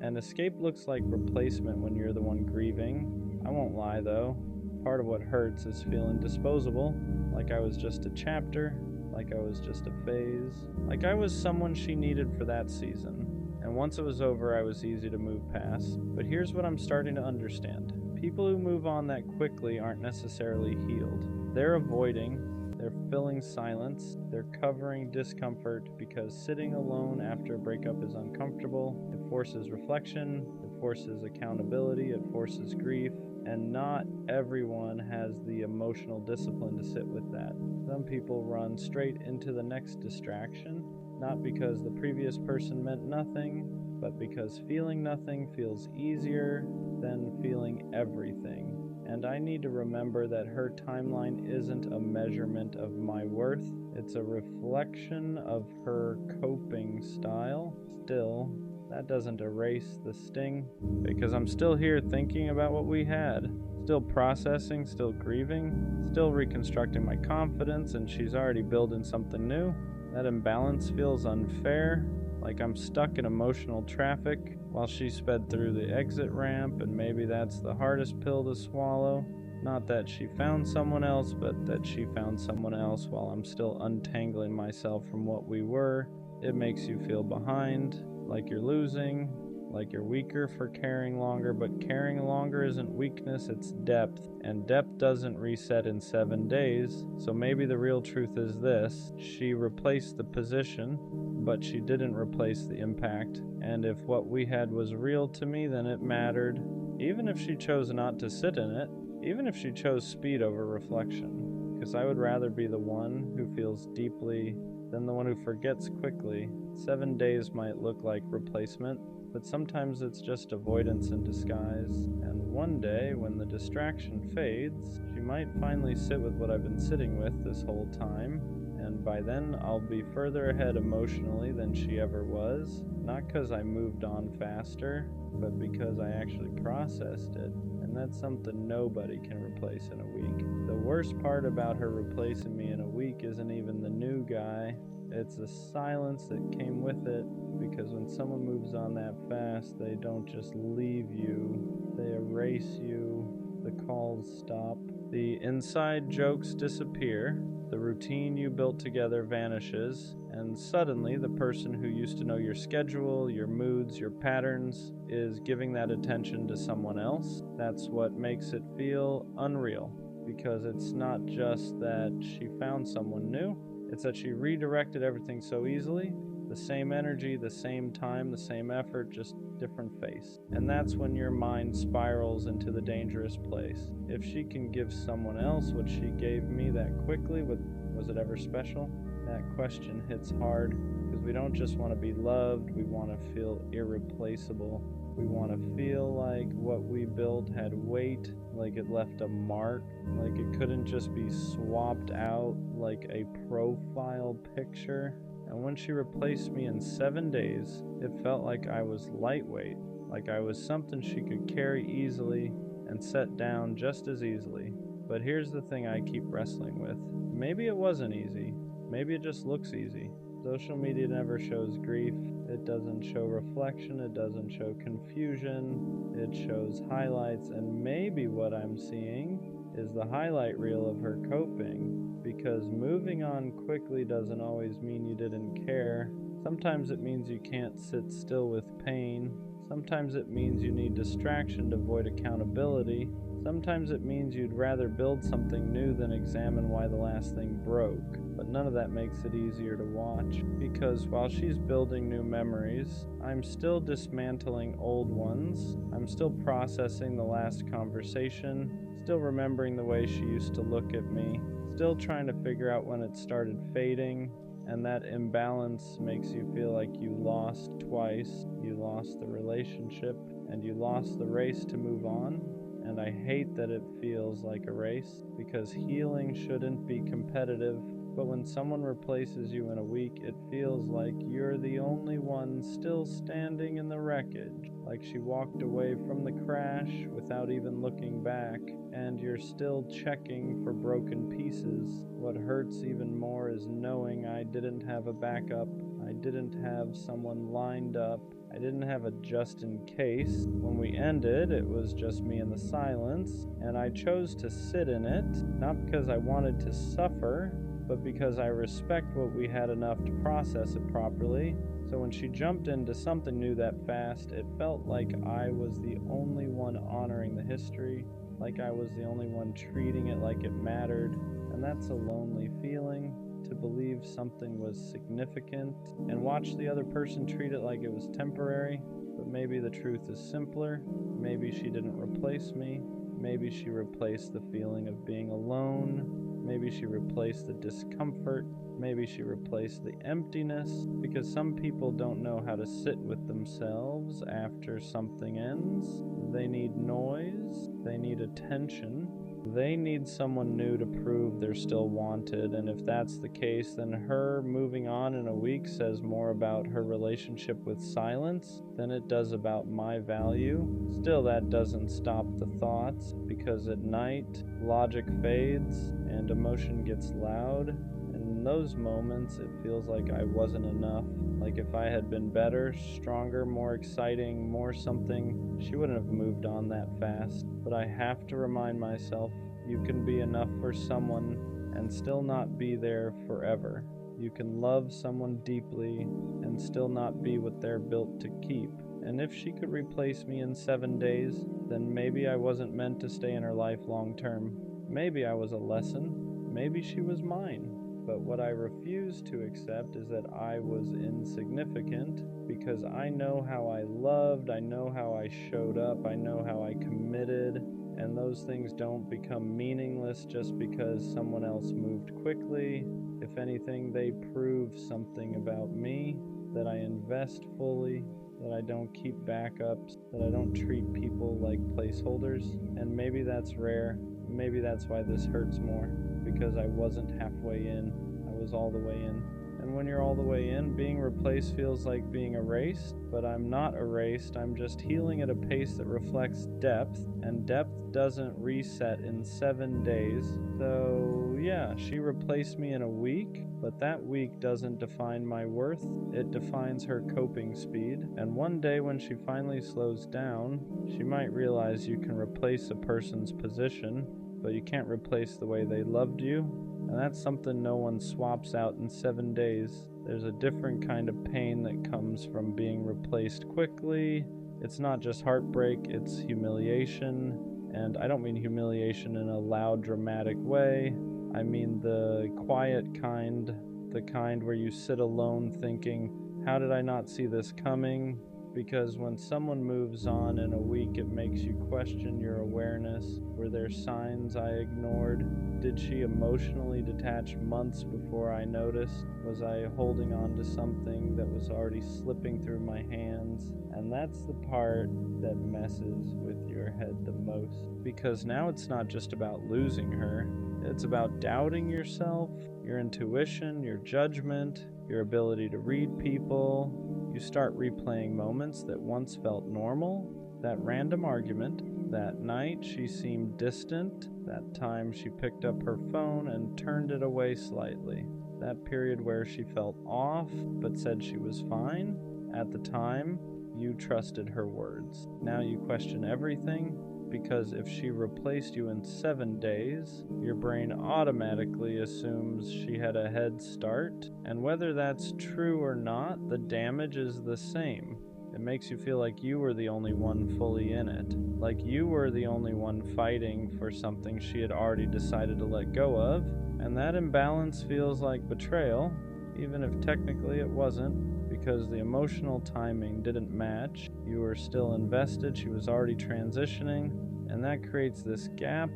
[SPEAKER 1] And escape looks like replacement when you're the one grieving. I won't lie though. Part of what hurts is feeling disposable. Like I was just a chapter. Like I was just a phase. Like I was someone she needed for that season. And once it was over, I was easy to move past. But here's what I'm starting to understand. People who move on that quickly aren't necessarily healed. They're avoiding, they're filling silence, they're covering discomfort, because sitting alone after a breakup is uncomfortable. It forces reflection, it forces accountability, it forces grief, and not everyone has the emotional discipline to sit with that. Some people run straight into the next distraction, not because the previous person meant nothing, but because feeling nothing feels easier than feeling everything. And I need to remember that her timeline isn't a measurement of my worth. It's a reflection of her coping style. Still, that doesn't erase the sting, because I'm still here thinking about what we had. Still processing, still grieving, still reconstructing my confidence, and she's already building something new. That imbalance feels unfair, like I'm stuck in emotional traffic while she sped through the exit ramp, and maybe that's the hardest pill to swallow. Not that she found someone else, but that she found someone else while I'm still untangling myself from what we were. It makes you feel behind, like you're losing, like you're weaker for caring longer, but caring longer isn't weakness, it's depth, and depth doesn't reset in 7 days. So maybe the real truth is this: she replaced the position, but she didn't replace the impact. And if what we had was real to me, then it mattered, even if she chose not to sit in it, even if she chose speed over reflection, because I would rather be the one who feels deeply than the one who forgets quickly. 7 days might look like replacement, but sometimes it's just avoidance in disguise. And one day, when the distraction fades, she might finally sit with what I've been sitting with this whole time. And by then, I'll be further ahead emotionally than she ever was. Not because I moved on faster, but because I actually processed it. And that's something nobody can replace in a week. The worst part about her replacing me in a week isn't even the new guy. It's the silence that came with it, because when someone moves on that fast, they don't just leave you, they erase you. The calls stop. The inside jokes disappear. The routine you built together vanishes, and suddenly the person who used to know your schedule, your moods, your patterns is giving that attention to someone else. That's what makes it feel unreal, because it's not just that she found someone new, it's that she redirected everything so easily. The same energy, the same time, the same effort, just different face. And that's when your mind spirals into the dangerous place. If she can give someone else what she gave me that quickly, was it ever special? That question hits hard, because we don't just want to be loved, we want to feel irreplaceable. We want to feel like what we built had weight, like it left a mark, like it couldn't just be swapped out like a profile picture. And when she replaced me in 7 days, it felt like I was lightweight, like I was something she could carry easily and set down just as easily. But here's the thing I keep wrestling with. Maybe it wasn't easy. Maybe it just looks easy. Social media never shows grief. It doesn't show reflection. It doesn't show confusion. It shows highlights. And maybe what I'm seeing is the highlight reel of her coping, because moving on quickly doesn't always mean you didn't care. Sometimes it means you can't sit still with pain. Sometimes it means you need distraction to avoid accountability. Sometimes it means you'd rather build something new than examine why the last thing broke. But none of that makes it easier to watch, because while she's building new memories, I'm still dismantling old ones. I'm still processing the last conversation, still remembering the way she used to look at me, still trying to figure out when it started fading, and that imbalance makes you feel like you lost twice. You lost the relationship, and you lost the race to move on. And I hate that it feels like a race, because healing shouldn't be competitive. But when someone replaces you in a week, it feels like you're the only one still standing in the wreckage, like she walked away from the crash without even looking back, and you're still checking for broken pieces. What hurts even more is knowing I didn't have a backup. I didn't have someone lined up. I didn't have a just in case. When we ended, it was just me in the silence, and I chose to sit in it, not because I wanted to suffer, but because I respect what we had enough to process it properly. So when she jumped into something new that fast, it felt like I was the only one honoring the history, like I was the only one treating it like it mattered, and that's a lonely feeling, to believe something was significant and watch the other person treat it like it was temporary. But maybe the truth is simpler. Maybe she didn't replace me. Maybe she replaced the feeling of being alone. Maybe she replaced the discomfort. Maybe she replaced the emptiness, because some people don't know how to sit with themselves after something ends. They need noise. They need attention. They need someone new to prove they're still wanted, and if that's the case, then her moving on in a week says more about her relationship with silence than it does about my value. Still, that doesn't stop the thoughts, because at night, logic fades and emotion gets loud, and in those moments, it feels like I wasn't enough. Like if I had been better, stronger, more exciting, more something, she wouldn't have moved on that fast. But I have to remind myself, you can be enough for someone and still not be there forever. You can love someone deeply and still not be what they're built to keep. And if she could replace me in 7 days, then maybe I wasn't meant to stay in her life long term. Maybe I was a lesson. Maybe she was mine. But what I refuse to accept is that I was insignificant, because I know how I loved, I know how I showed up, I know how I committed, and those things don't become meaningless just because someone else moved quickly. If anything, they prove something about me, that I invest fully, that I don't keep backups, that I don't treat people like placeholders. And maybe that's rare. Maybe that's why this hurts more, because I wasn't halfway in. I was all the way in. And when you're all the way in, being replaced feels like being erased, but I'm not erased. I'm just healing at a pace that reflects depth, and depth doesn't reset in 7 days. So yeah, she replaced me in a week, but that week doesn't define my worth. It defines her coping speed. And one day when she finally slows down, she might realize you can replace a person's position, but you can't replace the way they loved you. And that's something no one swaps out in 7 days. There's a different kind of pain that comes from being replaced quickly. It's not just heartbreak, it's humiliation. And I don't mean humiliation in a loud, dramatic way. I mean the quiet kind, the kind where you sit alone thinking, how did I not see this coming? Because when someone moves on in a week, it makes you question your awareness. Were there signs I ignored? Did she emotionally detach months before I noticed? Was I holding on to something that was already slipping through my hands? And that's the part that messes with your head the most. Because now it's not just about losing her. It's about doubting yourself, your intuition, your judgment, your ability to read people. You start replaying moments that once felt normal. That random argument, that night she seemed distant, that time she picked up her phone and turned it away slightly, that period where she felt off but said she was fine. At the time, you trusted her words. Now you question everything, because if she replaced you in 7 days, your brain automatically assumes she had a head start. And whether that's true or not, the damage is the same. It makes you feel like you were the only one fully in it, like you were the only one fighting for something she had already decided to let go of. And that imbalance feels like betrayal, even if technically it wasn't, because the emotional timing didn't match. You were still invested, she was already transitioning, and that creates this gap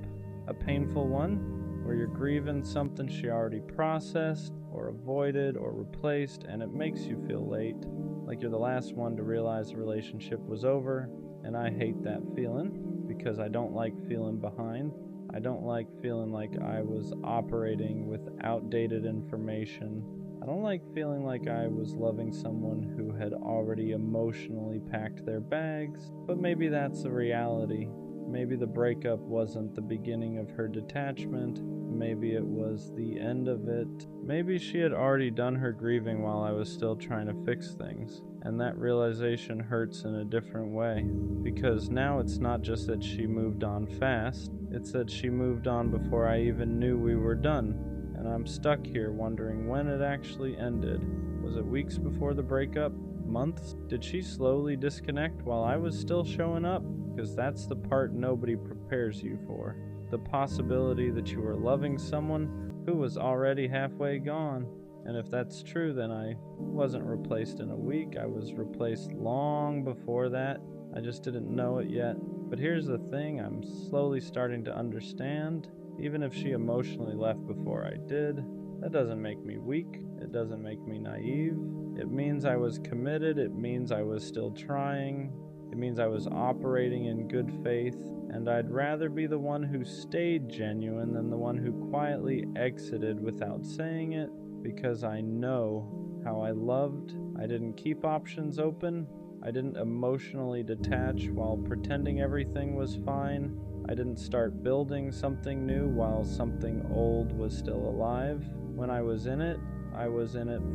[SPEAKER 1] a painful one, where you're grieving something she already processed or avoided or replaced, and it makes you feel late, like you're the last one to realize the relationship was over. And I hate that feeling because I don't like feeling behind. I don't like feeling like I was operating with outdated information. I don't like feeling like I was loving someone who had already emotionally packed their bags. But maybe that's the reality. Maybe the breakup wasn't the beginning of her detachment. Maybe it was the end of it. Maybe she had already done her grieving while I was still trying to fix things. And that realization hurts in a different way. Because now it's not just that she moved on fast, it's that she moved on before I even knew we were done. And I'm stuck here wondering when it actually ended. Was it weeks before the breakup? Months? Did she slowly disconnect while I was still showing up? Because that's the part nobody prepares you for. The possibility that you were loving someone who was already halfway gone. And if that's true, then I wasn't replaced in a week. I was replaced long before that. I just didn't know it yet. But here's the thing, I'm slowly starting to understand. Even if she emotionally left before I did, that doesn't make me weak. It doesn't make me naive. It means I was committed. It means I was still trying. It means I was operating in good faith. And I'd rather be the one who stayed genuine than the one who quietly exited without saying it, because I know how I loved. I didn't keep options open. I didn't emotionally detach while pretending everything was fine. I didn't start building something new while something old was still alive. When I was in it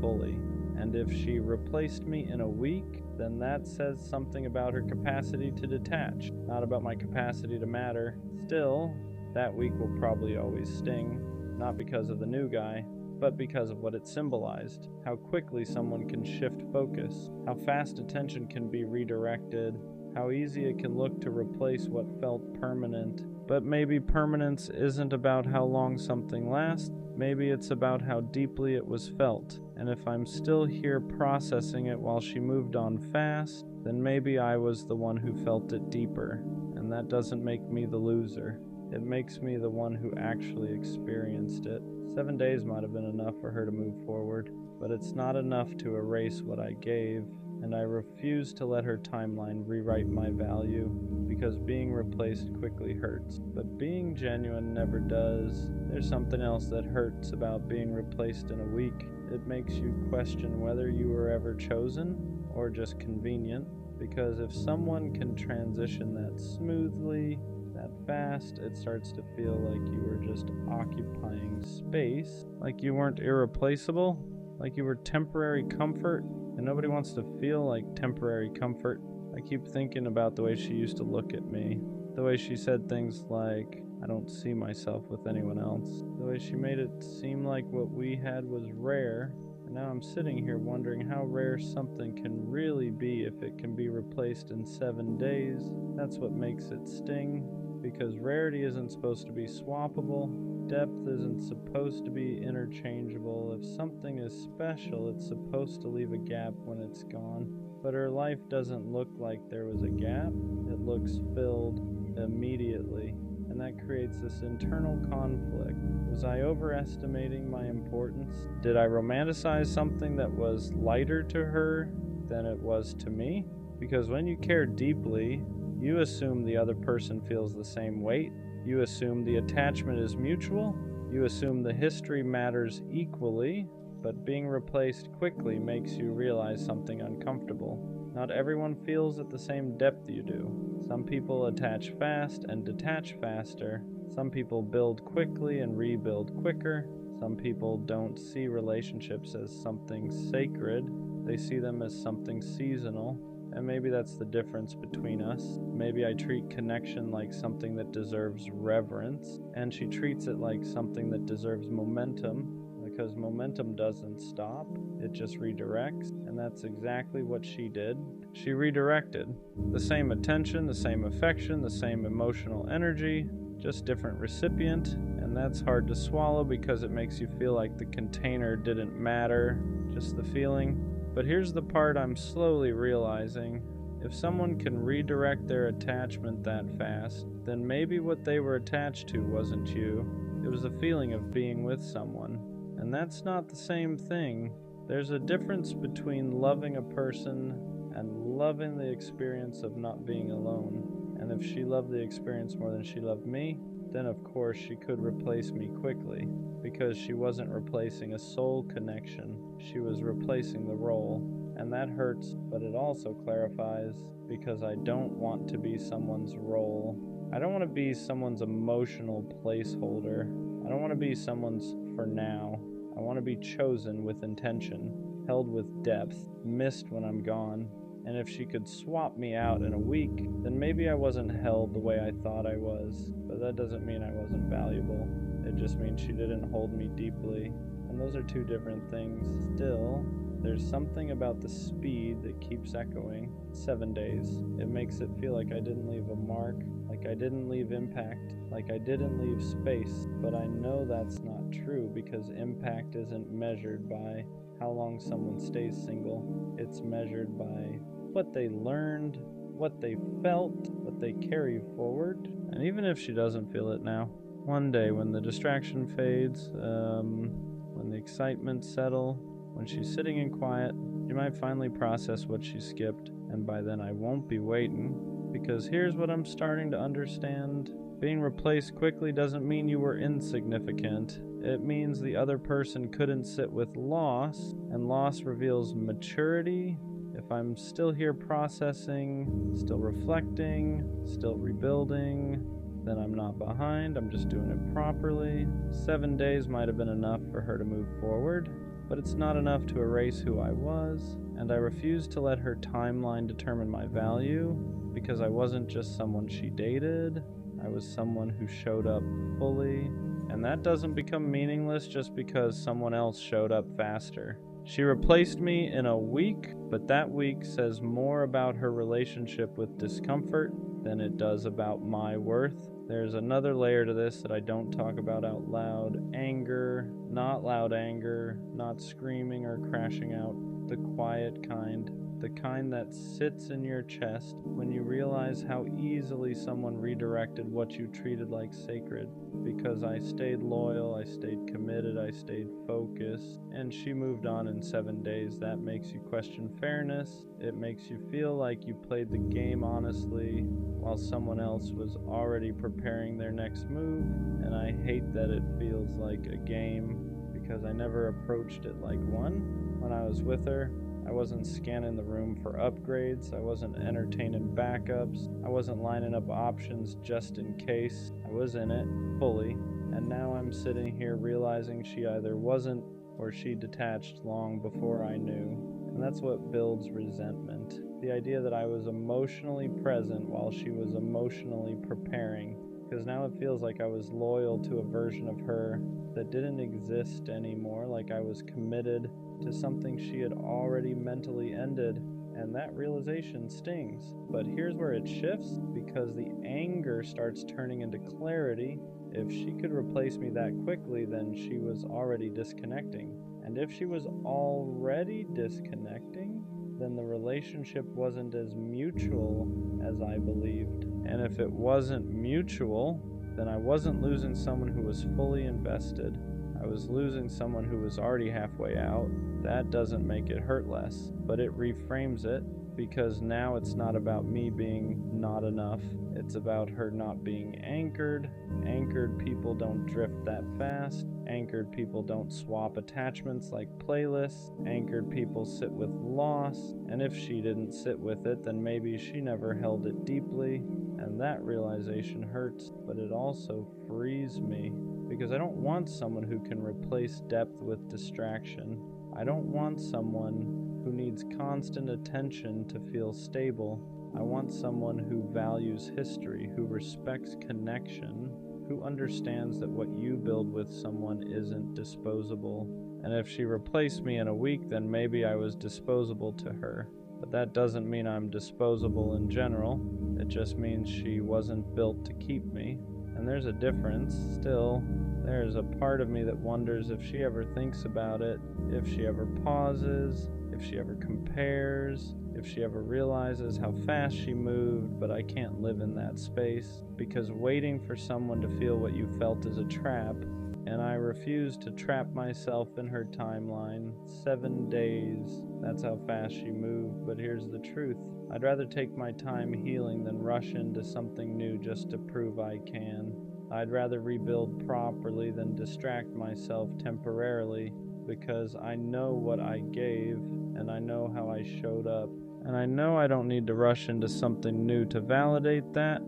[SPEAKER 1] fully. And if she replaced me in a week, then that says something about her capacity to detach, not about my capacity to matter. Still, that week will probably always sting, not because of the new guy, but because of what it symbolized. How quickly someone can shift focus, how fast attention can be redirected, how easy it can look to replace what felt permanent. But maybe permanence isn't about how long something lasts, maybe it's about how deeply it was felt. And if I'm still here processing it while she moved on fast, then maybe I was the one who felt it deeper. And that doesn't make me the loser. It makes me the one who actually experienced it. 7 days might have been enough for her to move forward, but it's not enough to erase what I gave, and I refuse to let her timeline rewrite my value, because being replaced quickly hurts, but being genuine never does. There's something else that hurts about being replaced in a week. It makes you question whether you were ever chosen or just convenient, because if someone can transition that smoothly, that fast, it starts to feel like you were just occupying space, like you weren't irreplaceable, like you were temporary comfort, and nobody wants to feel like temporary comfort. I keep thinking about the way she used to look at me, the way she said things like, I don't see myself with anyone else, the way she made it seem like what we had was rare. And now I'm sitting here wondering how rare something can really be if it can be replaced in 7 days. That's what makes it sting. Because rarity isn't supposed to be swappable, depth isn't supposed to be interchangeable. If something is special, it's supposed to leave a gap when it's gone. But her life doesn't look like there was a gap, it looks filled immediately. And that creates this internal conflict. Was I overestimating my importance? Did I romanticize something that was lighter to her than it was to me? Because when you care deeply, you assume the other person feels the same weight. You assume the attachment is mutual. You assume the history matters equally. But being replaced quickly makes you realize something uncomfortable. Not everyone feels at the same depth you do. Some people attach fast and detach faster. Some people build quickly and rebuild quicker. Some people don't see relationships as something sacred. They see them as something seasonal. And maybe that's the difference between us. Maybe I treat connection like something that deserves reverence, and she treats it like something that deserves momentum, because momentum doesn't stop, it just redirects, and that's exactly what she did. She redirected. The same attention, the same affection, the same emotional energy, just different recipient, and that's hard to swallow because it makes you feel like the container didn't matter, just the feeling. But here's the part I'm slowly realizing. If someone can redirect their attachment that fast, then maybe what they were attached to wasn't you. It was a feeling of being with someone. And that's not the same thing. There's a difference between loving a person and loving the experience of not being alone. And if she loved the experience more than she loved me, then of course she could replace me quickly, because she wasn't replacing a soul connection, she was replacing the role. And that hurts, but it also clarifies, because I don't want to be someone's role. I don't want to be someone's emotional placeholder. I don't want to be someone's for now. I want to be chosen with intention, held with depth, missed when I'm gone. And if she could swap me out in a week, then maybe I wasn't held the way I thought I was. But that doesn't mean I wasn't valuable. It just means she didn't hold me deeply. And those are two different things. Still, there's something about the speed that keeps echoing. 7 days. It makes it feel like I didn't leave a mark, like I didn't leave impact, like I didn't leave space. But I know that's not true, because impact isn't measured by how long someone stays single. It's measured by what they learned, what they felt, what they carry forward. And even if she doesn't feel it now, one day when the distraction fades, when the excitement settles, when she's sitting in quiet, she might finally process what she skipped, and by then I won't be waiting. Because here's what I'm starting to understand. Being replaced quickly doesn't mean you were insignificant. It means the other person couldn't sit with loss, and loss reveals maturity. If I'm still here processing, still reflecting, still rebuilding, then I'm not behind, I'm just doing it properly. 7 days might have been enough for her to move forward, but it's not enough to erase who I was, and I refuse to let her timeline determine my value, because I wasn't just someone she dated, I was someone who showed up fully, and that doesn't become meaningless just because someone else showed up faster. She replaced me in a week, but that week says more about her relationship with discomfort than it does about my worth. There's another layer to this that I don't talk about out loud. Anger, not loud anger, not screaming or crashing out. The quiet kind. The kind that sits in your chest when you realize how easily someone redirected what you treated like sacred. Because I stayed loyal, I stayed committed, I stayed focused, and she moved on in 7 days. That makes you question fairness. It makes you feel like you played the game honestly while someone else was already preparing their next move. And I hate that it feels like a game, because I never approached it like one. When I was with her, I wasn't scanning the room for upgrades, I wasn't entertaining backups, I wasn't lining up options just in case. I was in it, fully, and now I'm sitting here realizing she either wasn't or she detached long before I knew. And that's what builds resentment. The idea that I was emotionally present while she was emotionally preparing. Because now it feels like I was loyal to a version of her that didn't exist anymore, like I was committed to something she had already mentally ended, and that realization stings. But here's where it shifts, because the anger starts turning into clarity. If she could replace me that quickly, then she was already disconnecting. And if she was already disconnecting, then the relationship wasn't as mutual as I believed. And if it wasn't mutual, then I wasn't losing someone who was fully invested. I was losing someone who was already halfway out. That doesn't make it hurt less, but it reframes it, because now it's not about me being not enough. It's about her not being anchored. Anchored people don't drift that fast. Anchored people don't swap attachments like playlists. Anchored people sit with loss, and if she didn't sit with it, then maybe she never held it deeply. And that realization hurts, but it also frees me, because I don't want someone who can replace depth with distraction. I don't want someone who needs constant attention to feel stable. I want someone who values history, who respects connection, who understands that what you build with someone isn't disposable. And if she replaced me in a week, then maybe I was disposable to her. But that doesn't mean I'm disposable in general. It just means she wasn't built to keep me. And there's a difference. Still, there's a part of me that wonders if she ever thinks about it, if she ever pauses, if she ever compares, if she ever realizes how fast she moved, but I can't live in that space because waiting for someone to feel what you felt is a trap, and I refuse to trap myself in her timeline. 7 days, that's how fast she moved, but here's the truth. I'd rather take my time healing than rush into something new just to prove I can. I'd rather rebuild properly than distract myself temporarily, because I know what I gave, and I know how I showed up. And I know I don't need to rush into something new to validate that.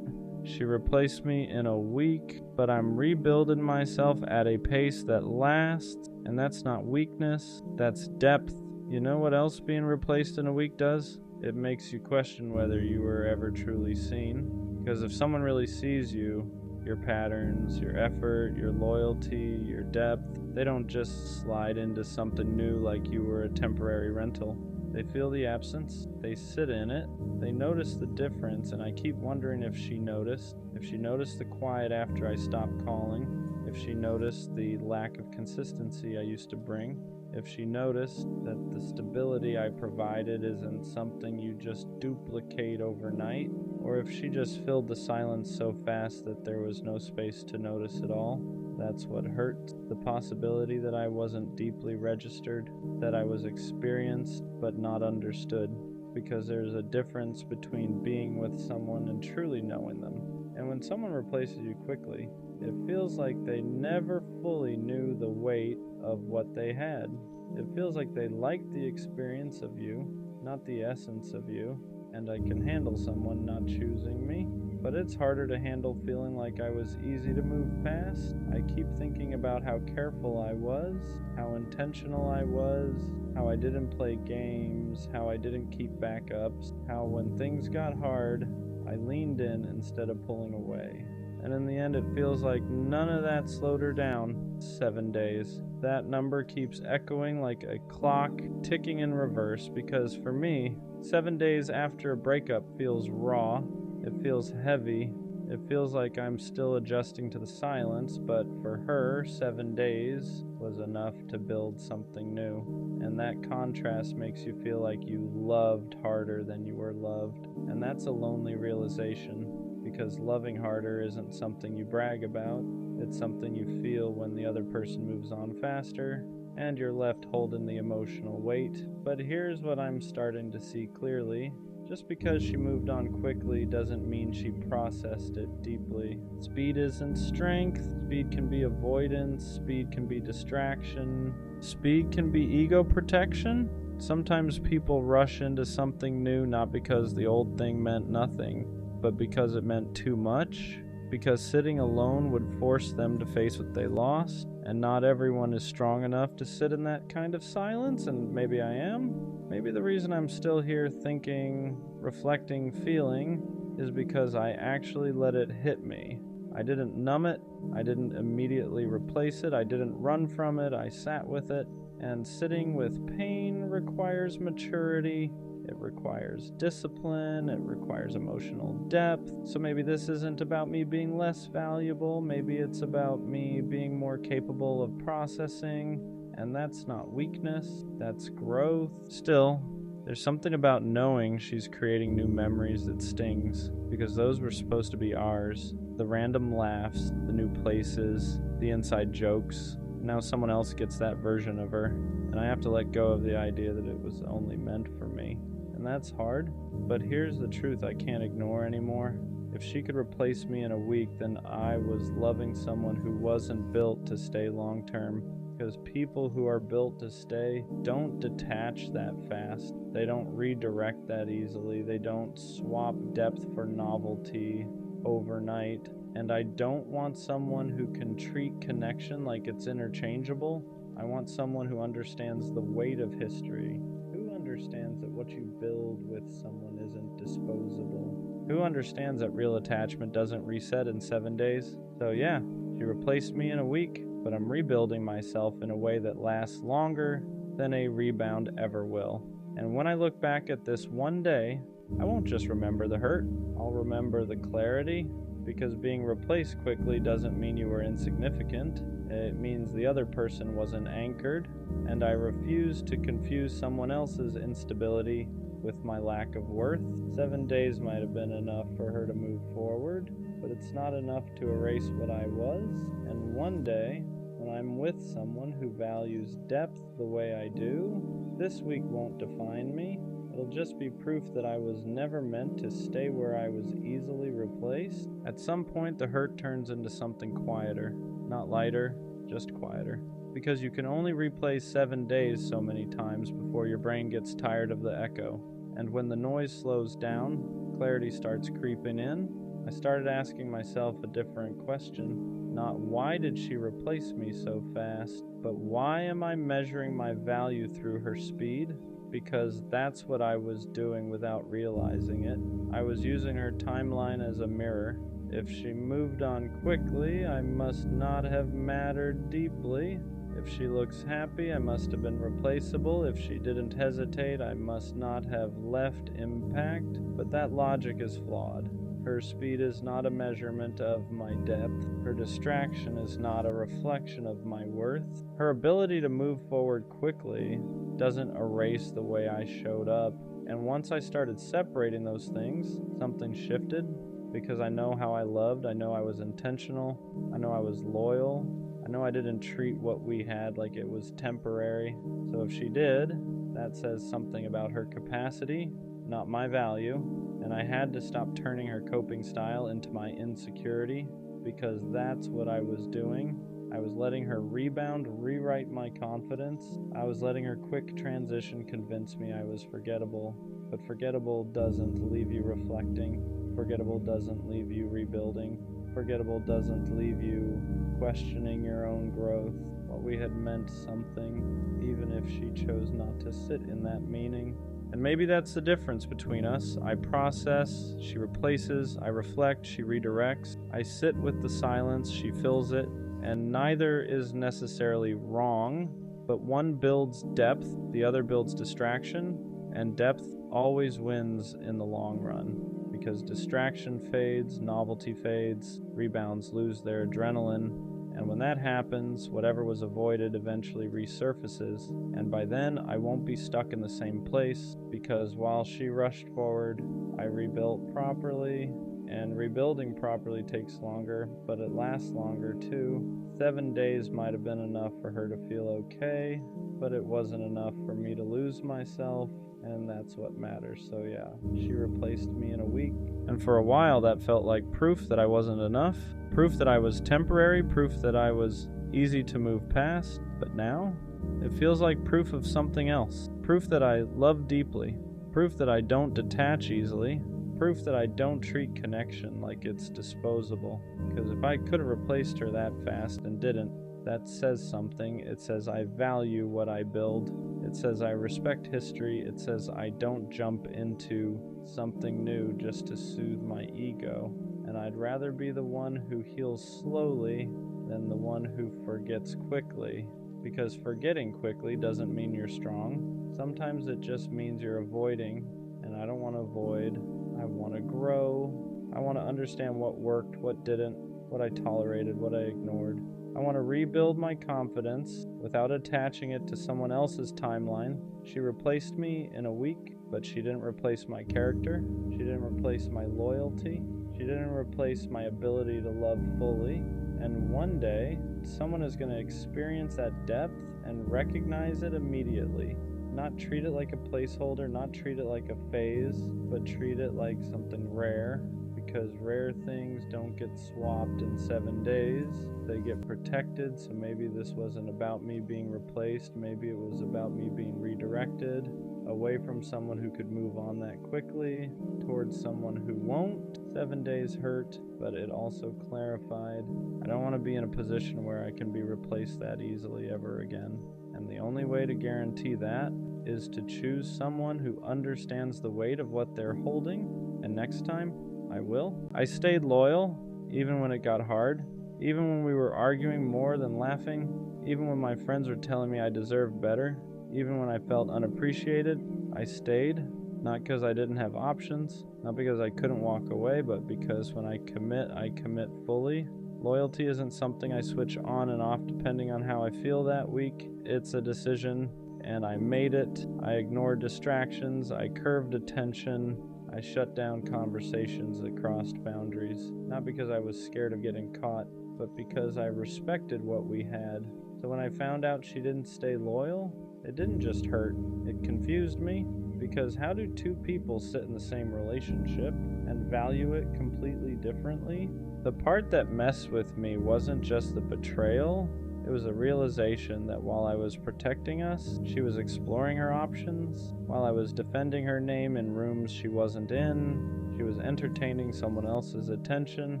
[SPEAKER 1] She replaced me in a week, but I'm rebuilding myself at a pace that lasts, and that's not weakness, that's depth. You know what else being replaced in a week does? It makes you question whether you were ever truly seen. Because if someone really sees you, your patterns, your effort, your loyalty, your depth, they don't just slide into something new like you were a temporary rental. They feel the absence, they sit in it, they notice the difference, and I keep wondering if she noticed the quiet after I stopped calling, if she noticed the lack of consistency I used to bring, if she noticed that the stability I provided isn't something you just duplicate overnight, or if she just filled the silence so fast that there was no space to notice at all. That's what hurt. The possibility that I wasn't deeply registered, that I was experienced but not understood. Because there's a difference between being with someone and truly knowing them. And when someone replaces you quickly, it feels like they never fully knew the weight of what they had. It feels like they liked the experience of you, not the essence of you. And I can handle someone not choosing me. But it's harder to handle feeling like I was easy to move past. I keep thinking about how careful I was, how intentional I was, how I didn't play games, how I didn't keep backups, how when things got hard, I leaned in instead of pulling away. And in the end, it feels like none of that slowed her down. 7 days. That number keeps echoing like a clock ticking in reverse, because for me, 7 days after a breakup feels raw. It feels heavy. It feels like I'm still adjusting to the silence, but for her, 7 days was enough to build something new. And that contrast makes you feel like you loved harder than you were loved. And that's a lonely realization, because loving harder isn't something you brag about. It's something you feel when the other person moves on faster, and you're left holding the emotional weight. But here's what I'm starting to see clearly. Just because she moved on quickly doesn't mean she processed it deeply. Speed isn't strength. Speed can be avoidance. Speed can be distraction. Speed can be ego protection. Sometimes people rush into something new not because the old thing meant nothing, but because it meant too much. Because sitting alone would force them to face what they lost, and not everyone is strong enough to sit in that kind of silence, and maybe I am. Maybe the reason I'm still here thinking, reflecting, feeling is because I actually let it hit me. I didn't numb it, I didn't immediately replace it, I didn't run from it, I sat with it. And sitting with pain requires maturity. It requires discipline, it requires emotional depth. So maybe this isn't about me being less valuable, maybe it's about me being more capable of processing. And that's not weakness, that's growth. Still, there's something about knowing she's creating new memories that stings, because those were supposed to be ours. The random laughs, the new places, the inside jokes. Now someone else gets that version of her, and I have to let go of the idea that it was only meant for me. And that's hard, but here's the truth I can't ignore anymore. If she could replace me in a week, then I was loving someone who wasn't built to stay long term. Because people who are built to stay don't detach that fast. They don't redirect that easily. They don't swap depth for novelty overnight. And I don't want someone who can treat connection like it's interchangeable. I want someone who understands the weight of history. Who understands that what you build with someone isn't disposable? Who understands that real attachment doesn't reset in 7 days? So yeah, she replaced me in a week, but I'm rebuilding myself in a way that lasts longer than a rebound ever will. And when I look back at this one day, I won't just remember the hurt. I'll remember the clarity, because being replaced quickly doesn't mean you were insignificant. It means the other person wasn't anchored, and I refuse to confuse someone else's instability with my lack of worth. 7 days might have been enough for her to move forward, but it's not enough to erase what I was. And one day, when I'm with someone who values depth the way I do, this week won't define me. It'll just be proof that I was never meant to stay where I was easily replaced. At some point, the hurt turns into something quieter. Not lighter, just quieter. Because you can only replay 7 days so many times before your brain gets tired of the echo. And when the noise slows down, clarity starts creeping in. I started asking myself a different question. Not why did she replace me so fast, but why am I measuring my value through her speed? Because that's what I was doing without realizing it. I was using her timeline as a mirror. If she moved on quickly, I must not have mattered deeply. If she looks happy, I must have been replaceable. If she didn't hesitate, I must not have left impact. But that logic is flawed. Her speed is not a measurement of my depth. Her distraction is not a reflection of my worth. Her ability to move forward quickly doesn't erase the way I showed up. And once I started separating those things, something shifted. Because I know how I loved, I know I was intentional, I know I was loyal, I know I didn't treat what we had like it was temporary. So if she did, that says something about her capacity, not my value. And I had to stop turning her coping style into my insecurity, because that's what I was doing. I was letting her rebound rewrite my confidence. I was letting her quick transition convince me I was forgettable. But forgettable doesn't leave you reflecting. Forgettable doesn't leave you rebuilding. Forgettable doesn't leave you questioning your own growth. What we had meant something, even if she chose not to sit in that meaning. And maybe that's the difference between us. I process, she replaces. I reflect, she redirects. I sit with the silence, she fills it. And neither is necessarily wrong, but one builds depth, the other builds distraction, and depth always wins in the long run. Because distraction fades, novelty fades, rebounds lose their adrenaline, and when that happens, whatever was avoided eventually resurfaces, and by then I won't be stuck in the same place, because while she rushed forward, I rebuilt properly, and rebuilding properly takes longer, but it lasts longer too. 7 days might have been enough for her to feel okay, but it wasn't enough for me to lose myself. And that's what matters. So yeah, she replaced me in a week. And for a while that felt like proof that I wasn't enough, proof that I was temporary, proof that I was easy to move past. But now, it feels like proof of something else. Proof that I love deeply. Proof that I don't detach easily. Proof that I don't treat connection like it's disposable. Because if I could have replaced her that fast and didn't, that says something. It says I value what I build. It says I respect history. It says I don't jump into something new just to soothe my ego. And I'd rather be the one who heals slowly than the one who forgets quickly. Because forgetting quickly doesn't mean you're strong. Sometimes it just means you're avoiding. And I don't want to avoid. I want to grow. I want to understand what worked, what didn't, what I tolerated, what I ignored. I want to rebuild my confidence without attaching it to someone else's timeline. She replaced me in a week, but she didn't replace my character. She didn't replace my loyalty. She didn't replace my ability to love fully. And one day, someone is going to experience that depth and recognize it immediately. Not treat it like a placeholder, not treat it like a phase, but treat it like something rare. Because rare things don't get swapped in 7 days. They get protected, so maybe this wasn't about me being replaced. Maybe it was about me being redirected away from someone who could move on that quickly towards someone who won't. 7 days hurt, but it also clarified. I don't want to be in a position where I can be replaced that easily ever again. And the only way to guarantee that is to choose someone who understands the weight of what they're holding, and next time, I will. I stayed loyal, even when it got hard, even when we were arguing more than laughing, even when my friends were telling me I deserved better, even when I felt unappreciated, I stayed. Not because I didn't have options, not because I couldn't walk away, but because when I commit fully. Loyalty isn't something I switch on and off depending on how I feel that week. It's a decision, and I made it. I ignored distractions, I curved attention, I shut down conversations that crossed boundaries. Not because I was scared of getting caught, but because I respected what we had. So when I found out she didn't stay loyal, it didn't just hurt, it confused me. Because how do two people sit in the same relationship and value it completely differently? The part that messed with me wasn't just the betrayal, it was a realization that while I was protecting us, she was exploring her options. While I was defending her name in rooms she wasn't in, she was entertaining someone else's attention.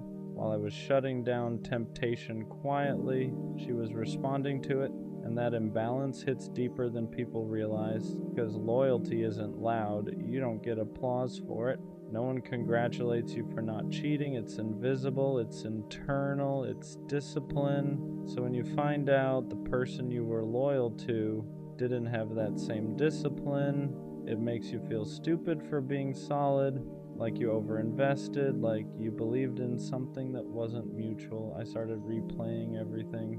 [SPEAKER 1] While I was shutting down temptation quietly, she was responding to it. And that imbalance hits deeper than people realize, because loyalty isn't loud. You don't get applause for it. No one congratulates you for not cheating. It's invisible, it's internal, it's discipline. So when you find out the person you were loyal to didn't have that same discipline, it makes you feel stupid for being solid, like you overinvested, like you believed in something that wasn't mutual. I started replaying everything,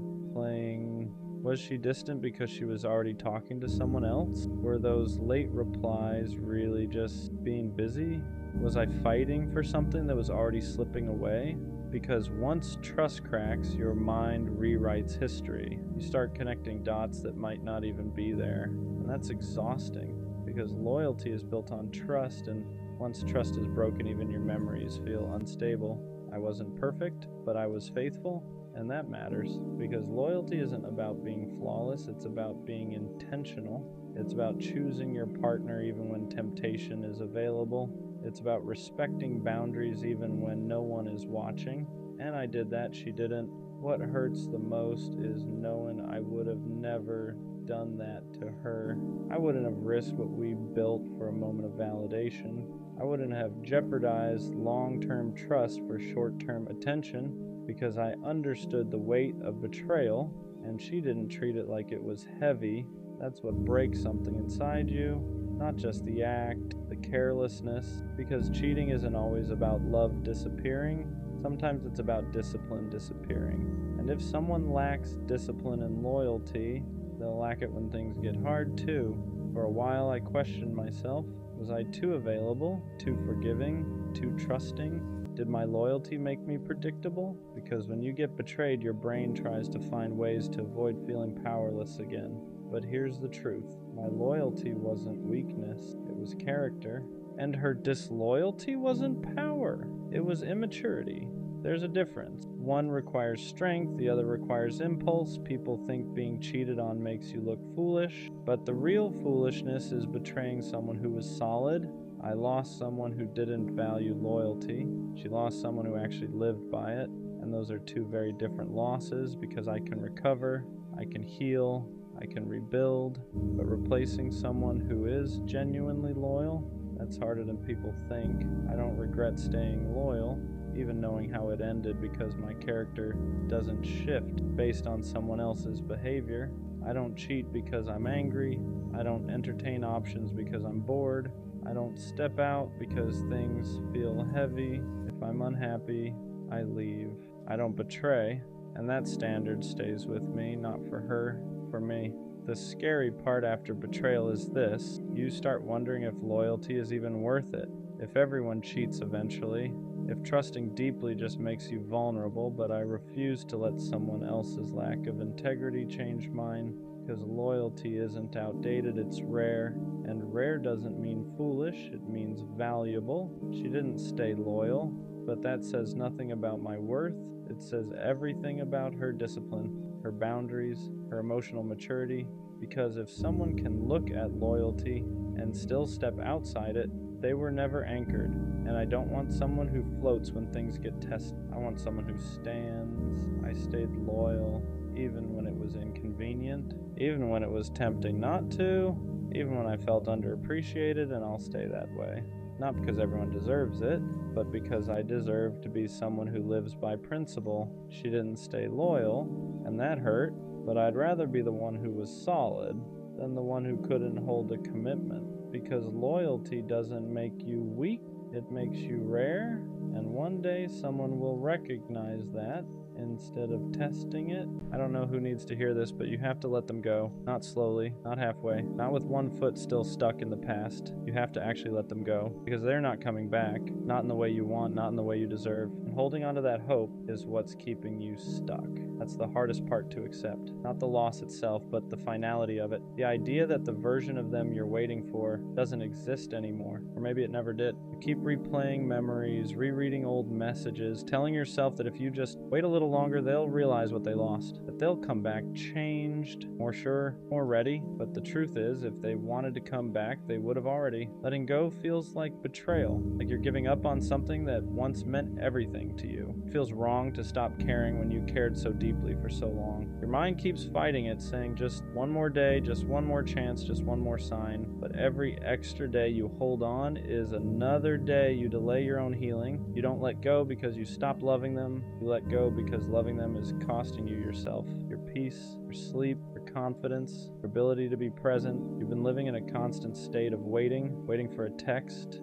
[SPEAKER 1] was she distant because she was already talking to someone else? Were those late replies really just being busy? Was I fighting for something that was already slipping away? Because once trust cracks, your mind rewrites history. You start connecting dots that might not even be there. And that's exhausting, because loyalty is built on trust, and once trust is broken, even your memories feel unstable. I wasn't perfect, but I was faithful. And that matters, because loyalty isn't about being flawless, it's about being intentional. It's about choosing your partner even when temptation is available. It's about respecting boundaries even when no one is watching. And I did that, she didn't. What hurts the most is knowing I would have never done that to her. I wouldn't have risked what we built for a moment of validation. I wouldn't have jeopardized long-term trust for short-term attention, because I understood the weight of betrayal, and she didn't treat it like it was heavy. That's what breaks something inside you, not just the act, the carelessness, because cheating isn't always about love disappearing. Sometimes it's about discipline disappearing. And if someone lacks discipline and loyalty, they'll lack it when things get hard too. For a while I questioned myself. Was I too available, too forgiving, too trusting? Did my loyalty make me predictable? Because when you get betrayed, your brain tries to find ways to avoid feeling powerless again. But here's the truth. My loyalty wasn't weakness, it was character. And her disloyalty wasn't power, it was immaturity. There's a difference. One requires strength, the other requires impulse. People think being cheated on makes you look foolish, but the real foolishness is betraying someone who was solid. I lost someone who didn't value loyalty. She lost someone who actually lived by it. And those are two very different losses, because I can recover, I can heal, I can rebuild. But replacing someone who is genuinely loyal, that's harder than people think. I don't regret staying loyal, even knowing how it ended, because my character doesn't shift based on someone else's behavior. I don't cheat because I'm angry. I don't entertain options because I'm bored. I don't step out because things feel heavy. If I'm unhappy, I leave. I don't betray, and that standard stays with me, not for her, for me. The scary part after betrayal is this: you start wondering if loyalty is even worth it. If everyone cheats eventually, if trusting deeply just makes you vulnerable. But I refuse to let someone else's lack of integrity change mine. Because loyalty isn't outdated, it's rare. And rare doesn't mean foolish, it means valuable. She didn't stay loyal, but that says nothing about my worth. It says everything about her discipline, her boundaries, her emotional maturity. Because if someone can look at loyalty and still step outside it, they were never anchored. And I don't want someone who floats when things get tested. I want someone who stands. I stayed loyal, even when it was inconvenient, even when it was tempting not to, even when I felt underappreciated, and I'll stay that way. Not because everyone deserves it, but because I deserve to be someone who lives by principle. She didn't stay loyal, and that hurt, but I'd rather be the one who was solid than the one who couldn't hold a commitment. because loyalty doesn't make you weak, it makes you rare, and one day someone will recognize that instead of testing it. I don't know who needs to hear this, but you have to let them go. Not slowly, not halfway, not with one foot still stuck in the past. You have to actually let them go, because they're not coming back, not in the way you want, not in the way you deserve. And holding on to that hope is what's keeping you stuck. That's the hardest part to accept. Not the loss itself, but the finality of it. The idea that the version of them you're waiting for doesn't exist anymore, or maybe it never did. You keep replaying memories, rereading old messages, telling yourself that if you just wait a little longer, they'll realize what they lost, that they'll come back changed, more sure, more ready. But the truth is, if they wanted to come back, they would have already. Letting go feels like betrayal, like you're giving up on something that once meant everything to you. It feels wrong to stop caring when you cared so deeply for so long. Your mind keeps fighting it, saying just one more day, just one more chance, just one more sign. But every extra day you hold on is another day you delay your own healing. You don't let go because you stopped loving them. You let go because loving them is costing you yourself, your peace, your sleep, your confidence, your ability to be present. You've been living in a constant state of waiting for a text,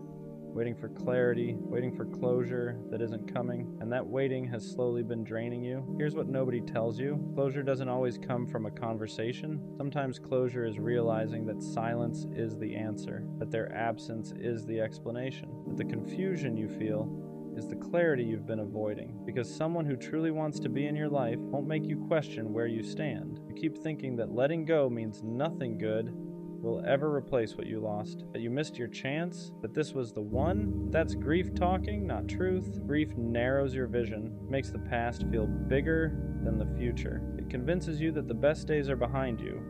[SPEAKER 1] waiting for clarity, waiting for closure that isn't coming, and that waiting has slowly been draining you. Here's what nobody tells you. Closure doesn't always come from a conversation. Sometimes closure is realizing that silence is the answer, that their absence is the explanation, that the confusion you feel is the clarity you've been avoiding, because someone who truly wants to be in your life won't make you question where you stand. You keep thinking that letting go means nothing good will ever replace what you lost, that you missed your chance, that this was the one. That's grief talking, not truth. Grief narrows your vision, makes the past feel bigger than the future. It convinces you that the best days are behind you,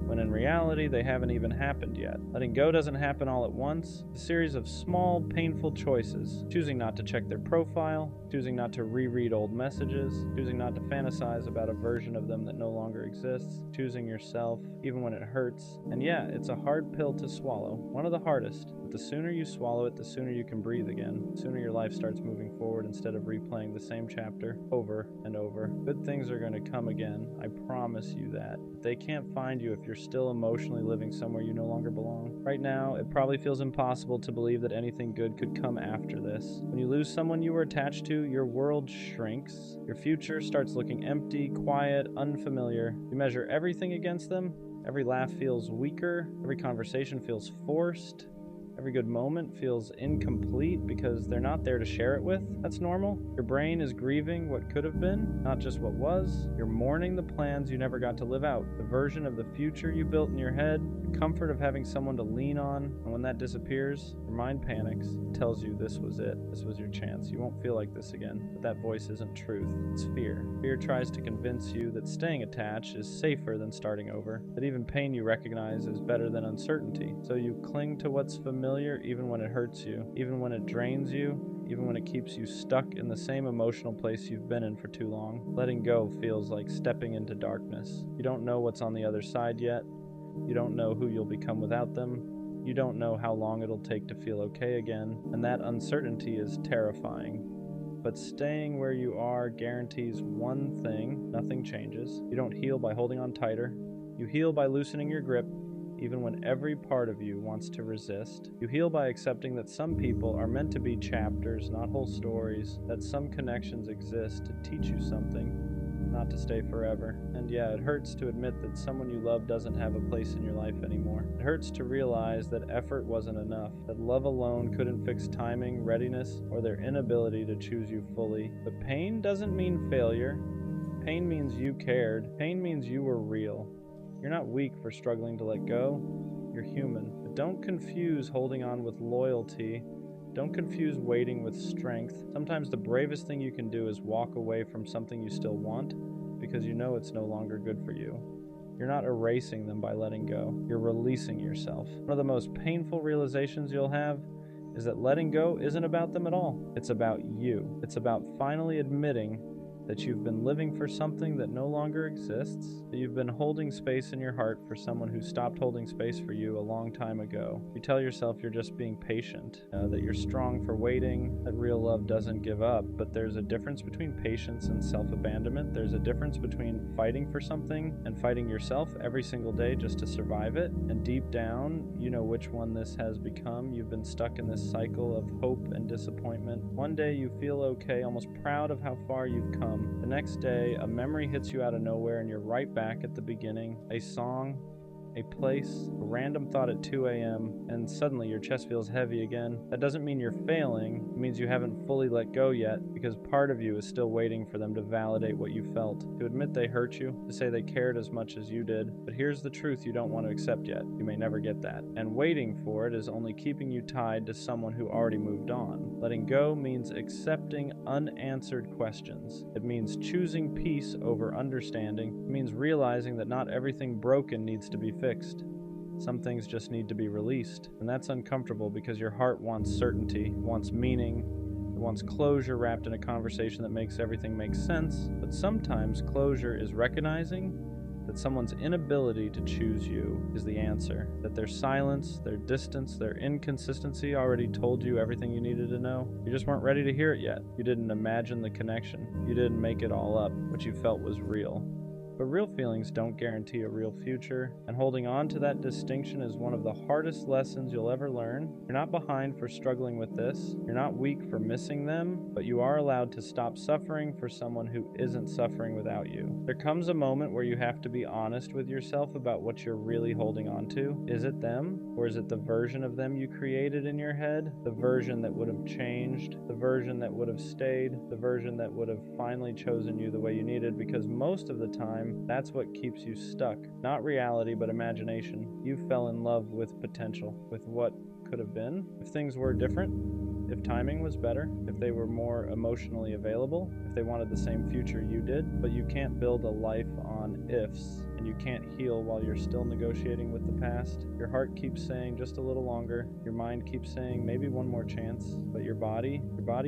[SPEAKER 1] when in reality they haven't even happened yet. Letting go doesn't happen all at once. It's a series of small, painful choices. Choosing not to check their profile, choosing not to reread old messages, choosing not to fantasize about a version of them that no longer exists, choosing yourself, even when it hurts. And yeah, it's a hard pill to swallow, one of the hardest. But the sooner you swallow it, the sooner you can breathe again. The sooner your life starts moving forward instead of replaying the same chapter over and over. Good things are going to come again, I promise you that. But they can't find you if you're still emotionally living somewhere you no longer belong. Right now, it probably feels impossible to believe that anything good could come after this. When you lose someone you were attached to, your world shrinks. Your future starts looking empty, quiet, unfamiliar. You measure everything against them. Every laugh feels weaker. Every conversation feels forced. Every good moment feels incomplete because they're not there to share it with. That's normal. Your brain is grieving what could have been, not just what was. You're mourning the plans you never got to live out, the version of the future you built in your head, the comfort of having someone to lean on. And when that disappears, your mind panics. It tells you this was it. This was your chance. You won't feel like this again. But that voice isn't truth. It's fear. Fear tries to convince you that staying attached is safer than starting over, that even pain you recognize is better than uncertainty. So you cling to what's familiar even when it hurts you, even when it drains you, even when it keeps you stuck in the same emotional place you've been in for too long. Letting go feels like stepping into darkness. You don't know what's on the other side yet. You don't know who you'll become without them. You don't know how long it'll take to feel okay again, and that uncertainty is terrifying. But staying where you are guarantees one thing: nothing changes. You don't heal by holding on tighter. You heal by loosening your grip, even when every part of you wants to resist. You heal by accepting that some people are meant to be chapters, not whole stories, that some connections exist to teach you something, not to stay forever. And yeah, it hurts to admit that someone you love doesn't have a place in your life anymore. It hurts to realize that effort wasn't enough, that love alone couldn't fix timing, readiness, or their inability to choose you fully. But pain doesn't mean failure. Pain means you cared. Pain means you were real. You're not weak for struggling to let go. You're human. But don't confuse holding on with loyalty. Don't confuse waiting with strength. Sometimes the bravest thing you can do is walk away from something you still want because you know it's no longer good for you. You're not erasing them by letting go. You're releasing yourself. One of the most painful realizations you'll have is that letting go isn't about them at all. It's about you. It's about finally admitting that you've been living for something that no longer exists, that you've been holding space in your heart for someone who stopped holding space for you a long time ago. You tell yourself you're just being patient, that you're strong for waiting, that real love doesn't give up, but there's a difference between patience and self-abandonment. There's a difference between fighting for something and fighting yourself every single day just to survive it, and deep down, you know which one this has become. You've been stuck in this cycle of hope and disappointment. One day you feel okay, almost proud of how far you've come. The next day, a memory hits you out of nowhere and you're right back at the beginning. A song, a place, a random thought at 2 a.m., and suddenly your chest feels heavy again. That doesn't mean you're failing. It means you haven't fully let go yet, because part of you is still waiting for them to validate what you felt, to admit they hurt you, to say they cared as much as you did. But here's the truth you don't want to accept yet. You may never get that. And waiting for it is only keeping you tied to someone who already moved on. Letting go means accepting unanswered questions. It means choosing peace over understanding. It means realizing that not everything broken needs to be fixed. Some things just need to be released, and that's uncomfortable because your heart wants certainty, wants meaning, it wants closure wrapped in a conversation that makes everything make sense. But sometimes closure is recognizing that someone's inability to choose you is the answer, that their silence, their distance, their inconsistency already told you everything you needed to know. You just weren't ready to hear it yet. You didn't imagine the connection. You didn't make it all up. What you felt was real. But real feelings don't guarantee a real future, and holding on to that distinction is one of the hardest lessons you'll ever learn. You're not behind for struggling with this. You're not weak for missing them, but you are allowed to stop suffering for someone who isn't suffering without you. There comes a moment where you have to be honest with yourself about what you're really holding on to. Is it them, or is it the version of them you created in your head? The version that would have changed, the version that would have stayed, the version that would have finally chosen you the way you needed, because most of the time, that's what keeps you stuck. Not reality, but imagination. You fell in love with potential, with what could have been. If things were different, if timing was better, if they were more emotionally available, if they wanted the same future you did. But you can't build a life on ifs, and you can't heal while you're still negotiating with the past. Your heart keeps saying just a little longer. Your mind keeps saying maybe one more chance. But your body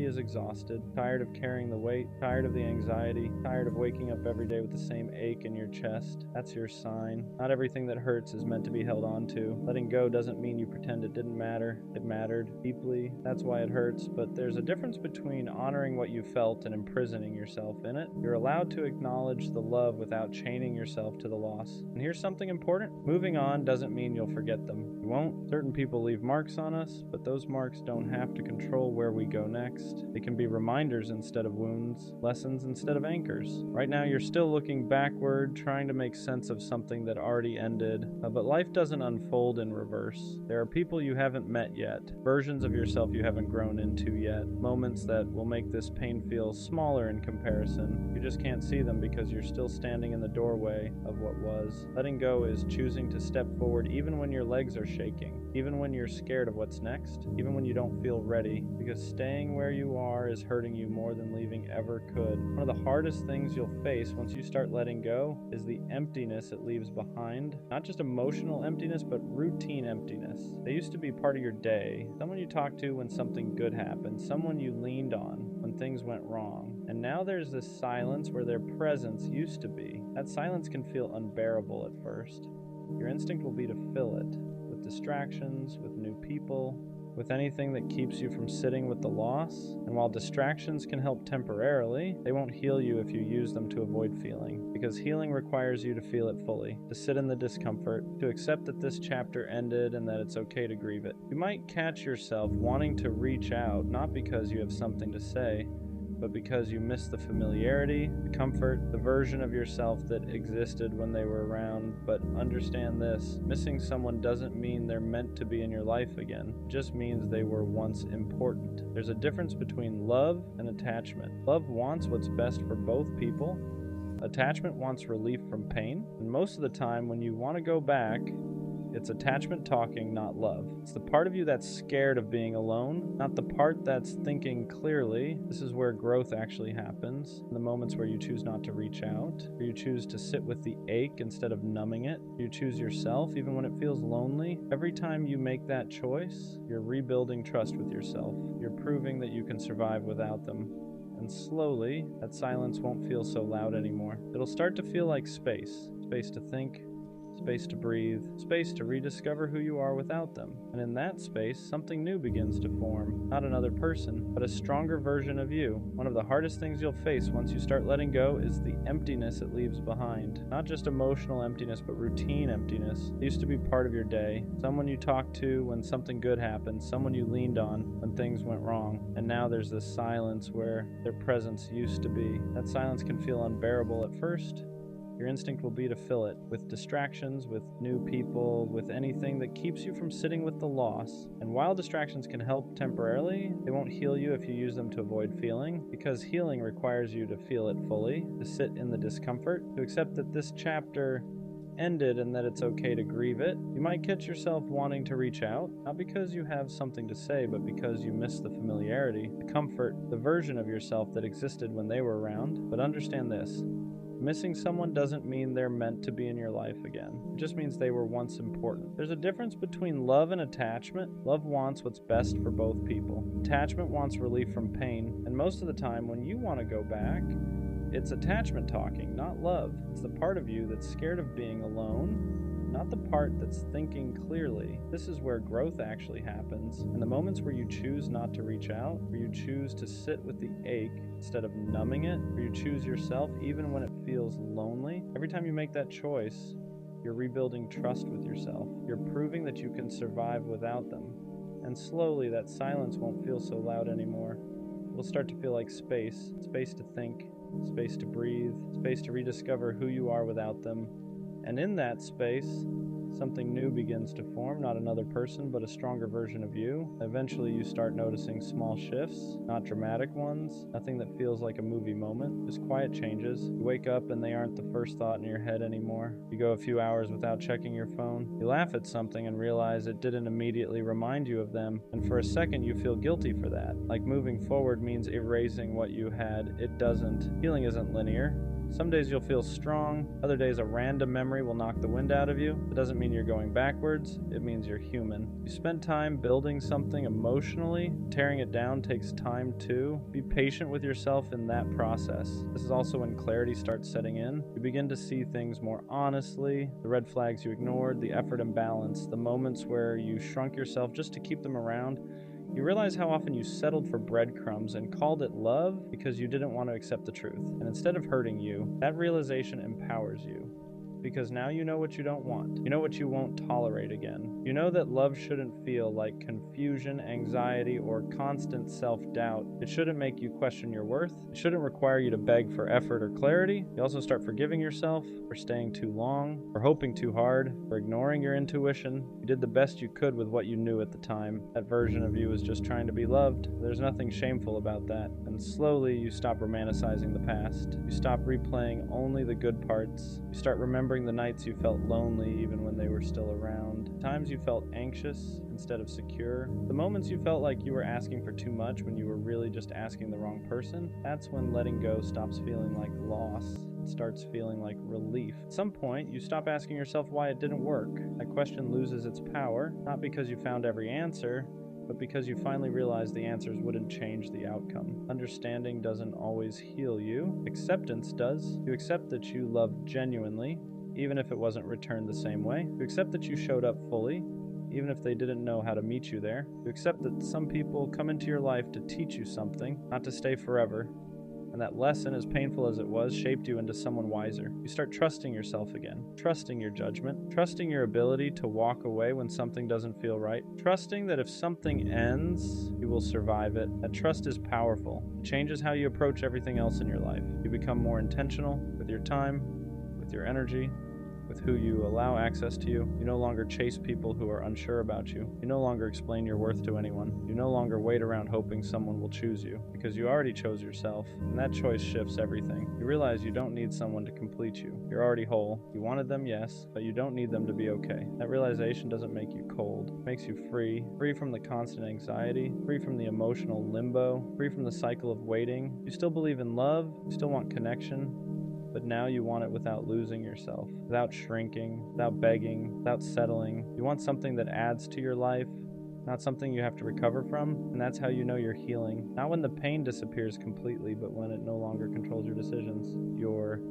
[SPEAKER 1] is exhausted, tired of carrying the weight, tired of the anxiety, tired of waking up every day with the same ache in your chest. That's your sign. Not everything that hurts is meant to be held on to. Letting go doesn't mean you pretend it didn't matter. It mattered deeply. That's why it hurts. But there's a difference between honoring what you felt and imprisoning yourself in it. You're allowed to acknowledge the love without chaining yourself to the loss. And here's something important. Moving on doesn't mean you'll forget them. You won't. Certain people leave marks on us, but those marks don't have to control where we go next. They can be reminders instead of wounds, lessons instead of anchors. Right now you're still looking backward, trying to make sense of something that already ended, but life doesn't unfold in reverse. There are people you haven't met yet, versions of yourself you haven't grown into yet, moments that will make this pain feel smaller in comparison. You just can't see them because you're still standing in the doorway of what was. Letting go is choosing to step forward even when your legs are shaking, even when you're scared of what's next, even when you don't feel ready, because staying where you are is hurting you more than leaving ever could. One of the hardest things you'll face once you start letting go is the emptiness it leaves behind. Not just emotional emptiness, but routine emptiness. They used to be part of your day, someone you talked to when something good happened, someone you leaned on when things went wrong. And now there's this silence where their presence used to be. That silence can feel unbearable at first. Your instinct will be to fill it with distractions, with new people, with anything that keeps you from sitting with the loss. And while distractions can help temporarily, they won't heal you if you use them to avoid feeling. Because healing requires you to feel it fully, to sit in the discomfort, to accept that this chapter ended and that it's okay to grieve it. You might catch yourself wanting to reach out, not because you have something to say, but because you miss the familiarity, the comfort, the version of yourself that existed when they were around. But understand this, missing someone doesn't mean they're meant to be in your life again. It just means they were once important. There's a difference between love and attachment. Love wants what's best for both people. Attachment wants relief from pain. And most of the time when you want to go back, it's attachment talking, not love. It's the part of you that's scared of being alone, not the part that's thinking clearly. This is where growth actually happens. In the moments where you choose not to reach out, where you choose to sit with the ache instead of numbing it. You choose yourself even when it feels lonely. Every time you make that choice, you're rebuilding trust with yourself. You're proving that you can survive without them. And slowly, that silence won't feel so loud anymore. It'll start to feel like space. Space to think, space to breathe, space to rediscover who you are without them. And in that space, something new begins to form. Not another person, but a stronger version of you. One of the hardest things you'll face once you start letting go is the emptiness it leaves behind. Not just emotional emptiness, but routine emptiness. It used to be part of your day. Someone you talked to when something good happened, someone you leaned on when things went wrong. And now there's this silence where their presence used to be. That silence can feel unbearable at first. Your instinct will be to fill it with distractions, with new people, with anything that keeps you from sitting with the loss. And while distractions can help temporarily, they won't heal you if you use them to avoid feeling, because healing requires you to feel it fully, to sit in the discomfort, to accept that this chapter ended and that it's okay to grieve it. You might catch yourself wanting to reach out, not because you have something to say, but because you miss the familiarity, the comfort, the version of yourself that existed when they were around. But understand this. Missing someone doesn't mean they're meant to be in your life again. It just means they were once important. There's a difference between love and attachment. Love wants what's best for both people. Attachment wants relief from pain. And most of the time, when you want to go back, it's attachment talking, not love. It's the part of you that's scared of being alone, not the part that's thinking clearly. This is where growth actually happens. And the moments where you choose not to reach out, where you choose to sit with the ache instead of numbing it, where you choose yourself even when it feels lonely, every time you make that choice, you're rebuilding trust with yourself. You're proving that you can survive without them. And slowly, that silence won't feel so loud anymore. It'll start to feel like space. Space to think, space to breathe, space to rediscover who you are without them. And in that space, something new begins to form, not another person, but a stronger version of you. Eventually, you start noticing small shifts, not dramatic ones, nothing that feels like a movie moment, just quiet changes. You wake up and they aren't the first thought in your head anymore. You go a few hours without checking your phone. You laugh at something and realize it didn't immediately remind you of them. And for a second, you feel guilty for that. Like moving forward means erasing what you had. It doesn't. Healing isn't linear. Some days you'll feel strong, other days a random memory will knock the wind out of you. It doesn't mean you're going backwards, it means you're human. You spend time building something emotionally, tearing it down takes time too. Be patient with yourself in that process. This is also when clarity starts setting in. You begin to see things more honestly, the red flags you ignored, the effort imbalance, the moments where you shrunk yourself just to keep them around. You realize how often you settled for breadcrumbs and called it love because you didn't want to accept the truth. And instead of hurting you, that realization empowers you. Because now you know what you don't want. You know what you won't tolerate again. You know that love shouldn't feel like confusion, anxiety, or constant self-doubt. It shouldn't make you question your worth. It shouldn't require you to beg for effort or clarity. You also start forgiving yourself for staying too long, for hoping too hard, for ignoring your intuition. You did the best you could with what you knew at the time. That version of you was just trying to be loved. There's nothing shameful about that. And slowly you stop romanticizing the past. You stop replaying only the good parts. You start remembering the nights you felt lonely even when they were still around, the times you felt anxious instead of secure, the moments you felt like you were asking for too much when you were really just asking the wrong person. That's when letting go stops feeling like loss. It starts feeling like relief. At some point, you stop asking yourself why it didn't work. That question loses its power, not because you found every answer, but because you finally realize the answers wouldn't change the outcome. Understanding doesn't always heal you. Acceptance does. You accept that you love genuinely, even if it wasn't returned the same way. You accept that you showed up fully, even if they didn't know how to meet you there. You accept that some people come into your life to teach you something, not to stay forever. And that lesson, as painful as it was, shaped you into someone wiser. You start trusting yourself again, trusting your judgment, trusting your ability to walk away when something doesn't feel right, trusting that if something ends, you will survive it. That trust is powerful. It changes how you approach everything else in your life. You become more intentional with your time, with your energy, with who you allow access to you. You no longer chase people who are unsure about you. You no longer explain your worth to anyone. You no longer wait around hoping someone will choose you, because you already chose yourself, and that choice shifts everything. You realize you don't need someone to complete you. You're already whole. You wanted them, yes, but you don't need them to be okay. That realization doesn't make you cold. It makes you free. Free from the constant anxiety, free from the emotional limbo, free from the cycle of waiting. You still believe in love, you still want connection, but now you want it without losing yourself, without shrinking, without begging, without settling. You want something that adds to your life, not something you have to recover from, and that's how you know you're healing. Not when the pain disappears completely, but when it no longer controls your decisions.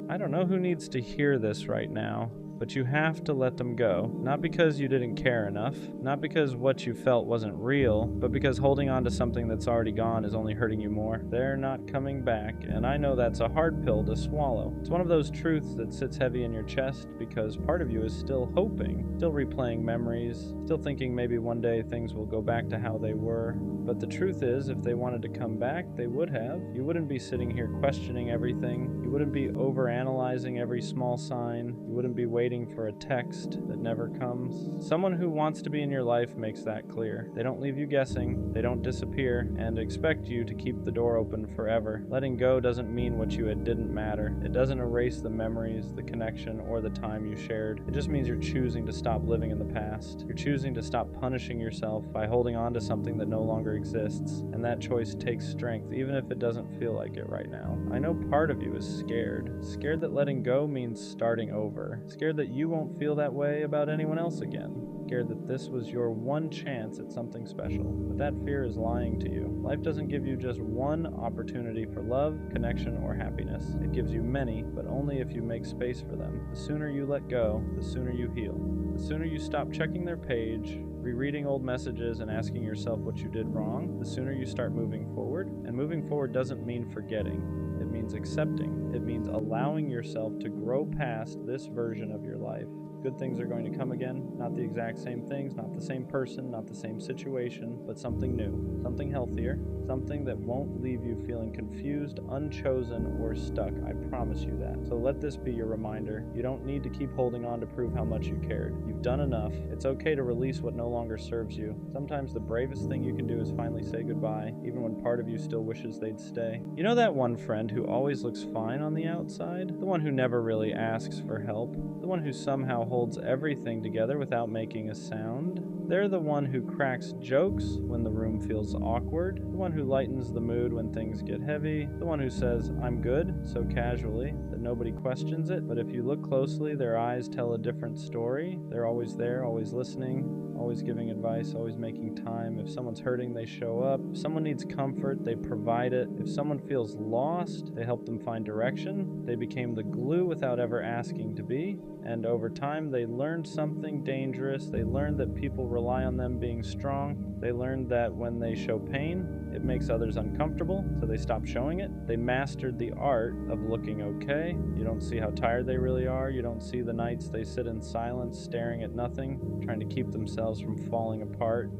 [SPEAKER 1] I don't know who needs to hear this right now, but you have to let them go. Not because you didn't care enough, not because what you felt wasn't real, but because holding on to something that's already gone is only hurting you more. They're not coming back, and I know that's a hard pill to swallow. It's one of those truths that sits heavy in your chest because part of you is still hoping, still replaying memories, still thinking maybe one day things will go back to how they were. But the truth is, if they wanted to come back, they would have. You wouldn't be sitting here questioning everything. You wouldn't be overanalyzing every small sign. You wouldn't be waiting for a text that never comes. Someone who wants to be in your life makes that clear. They don't leave you guessing, they don't disappear, and expect you to keep the door open forever. Letting go doesn't mean what you had didn't matter. It doesn't erase the memories, the connection, or the time you shared. It just means you're choosing to stop living in the past. You're choosing to stop punishing yourself by holding on to something that no longer exists, and that choice takes strength, even if it doesn't feel like it right now. I know part of you is scared. Scared that letting go means starting over. Scared that you won't feel that way about anyone else again. Scared that this was your one chance at something special. But that fear is lying to you. Life doesn't give you just one opportunity for love, connection, or happiness. It gives you many, but only if you make space for them. The sooner you let go, the sooner you heal. The sooner you stop checking their page, rereading old messages, and asking yourself what you did wrong, the sooner you start moving forward. And moving forward doesn't mean forgetting. It means accepting. It means allowing yourself to grow past this version of your life. Good things are going to come again, not the exact same things, not the same person, not the same situation, but something new, something healthier, something that won't leave you feeling confused, unchosen, or stuck. I promise you that. So let this be your reminder. You don't need to keep holding on to prove how much you cared. You've done enough. It's okay to release what no longer serves you. Sometimes the bravest thing you can do is finally say goodbye, even when part of you still wishes they'd stay. You know that one friend who always looks fine on the outside? The one who never really asks for help? The one who somehow holds everything together without making a sound? They're the one who cracks jokes when the room feels awkward, the one who lightens the mood when things get heavy, the one who says, "I'm good," so casually that nobody questions it, but if you look closely, their eyes tell a different story. They're always there, always listening, always giving advice, always making time. If someone's hurting, they show up. If someone needs comfort, they provide it. If someone feels lost, they help them find direction. They became the glue without ever asking to be. And over time, they learned something dangerous. They learned that people rely on them being strong. They learned that when they show pain, it makes others uncomfortable, so they stop showing it. They mastered the art of looking okay. You don't see how tired they really are. You don't see the nights they sit in silence, staring at nothing, trying to keep themselves from falling apart.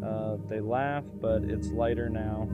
[SPEAKER 1] They laugh, but it's lighter now.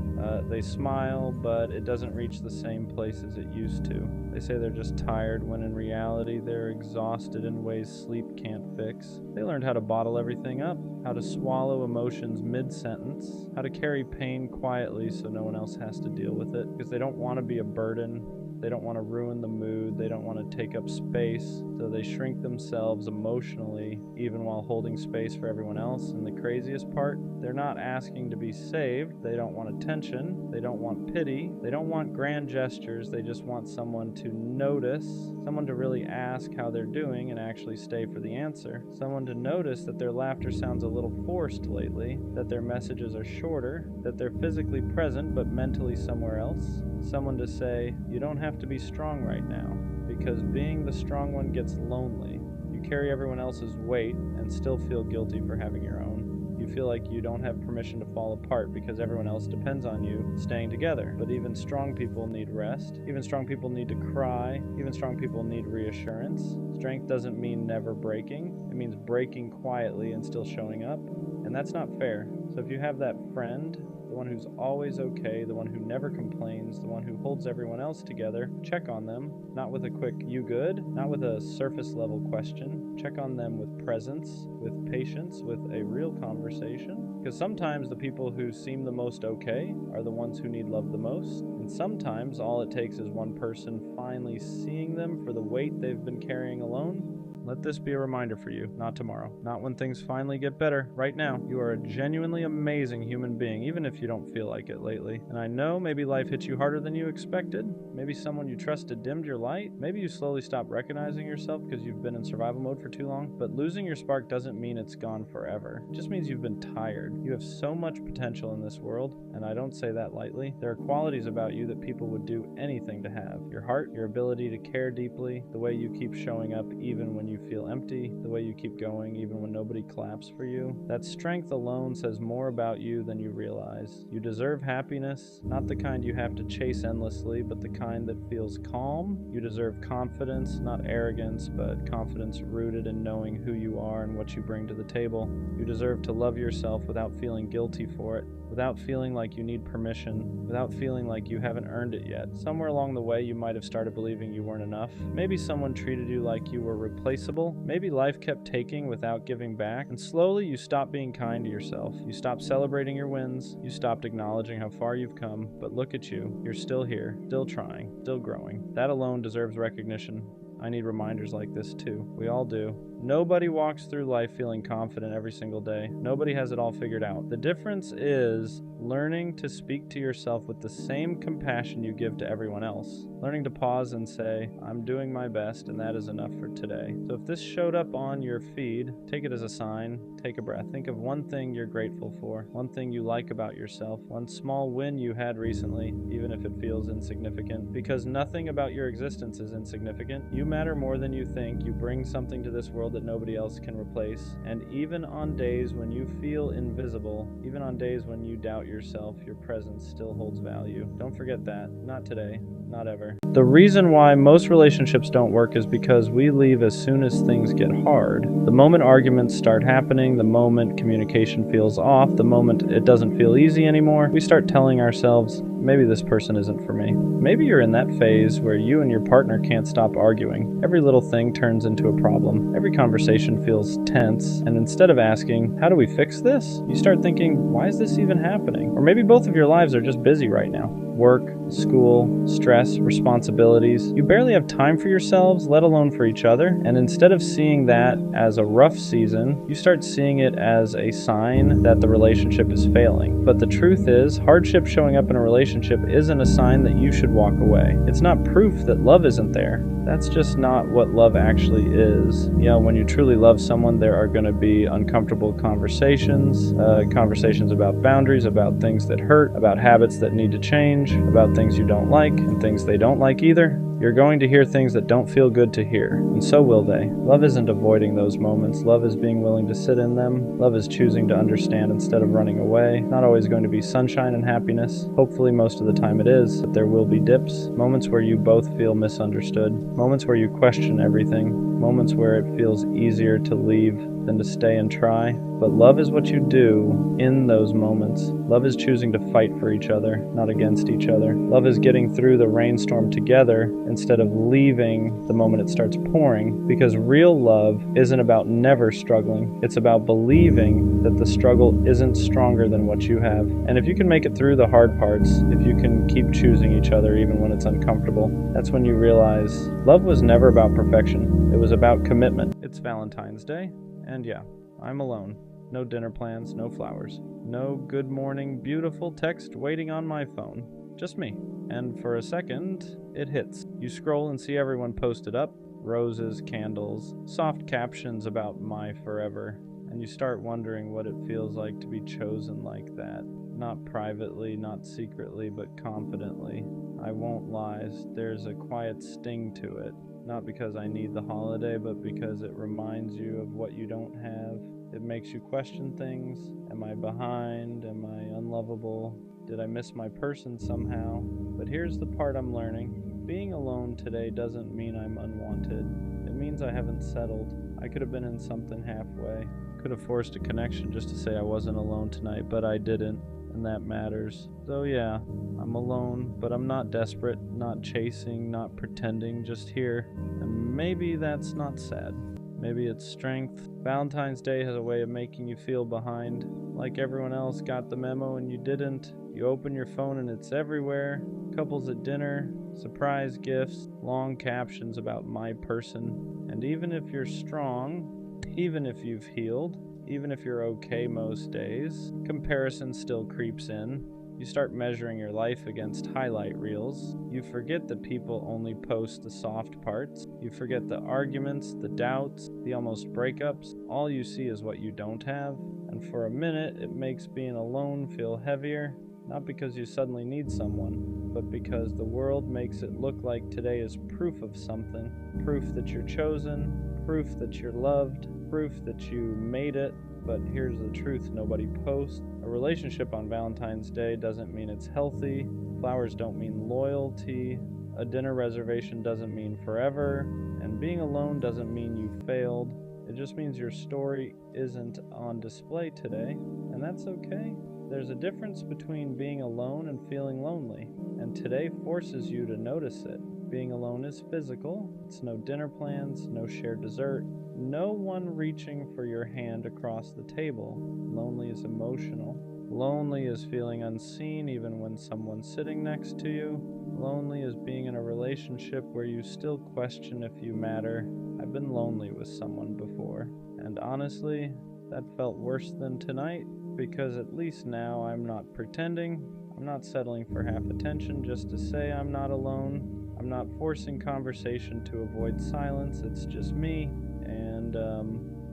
[SPEAKER 1] They smile, but it doesn't reach the same place as it used to. They say they're just tired, when in reality they're exhausted in ways sleep can't fix. They learned how to bottle everything up, how to swallow emotions mid-sentence, how to carry pain quietly so no one else has to deal with it, because they don't want to be a burden. They don't want to ruin the mood. They don't want to take up space, so they shrink themselves emotionally, even while holding space for everyone else. And the craziest part, they're not asking to be saved. They don't want attention. They don't want pity. They don't want grand gestures. They just want someone to notice, someone to really ask how they're doing and actually stay for the answer. Someone to notice that their laughter sounds a little forced lately, that their messages are shorter, that they're physically present but mentally somewhere else. Someone to say, "You don't have to be strong right now," because being the strong one gets lonely. You carry everyone else's weight and still feel guilty for having your own. You feel like you don't have permission to fall apart because everyone else depends on you staying together. But even strong people need rest. Even strong people need to cry. Even strong people need reassurance. Strength doesn't mean never breaking. It means breaking quietly and still showing up. And that's not fair. So if you have that friend, the one who's always okay, the one who never complains, the one who holds everyone else together, check on them, not with a quick "you good?" Not with a surface level question. Check on them with presence, with patience, with a real conversation. Because sometimes the people who seem the most okay are the ones who need love the most. And sometimes all it takes is one person finally seeing them for the weight they've been carrying alone, Let this be a reminder for you, not tomorrow, not when things finally get better. Right now, you are a genuinely amazing human being, even if you don't feel like it lately. And I know maybe life hit you harder than you expected. Maybe someone you trusted dimmed your light. Maybe you slowly stopped recognizing yourself because you've been in survival mode for too long. But losing your spark doesn't mean it's gone forever. It just means you've been tired. You have so much potential in this world, and I don't say that lightly. There are qualities about you that people would do anything to have. Your heart, your ability to care deeply, the way you keep showing up even when you feel empty, the way you keep going even when nobody claps for you. That strength alone says more about you than you realize. You deserve happiness, not the kind you have to chase endlessly, but the kind that feels calm. You deserve confidence, not arrogance, but confidence rooted in knowing who you are and what you bring to the table. You deserve to love yourself without feeling guilty for it, without feeling like you need permission, without feeling like you haven't earned it yet. Somewhere along the way, you might have started believing you weren't enough. Maybe someone treated you like you were replaceable. Maybe life kept taking without giving back. And slowly, you stopped being kind to yourself. You stopped celebrating your wins. You stopped acknowledging how far you've come. But look at you. You're still here, still trying, still growing. That alone deserves recognition. I need reminders like this too. We all do. Nobody walks through life feeling confident every single day. Nobody has it all figured out. The difference is learning to speak to yourself with the same compassion you give to everyone else. Learning to pause and say, I'm doing my best and that is enough for today. So if this showed up on your feed, take it as a sign. Take a breath. Think of one thing you're grateful for, one thing you like about yourself, one small win you had recently, even if it feels insignificant. Because nothing about your existence is insignificant. You matter more than you think. You bring something to this world that nobody else can replace. And even on days when you feel invisible, even on days when you doubt yourself, your presence still holds value. Don't forget that. Not today. Not ever. The reason why most relationships don't work is because we leave as soon as things get hard. The moment arguments start happening, the moment communication feels off, the moment it doesn't feel easy anymore, we start telling ourselves, maybe this person isn't for me. Maybe you're in that phase where you and your partner can't stop arguing. Every little thing turns into a problem. Every conversation feels tense, and instead of asking, how do we fix this? You start thinking, why is this even happening? Or maybe both of your lives are just busy right now. Work, school, stress, responsibilities. You barely have time for yourselves, let alone for each other. And instead of seeing that as a rough season, you start seeing it as a sign that the relationship is failing. But the truth is, hardship showing up in a relationship isn't a sign that you should walk away. It's not proof that love isn't there. That's just not what love actually is. You know, when you truly love someone, there are going to be uncomfortable conversations, conversations about boundaries, about things that hurt, about habits that need to change, about things you don't like and things they don't like either. You're going to hear things that don't feel good to hear, and so will they. Love isn't avoiding those moments. Love is being willing to sit in them. Love is choosing to understand instead of running away. Not always going to be sunshine and happiness. Hopefully most of the time it is, but there will be dips. Moments where you both feel misunderstood. Moments where you question everything. Moments where it feels easier to leave than to stay and try. But love is what you do in those moments. Love is choosing to fight for each other, not against each other. Love is getting through the rainstorm together instead of leaving the moment it starts pouring, because real love isn't about never struggling. It's about believing that the struggle isn't stronger than what you have. And if you can make it through the hard parts, if you can keep choosing each other even when it's uncomfortable, that's when you realize love was never about perfection. It was about commitment. It's Valentine's Day, and yeah, I'm alone. No dinner plans, no flowers. No good morning, beautiful text waiting on my phone. Just me. And for a second, it hits. You scroll and see everyone posted up. Roses, candles, soft captions about my forever. And you start wondering what it feels like to be chosen like that. Not privately, not secretly, but confidently. I won't lie, there's a quiet sting to it. Not because I need the holiday, but because it reminds you of what you don't have. It makes you question things. Am I behind? Am I unlovable? Did I miss my person somehow? But here's the part I'm learning. Being alone today doesn't mean I'm unwanted. It means I haven't settled. I could have been in something halfway. Could have forced a connection just to say I wasn't alone tonight, but I didn't. And that matters. So yeah, I'm alone, but I'm not desperate, not chasing, not pretending, just here. And maybe that's not sad. Maybe it's strength. Valentine's Day has a way of making you feel behind. Like everyone else got the memo and you didn't. You open your phone and it's everywhere. Couples at dinner, surprise gifts, long captions about my person. And even if you're strong, even if you've healed, even if you're okay most days, comparison still creeps in. You start measuring your life against highlight reels. You forget that people only post the soft parts. You forget the arguments, the doubts, the almost breakups. All you see is what you don't have. And for a minute, it makes being alone feel heavier. Not because you suddenly need someone, but because the world makes it look like today is proof of something. Proof that you're chosen, proof that you're loved, proof that you made it. But here's the truth nobody posts. A relationship on Valentine's Day doesn't mean it's healthy. Flowers don't mean loyalty. A dinner reservation doesn't mean forever. And being alone doesn't mean you failed. It just means your story isn't on display today. And that's okay. There's a difference between being alone and feeling lonely. And today forces you to notice it. Being alone is physical. It's no dinner plans, no shared dessert, no one reaching for your hand across the table. Lonely is emotional. Lonely is feeling unseen even when someone's sitting next to you. Lonely is being in a relationship where you still question if you matter. I've been lonely with someone before, and honestly, that felt worse than tonight, because at least now I'm not pretending. I'm not settling for half attention just to say I'm not alone. I'm not forcing conversation to avoid silence. It's just me. And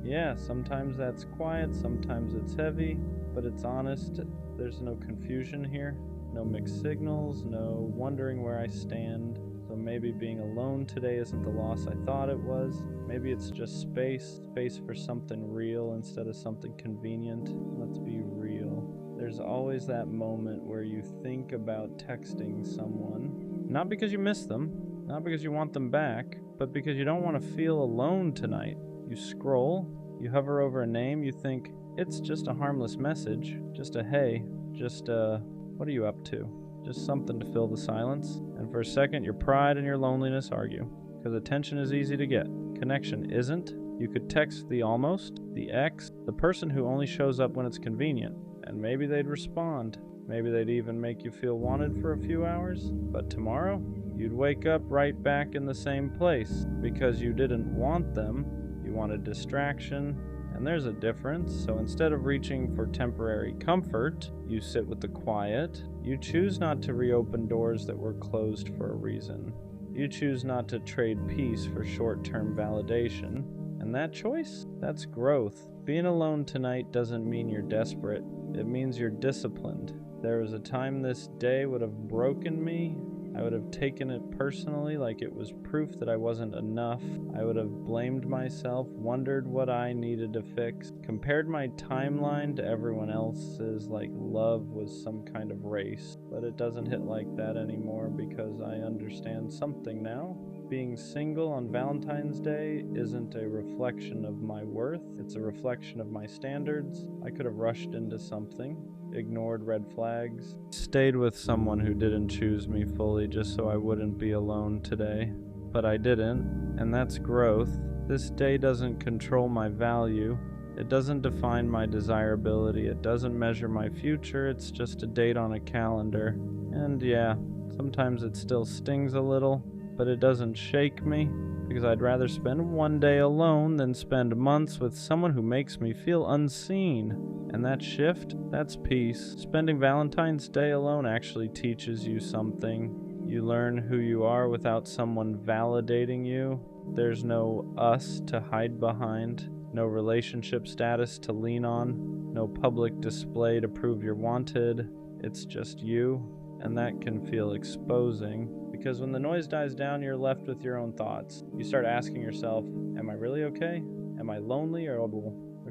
[SPEAKER 1] yeah, sometimes that's quiet, sometimes it's heavy, but it's honest. There's no confusion here, no mixed signals, no wondering where I stand. So maybe being alone today isn't the loss I thought it was. Maybe it's just space for something real instead of something convenient. Let's be real. There's always that moment where you think about texting someone, not because you miss them, not because you want them back, but because you don't want to feel alone tonight. You scroll, you hover over a name, you think, it's just a harmless message, just a hey, just what are you up to? Just something to fill the silence. And for a second, your pride and your loneliness argue, because attention is easy to get. Connection isn't. You could text the almost, the ex, the person who only shows up when it's convenient, and maybe they'd respond. Maybe they'd even make you feel wanted for a few hours. But tomorrow, you'd wake up right back in the same place, because you didn't want them, you wanted distraction. And there's a difference. So instead of reaching for temporary comfort, you sit with the quiet. You choose not to reopen doors that were closed for a reason. You choose not to trade peace for short-term validation. And that choice, that's growth. Being alone tonight doesn't mean you're desperate. It means you're disciplined. There was a time this day would have broken me. I would have taken it personally, like it was proof that I wasn't enough. I would have blamed myself, wondered what I needed to fix, compared my timeline to everyone else's like love was some kind of race. But it doesn't hit like that anymore because I understand something now. Being single on Valentine's Day isn't a reflection of my worth, it's a reflection of my standards. I could have rushed into something, ignored red flags, stayed with someone who didn't choose me fully just so I wouldn't be alone today. But I didn't, and that's growth. This day doesn't control my value. It doesn't define my desirability. It doesn't measure my future. It's just a date on a calendar. And yeah, sometimes it still stings a little, but it doesn't shake me, because I'd rather spend one day alone than spend months with someone who makes me feel unseen. And that shift, that's peace. Spending Valentine's Day alone actually teaches you something. You learn who you are without someone validating you. There's no us to hide behind, no relationship status to lean on, no public display to prove you're wanted. It's just you, and that can feel exposing. Because when the noise dies down, you're left with your own thoughts. You start asking yourself, am I really okay? Am I lonely or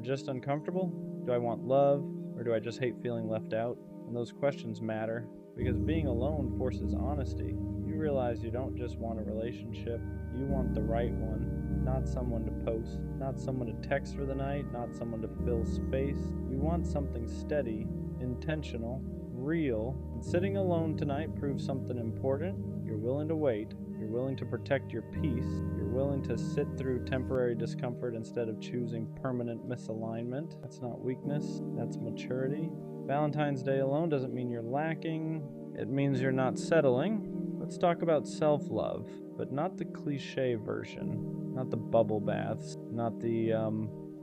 [SPEAKER 1] just uncomfortable? Do I want love, or do I just hate feeling left out? And those questions matter, because being alone forces honesty. You realize you don't just want a relationship, you want the right one. Not someone to post, not someone to text for the night, not someone to fill space. You want something steady, intentional, real. And sitting alone tonight proves something important. You're willing to wait. You're willing to protect your peace. You're willing to sit through temporary discomfort instead of choosing permanent misalignment. That's not weakness, that's maturity. Valentine's Day alone doesn't mean you're lacking. It means you're not settling. Let's talk about self-love, but not the cliche version. not the bubble baths, not the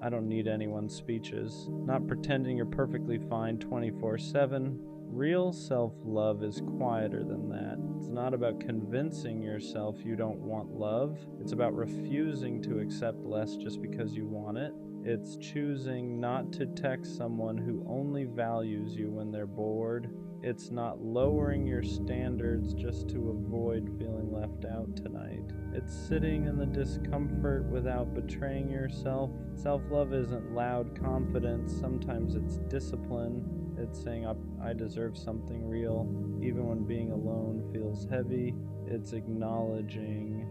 [SPEAKER 1] I don't need anyone's speeches, not pretending you're perfectly fine 24/7. Real self-love is quieter than that. It's not about convincing yourself you don't want love. It's about refusing to accept less just because you want it. It's choosing not to text someone who only values you when they're bored. It's not lowering your standards just to avoid feeling left out tonight. It's sitting in the discomfort without betraying yourself. Self-love isn't loud confidence. Sometimes it's discipline. It's saying, I deserve something real, even when being alone feels heavy. It's acknowledging,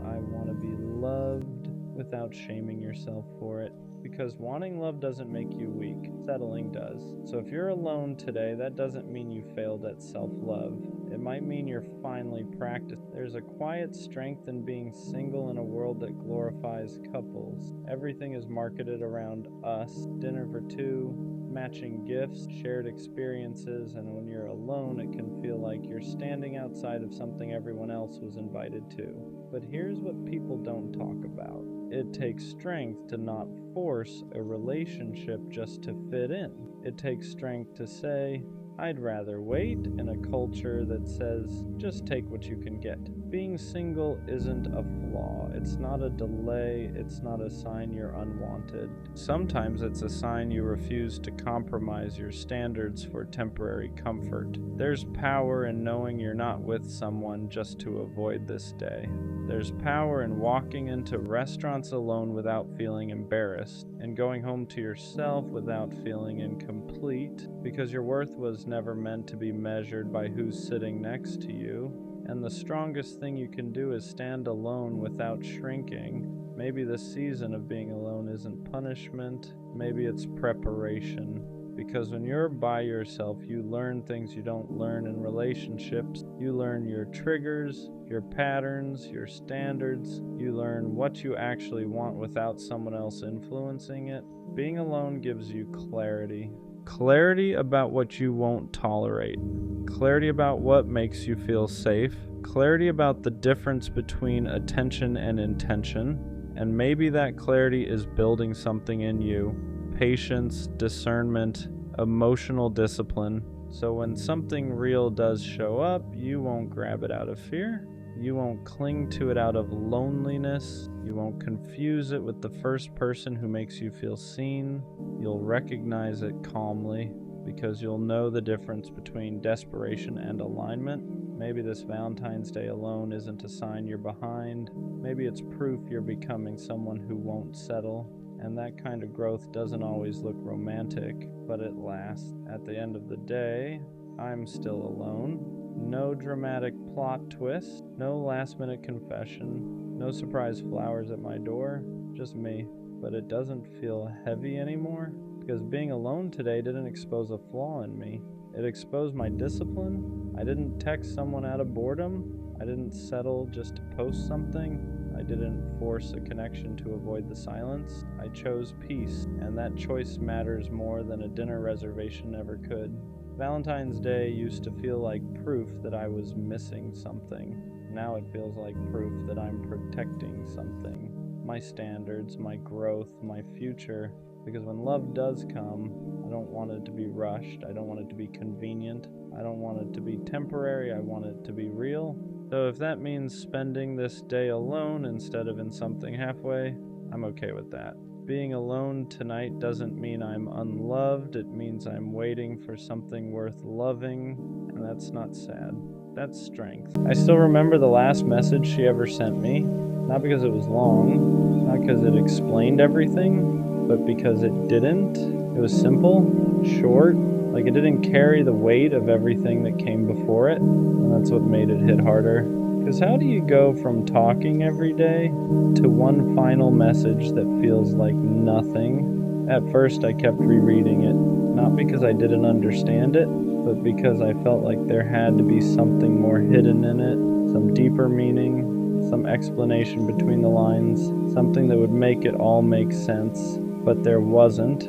[SPEAKER 1] I want to be loved without shaming yourself for it. Because wanting love doesn't make you weak, settling does. So if you're alone today, that doesn't mean you failed at self-love. It might mean you're finally practicing. There's a quiet strength in being single in a world that glorifies couples. Everything is marketed around us, dinner for two, matching gifts, shared experiences, and when you're alone, it can feel like you're standing outside of something everyone else was invited to. But here's what people don't talk about. It takes strength to not force a relationship just to fit in. It takes strength to say, I'd rather wait in a culture that says, just take what you can get. Being single isn't a flaw. It's not a delay. It's not a sign you're unwanted. Sometimes it's a sign you refuse to compromise your standards for temporary comfort. There's power in knowing you're not with someone just to avoid this day. There's power in walking into restaurants alone without feeling embarrassed, and going home to yourself without feeling incomplete, because your worth was never meant to be measured by who's sitting next to you. And the strongest thing you can do is stand alone without shrinking. Maybe the season of being alone isn't punishment, maybe it's preparation. Because when you're by yourself, you learn things you don't learn in relationships. You learn your triggers, your patterns, your standards. You learn what you actually want without someone else influencing it. Being alone gives you clarity. Clarity about what you won't tolerate. Clarity about what makes you feel safe. Clarity about the difference between attention and intention. And maybe that clarity is building something in you. Patience, discernment, emotional discipline. So when something real does show up, you won't grab it out of fear. You won't cling to it out of loneliness. You won't confuse it with the first person who makes you feel seen. You'll recognize it calmly because you'll know the difference between desperation and alignment. Maybe this Valentine's Day alone isn't a sign you're behind. Maybe it's proof you're becoming someone who won't settle. And that kind of growth doesn't always look romantic, but it lasts. At the end of the day, I'm still alone. No dramatic plot twist, no last-minute confession, no surprise flowers at my door, just me. But it doesn't feel heavy anymore, because being alone today didn't expose a flaw in me. It exposed my discipline. I didn't text someone out of boredom. I didn't settle just to post something. I didn't force a connection to avoid the silence. I chose peace, and that choice matters more than a dinner reservation ever could. Valentine's Day used to feel like proof that I was missing something. Now it feels like proof that I'm protecting something. My standards, my growth, my future. Because when love does come, I don't want it to be rushed. I don't want it to be convenient. I don't want it to be temporary. I want it to be real. So if that means spending this day alone instead of in something halfway, I'm okay with that. Being alone tonight doesn't mean I'm unloved. It means I'm waiting for something worth loving, and that's not sad. That's strength. I still remember the last message she ever sent me, not because it was long, not because it explained everything, but because it didn't. It was simple, short, like it didn't carry the weight of everything that came before it, and that's what made it hit harder. Because how do you go from talking every day to one final message that feels like nothing? At first I kept rereading it, not because I didn't understand it, but because I felt like there had to be something more hidden in it, some deeper meaning, some explanation between the lines, something that would make it all make sense. But there wasn't.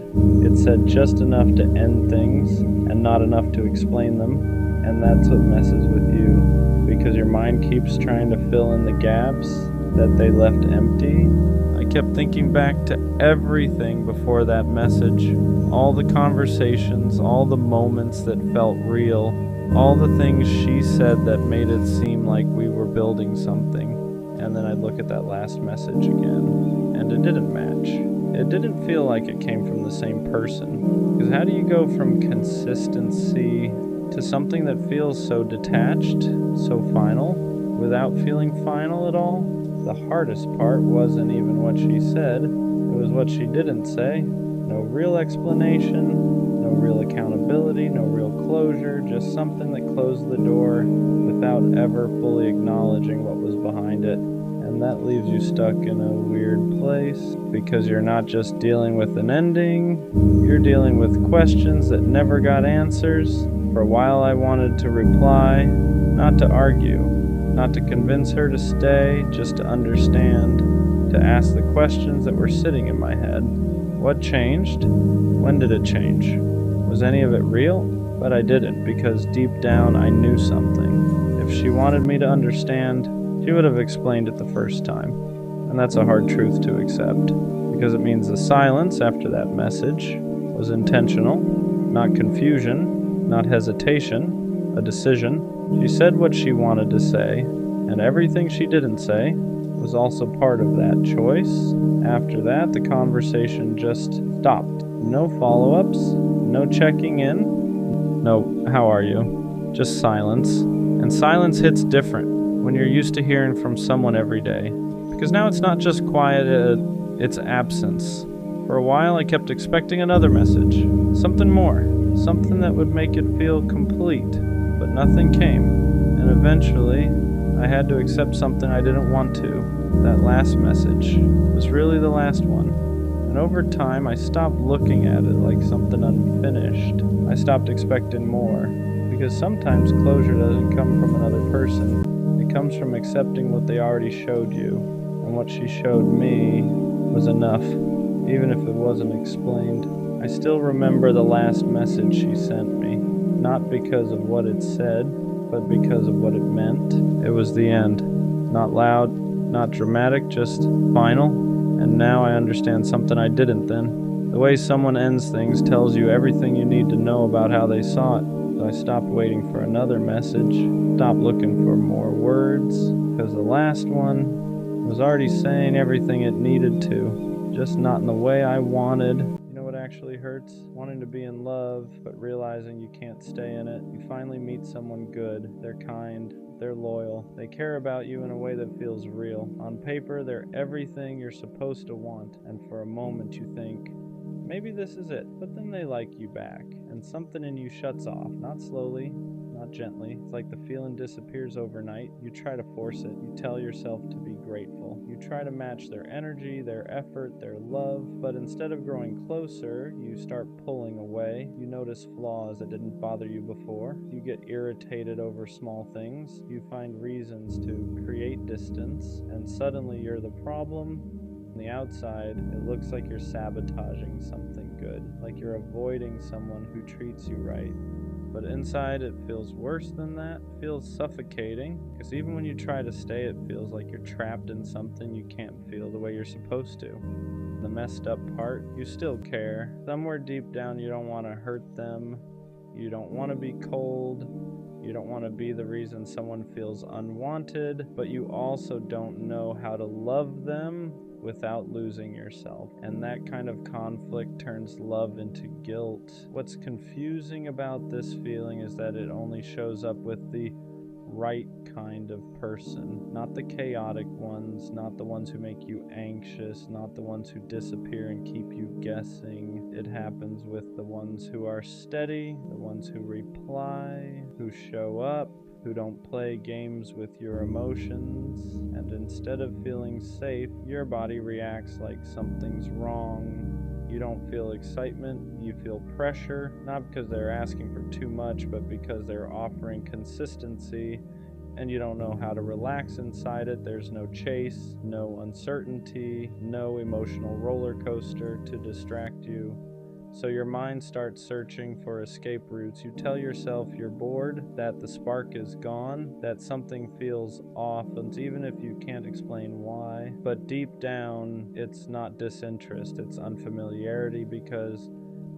[SPEAKER 1] It said just enough to end things and not enough to explain them, and that's what messes with you. Because your mind keeps trying to fill in the gaps, that they left empty. I kept thinking back to everything before that message, all the conversations, all the moments that felt real, all the things she said that made it seem like we were building something. And then I'd look at that last message again, and it didn't match. It didn't feel like it came from the same person. Because how do you go from consistency to something that feels so detached, so final, without feeling final at all? The hardest part wasn't even what she said, it was what she didn't say. No real explanation, no real accountability, no real closure, just something that closed the door without ever fully acknowledging what was behind it. And that leaves you stuck in a weird place, because you're not just dealing with an ending, you're dealing with questions that never got answers. For a while I wanted to reply, not to argue, not to convince her to stay, just to understand, to ask the questions that were sitting in my head. What changed? When did it change? Was any of it real? But I didn't, because deep down I knew something. If she wanted me to understand, she would have explained it the first time. And that's a hard truth to accept, because it means the silence after that message was intentional, not confusion, not hesitation, a decision. She said what she wanted to say, and everything she didn't say was also part of that choice. After that, the conversation just stopped. No follow-ups, no checking in, no "how are you?" Just silence. And silence hits different when you're used to hearing from someone every day. Because now it's not just quiet, it's absence. For a while I kept expecting another message, something more, something that would make it feel complete, but nothing came. And eventually, I had to accept something I didn't want to. That last message was really the last one. And over time, I stopped looking at it like something unfinished. I stopped expecting more. Because sometimes closure doesn't come from another person. It comes from accepting what they already showed you. And what she showed me was enough, even if it wasn't explained. I still remember the last message she sent me. Not because of what it said, but because of what it meant. It was the end. Not loud, not dramatic, just final. And now I understand something I didn't then. The way someone ends things tells you everything you need to know about how they saw it. So I stopped waiting for another message, stopped looking for more words, because the last one was already saying everything it needed to, just not in the way I wanted. You know what actually hurts? Wanting to be in love, but realizing you can't stay in it. You finally meet someone good, they're kind, they're loyal, they care about you in a way that feels real. On paper, they're everything you're supposed to want, and for a moment you think, maybe this is it. But then they like you back, and something in you shuts off, not slowly, not gently. It's like the feeling disappears overnight. You try to force it. You tell yourself to be grateful. You try to match their energy, their effort, their love, but instead of growing closer, you start pulling away. You notice flaws that didn't bother you before. You get irritated over small things. You find reasons to create distance, and suddenly you're the problem. On the outside, it looks like you're sabotaging something good, like you're avoiding someone who treats you right. But inside, it feels worse than that. It feels suffocating, because even when you try to stay, it feels like you're trapped in something you can't feel the way you're supposed to. The messed up part, you still care. Somewhere deep down, you don't want to hurt them. You don't want to be cold. You don't want to be the reason someone feels unwanted, but you also don't know how to love them without losing yourself. And that kind of conflict turns love into guilt. What's confusing about this feeling is that it only shows up with the right kind of person, not the chaotic ones, not the ones who make you anxious, not the ones who disappear and keep you guessing. It happens with the ones who are steady, the ones who reply, who show up, who don't play games with your emotions. And instead of feeling safe, your body reacts like something's wrong. You don't feel excitement, you feel pressure, not because they're asking for too much, but because they're offering consistency, and you don't know how to relax inside it. There's no chase, no uncertainty, no emotional roller coaster to distract you. So your mind starts searching for escape routes. You tell yourself you're bored, that the spark is gone, that something feels off, and even if you can't explain why. But deep down, it's not disinterest, it's unfamiliarity, because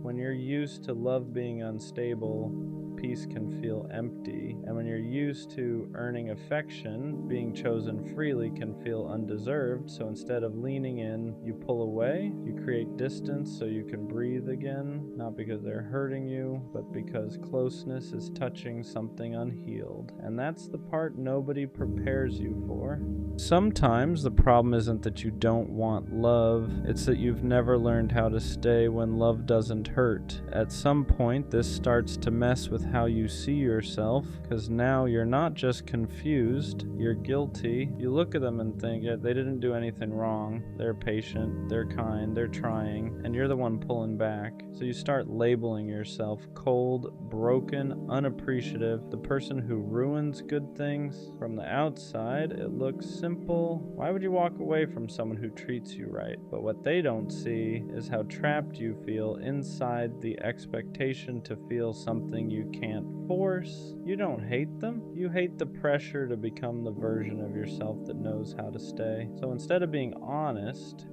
[SPEAKER 1] when you're used to love being unstable, peace can feel empty. And when you're used to earning affection, being chosen freely can feel undeserved. So instead of leaning in, you pull away, you create distance so you can breathe again, not because they're hurting you, but because closeness is touching something unhealed. And that's the part nobody prepares you for. Sometimes the problem isn't that you don't want love, it's that you've never learned how to stay when love doesn't hurt. At some point, this starts to mess with how you see yourself, because now you're not just confused, you're guilty. You look at them and think, yeah, they didn't do anything wrong. They're patient, they're kind, they're trying, and you're the one pulling back. So you start labeling yourself cold, broken, unappreciative, the person who ruins good things. From the outside, it looks simple. Why would you walk away from someone who treats you right? But what they don't see is how trapped you feel inside the expectation to feel something you can't force. You don't hate them. You hate the pressure to become the version of yourself that knows how to stay. So instead of being honest,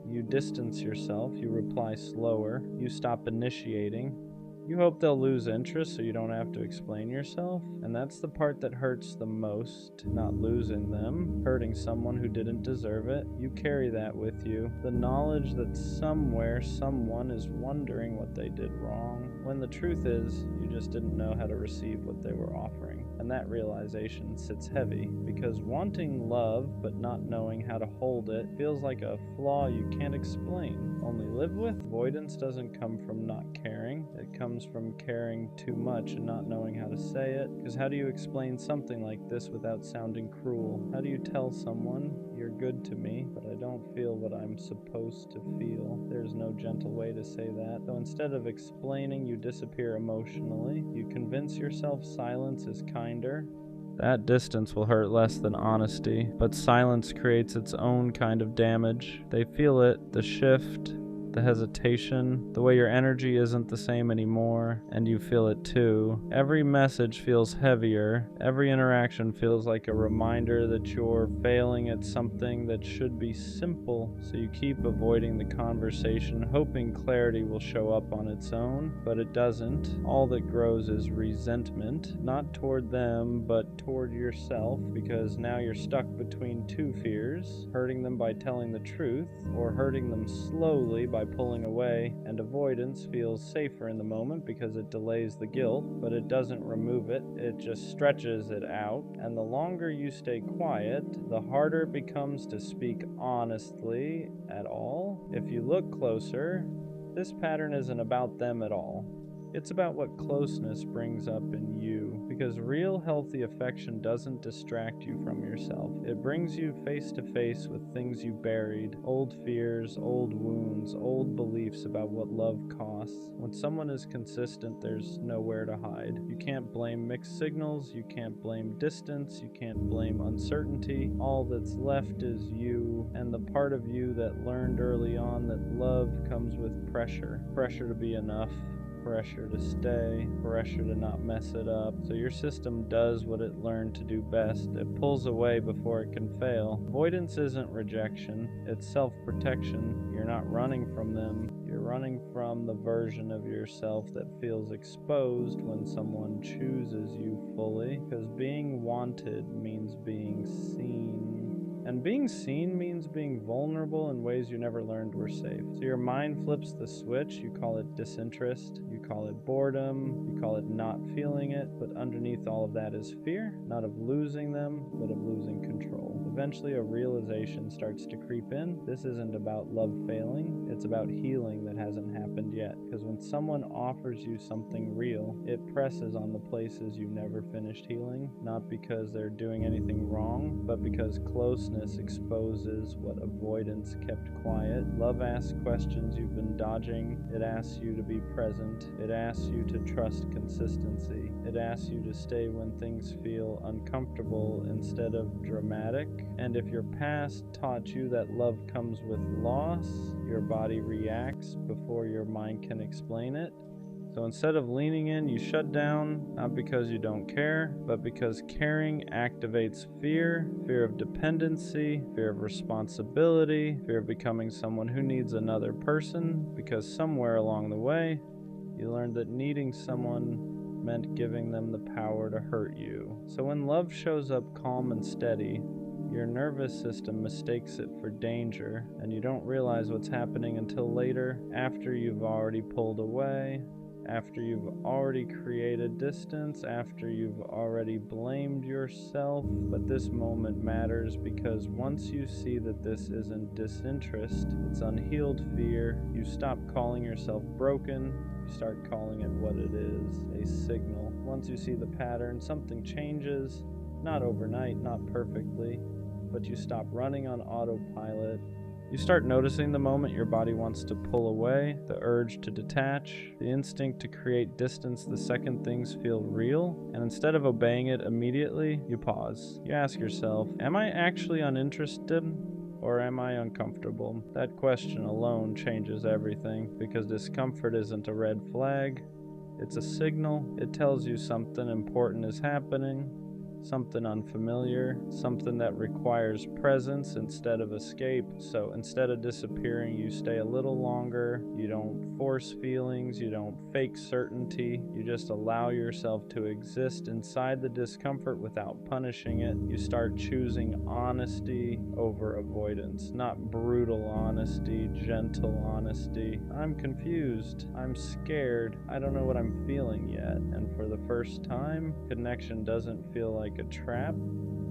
[SPEAKER 1] you distance yourself, you reply slower, you stop initiating. You hope they'll lose interest so you don't have to explain yourself. And that's the part that hurts the most, not losing them, hurting someone who didn't deserve it. You carry that with you. The knowledge that somewhere someone is wondering what they did wrong, when the truth is, you just didn't know how to receive what they were offering. And that realization sits heavy, because wanting love but not knowing how to hold it feels like a flaw you can't explain, only live with. Avoidance doesn't come from not caring, it comes from caring too much and not knowing how to say it. Because how do you explain something like this without sounding cruel? How do you tell someone, you're good to me, but I don't feel what I'm supposed to feel? There's no gentle way to say that. So instead of explaining, you disappear emotionally. You convince yourself silence is kinder. That distance will hurt less than honesty, but silence creates its own kind of damage. They feel it, the shift, the hesitation, the way your energy isn't the same anymore, and you feel it too. Every message feels heavier. Every interaction feels like a reminder that you're failing at something that should be simple. So you keep avoiding the conversation, hoping clarity will show up on its own, but it doesn't. All that grows is resentment, not toward them, but toward yourself, because now you're stuck between two fears, hurting them by telling the truth, or hurting them slowly by pulling away. And avoidance feels safer in the moment because it delays the guilt, but it doesn't remove it, it just stretches it out. And the longer you stay quiet, the harder it becomes to speak honestly at all. If you look closer, this pattern isn't about them at all. It's about what closeness brings up in you, because real healthy affection doesn't distract you from yourself. It brings you face to face with things you buried, old fears, old wounds, old beliefs about what love costs. When someone is consistent, there's nowhere to hide. You can't blame mixed signals, you can't blame distance, you can't blame uncertainty. All that's left is you, and the part of you that learned early on that love comes with pressure. Pressure to be enough, pressure to stay, pressure to not mess it up. So your system does what it learned to do best. It pulls away before it can fail. Avoidance isn't rejection, it's self-protection. You're not running from them, you're running from the version of yourself that feels exposed when someone chooses you fully. Because being wanted means being seen. And being seen means being vulnerable in ways you never learned were safe. So your mind flips the switch, you call it disinterest, you call it boredom, you call it not feeling it, but underneath all of that is fear, not of losing them, but of losing control. Eventually a realization starts to creep in. This isn't about love failing, it's about healing that hasn't happened yet. Because when someone offers you something real, it presses on the places you never finished healing, not because they're doing anything wrong, but because closeness closeness exposes what avoidance kept quiet. Love asks questions you've been dodging. It asks you to be present. It asks you to trust consistency. It asks you to stay when things feel uncomfortable instead of dramatic. And if your past taught you that love comes with loss, your body reacts before your mind can explain it. So instead of leaning in, you shut down, not because you don't care, but because caring activates fear, fear of dependency, fear of responsibility, fear of becoming someone who needs another person, because somewhere along the way, you learned that needing someone meant giving them the power to hurt you. So when love shows up calm and steady, your nervous system mistakes it for danger, and you don't realize what's happening until later, after you've already pulled away, after you've already created distance, after you've already blamed yourself. But this moment matters because once you see that this isn't disinterest, it's unhealed fear, you stop calling yourself broken, you start calling it what it is, a signal. Once you see the pattern, something changes, not overnight, not perfectly, but you stop running on autopilot. You start noticing the moment your body wants to pull away, the urge to detach, the instinct to create distance the second things feel real, and instead of obeying it immediately, you pause. You ask yourself, am I actually uninterested? Or am I uncomfortable? That question alone changes everything, because discomfort isn't a red flag, it's a signal. It tells you something important is happening, something unfamiliar, something that requires presence instead of escape. So instead of disappearing, you stay a little longer. You don't force feelings, you don't fake certainty. You just allow yourself to exist inside the discomfort without punishing it. You start choosing honesty over avoidance, not brutal honesty, gentle honesty. I'm confused, I'm scared, I don't know what I'm feeling yet. And for the first time, connection doesn't feel like a trap.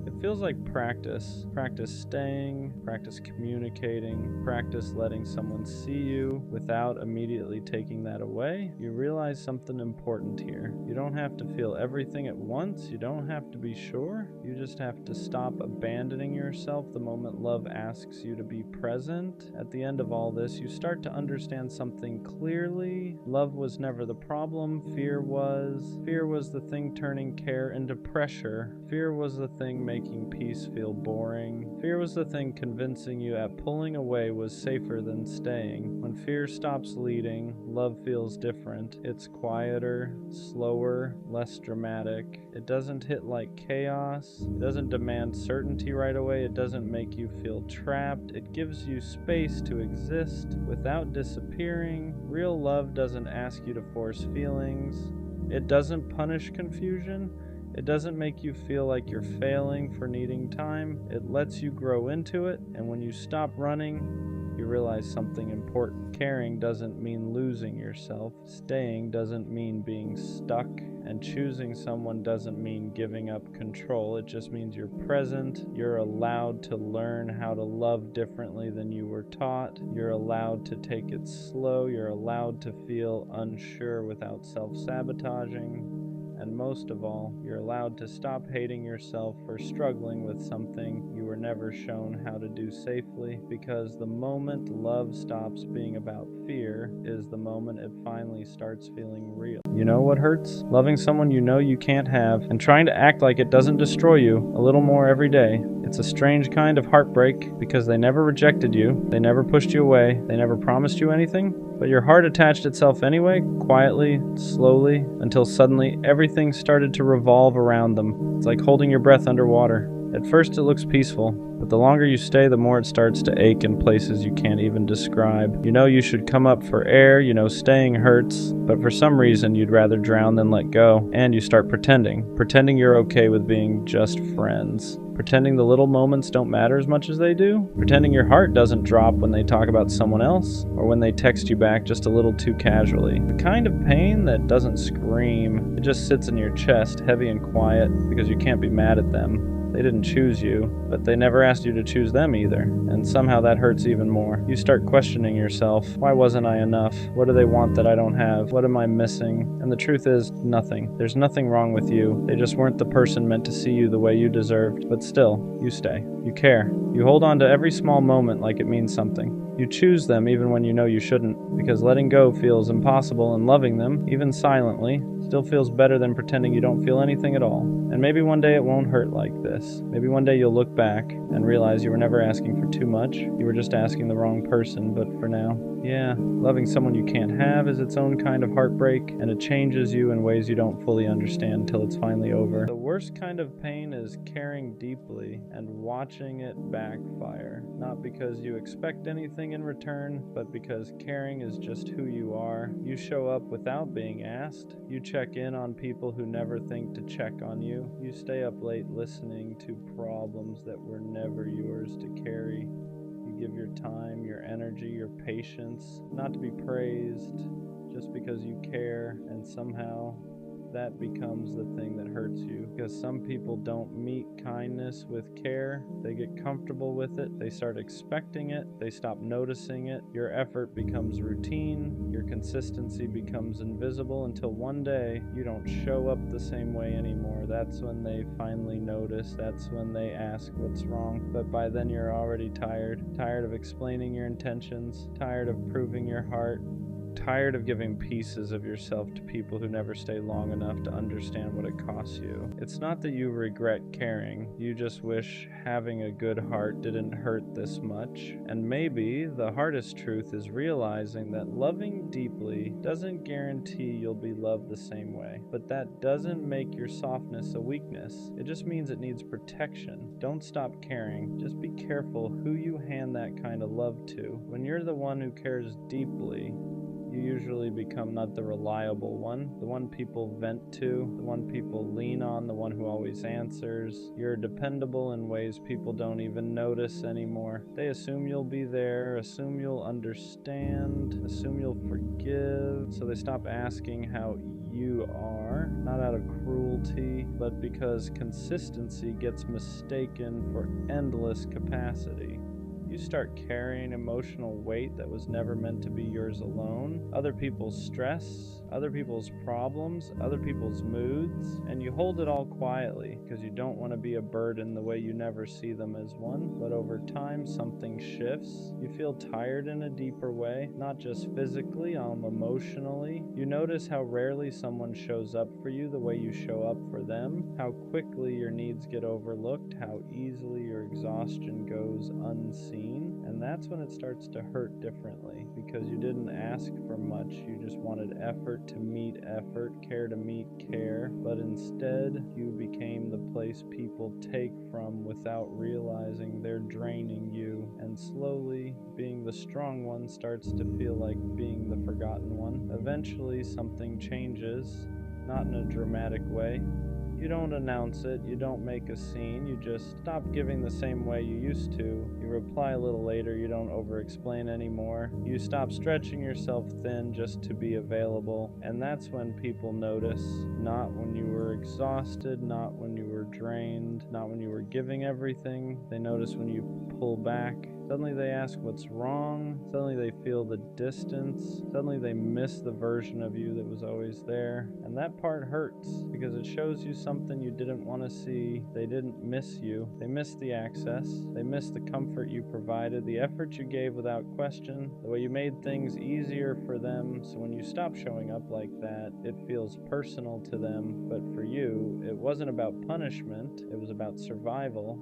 [SPEAKER 1] It feels like practice. Practice staying, practice communicating, practice letting someone see you without immediately taking that away. You realize something important here. You don't have to feel everything at once. You don't have to be sure. You just have to stop abandoning yourself the moment love asks you to be present. At the end of all this, you start to understand something clearly. Love was never the problem. Fear was. Fear was the thing turning care into pressure. Fear was the thing making peace feel boring. Fear was the thing convincing you that pulling away was safer than staying. When fear stops leading, love feels different. It's quieter, slower, less dramatic. It doesn't hit like chaos. It doesn't demand certainty right away. It doesn't make you feel trapped. It gives you space to exist without disappearing. Real love doesn't ask you to force feelings. It doesn't punish confusion. It doesn't make you feel like you're failing for needing time. It lets you grow into it, and when you stop running, you realize something important. Caring doesn't mean losing yourself. Staying doesn't mean being stuck. And choosing someone doesn't mean giving up control. It just means you're present. You're allowed to learn how to love differently than you were taught. You're allowed to take it slow. You're allowed to feel unsure without self-sabotaging. And most of all, you're allowed to stop hating yourself for struggling with something you were never shown how to do safely, because the moment love stops being about fear is the moment it finally starts feeling real. You know what hurts? Loving someone you know you can't have and trying to act like it doesn't destroy you a little more every day. It's a strange kind of heartbreak because they never rejected you, they never pushed you away, they never promised you anything, but your heart attached itself anyway, quietly, slowly, until suddenly everything started to revolve around them. It's like holding your breath underwater. At first it looks peaceful, but the longer you stay, the more it starts to ache in places you can't even describe. You know you should come up for air, you know staying hurts, but for some reason you'd rather drown than let go, and you start pretending you're okay with being just friends. Pretending the little moments don't matter as much as they do. Pretending your heart doesn't drop when they talk about someone else, or when they text you back just a little too casually. The kind of pain that doesn't scream, it just sits in your chest, heavy and quiet, because you can't be mad at them. They didn't choose you, but they never asked you to choose them either. And somehow that hurts even more. You start questioning yourself. Why wasn't I enough? What do they want that I don't have? What am I missing? And the truth is, nothing. There's nothing wrong with you. They just weren't the person meant to see you the way you deserved. But still, you stay. You care. You hold on to every small moment like it means something. You choose them even when you know you shouldn't, because letting go feels impossible and loving them, even silently, still feels better than pretending you don't feel anything at all. And maybe one day it won't hurt like this. Maybe one day you'll look back and realize you were never asking for too much. You were just asking the wrong person, but for now, yeah, loving someone you can't have is its own kind of heartbreak, and it changes you in ways you don't fully understand until it's finally over. The worst kind of pain is caring deeply and watching it backfire. Not because you expect anything in return, but because caring is just who you are. You show up without being asked. You check in on people who never think to check on you. You stay up late listening to problems that were never yours to carry. You give your time, your energy, your patience, not to be praised, just because you care, and somehow that becomes the thing that hurts you. Because some people don't meet kindness with care. They get comfortable with it. They start expecting it. They stop noticing it. Your effort becomes routine. Your consistency becomes invisible until one day you don't show up the same way anymore. That's when they finally notice. That's when they ask what's wrong. But by then you're already tired. Tired of explaining your intentions. Tired of proving your heart. Tired of giving pieces of yourself to people who never stay long enough to understand what it costs you. It's not that you regret caring, you just wish having a good heart didn't hurt this much. And maybe the hardest truth is realizing that loving deeply doesn't guarantee you'll be loved the same way. But that doesn't make your softness a weakness. It just means it needs protection. Don't stop caring. Just be careful who you hand that kind of love to. When you're the one who cares deeply, you usually become not the reliable one, the one people vent to, the one people lean on, the one who always answers. You're dependable in ways people don't even notice anymore. They assume you'll be there, assume you'll understand, assume you'll forgive, so they stop asking how you are, not out of cruelty, but because consistency gets mistaken for endless capacity. You start carrying emotional weight that was never meant to be yours alone. Other people's stress, other people's problems, other people's moods, and you hold it all quietly because you don't want to be a burden the way you never see them as one. But over time, something shifts. You feel tired in a deeper way, not just physically, emotionally. You notice how rarely someone shows up for you the way you show up for them, how quickly your needs get overlooked, how easily your exhaustion goes unseen. And that's when it starts to hurt differently, because you didn't ask for much. You just wanted effort to meet effort, care to meet care, but instead you became the place people take from without realizing they're draining you. And slowly, being the strong one starts to feel like being the forgotten one. Eventually something changes, not in a dramatic way. You don't announce it, you don't make a scene, you just stop giving the same way you used to. You reply a little later, you don't over-explain anymore. You stop stretching yourself thin just to be available, and that's when people notice. Not when you were exhausted, not when you were drained, not when you were giving everything. They notice when you pull back. Suddenly they ask what's wrong. Suddenly they feel the distance. Suddenly they miss the version of you that was always there. And that part hurts because it shows you something you didn't want to see. They didn't miss you. They missed the access. They missed the comfort you provided, the effort you gave without question, the way you made things easier for them. So when you stop showing up like that, it feels personal to them. But for you, it wasn't about punishment. It was about survival.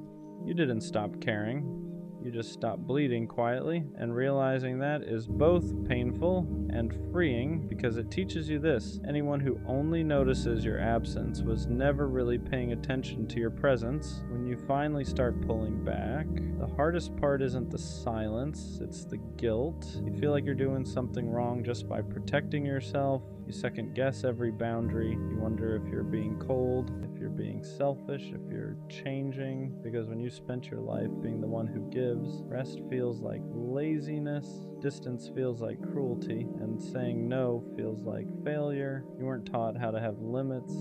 [SPEAKER 1] You didn't stop caring. You just stop bleeding quietly, and realizing that is both painful and freeing because it teaches you this: anyone who only notices your absence was never really paying attention to your presence. When you finally start pulling back, the hardest part isn't the silence, it's the guilt. You feel like you're doing something wrong just by protecting yourself. You second guess every boundary. You wonder if you're being cold, if you're being selfish, if you're changing. Because when you spent your life being the one who gives, rest feels like laziness, distance feels like cruelty, and saying no feels like failure. You weren't taught how to have limits.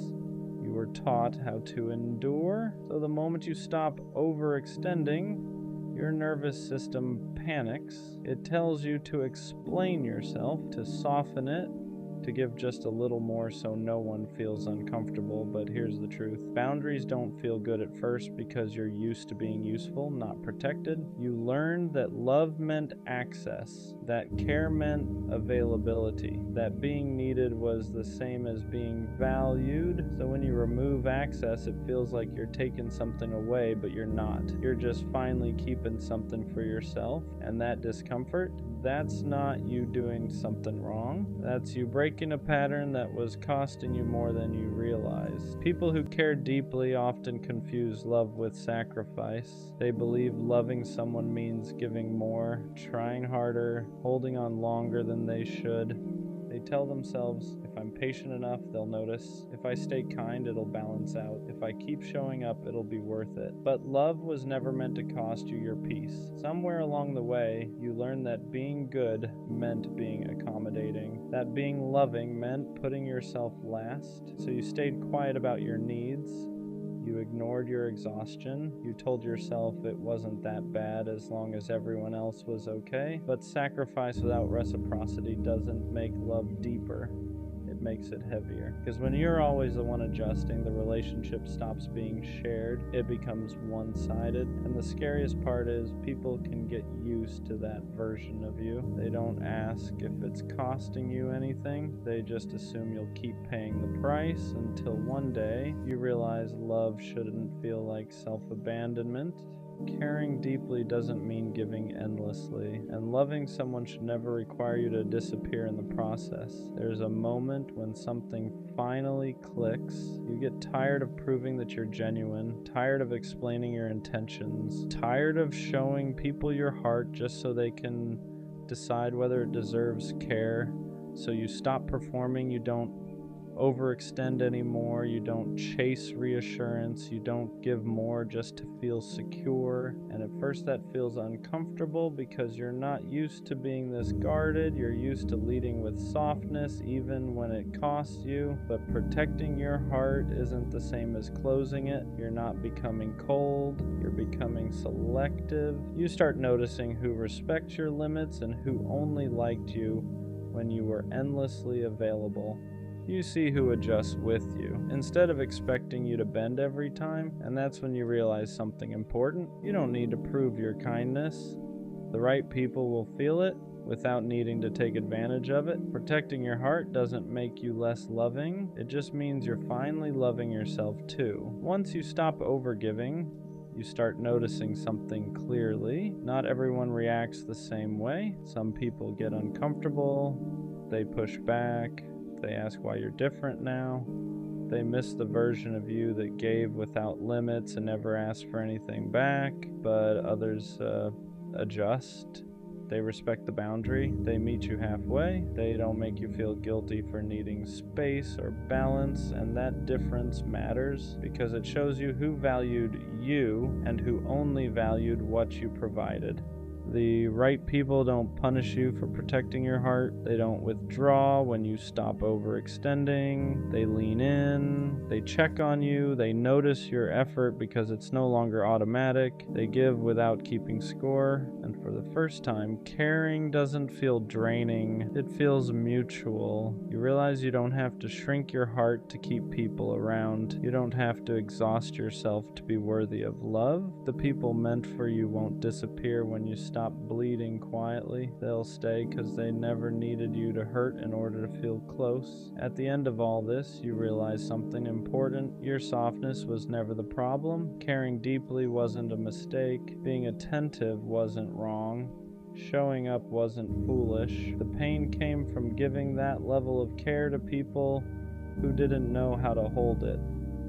[SPEAKER 1] You You were taught how to endure. So the moment you stop overextending, your nervous system panics. It tells you to explain yourself, to soften it, to give just a little more so no one feels uncomfortable. But here's the truth. Boundaries don't feel good at first because you're used to being useful, not protected. You learned that love meant access, that care meant availability, that being needed was the same as being valued. So when you remove access, it feels like you're taking something away, but you're not. You're just finally keeping something for yourself. And that discomfort, that's not you doing something wrong. That's you breaking a pattern that was costing you more than you realized. People who care deeply often confuse love with sacrifice. They believe loving someone means giving more, trying harder, holding on longer than they should. They tell themselves, if I'm patient enough, they'll notice. If I stay kind, it'll balance out. If I keep showing up, it'll be worth it. But love was never meant to cost you your peace. Somewhere along the way, you learned that being good meant being accommodating, that being loving meant putting yourself last. So you stayed quiet about your needs. You ignored your exhaustion. You told yourself it wasn't that bad as long as everyone else was okay. But sacrifice without reciprocity doesn't make love deeper. It makes it heavier. Because when you're always the one adjusting, the relationship stops being shared. It becomes one-sided. And the scariest part is people can get used to that version of you. They don't ask if it's costing you anything. They just assume you'll keep paying the price until one day you realize love shouldn't feel like self-abandonment. Caring deeply doesn't mean giving endlessly, and loving someone should never require you to disappear in the process. There's a moment when something finally clicks. You get tired of proving that you're genuine, tired of explaining your intentions, tired of showing people your heart just so they can decide whether it deserves care. So you stop performing, you don't overextend anymore, you don't chase reassurance, you don't give more just to feel secure. And at first that feels uncomfortable because you're not used to being this guarded. You're used to leading with softness even when it costs you. But protecting your heart isn't the same as closing it. You're not becoming cold, you're becoming selective. You start noticing who respects your limits and who only liked you when you were endlessly available. You see who adjusts with you, instead of expecting you to bend every time, and that's when you realize something important. You don't need to prove your kindness. The right people will feel it without needing to take advantage of it. Protecting your heart doesn't make you less loving. It just means you're finally loving yourself too. Once you stop overgiving, you start noticing something clearly. Not everyone reacts the same way. Some people get uncomfortable, they push back, they ask why you're different now. They miss the version of you that gave without limits and never asked for anything back. But others adjust. They respect the boundary. They meet you halfway. They don't make you feel guilty for needing space or balance. And that difference matters because it shows you who valued you and who only valued what you provided. The right people don't punish you for protecting your heart. They don't withdraw when you stop overextending. They lean in. They check on you. They notice your effort because it's no longer automatic. They give without keeping score. And for the first time, caring doesn't feel draining. It feels mutual. You realize you don't have to shrink your heart to keep people around. You don't have to exhaust yourself to be worthy of love. The people meant for you won't disappear when you stop bleeding quietly. They'll stay because they never needed you to hurt in order to feel close. At the end of all this, you realize something important. Your softness was never the problem. Caring deeply wasn't a mistake. Being attentive wasn't wrong. Showing up wasn't foolish. The pain came from giving that level of care to people who didn't know how to hold it.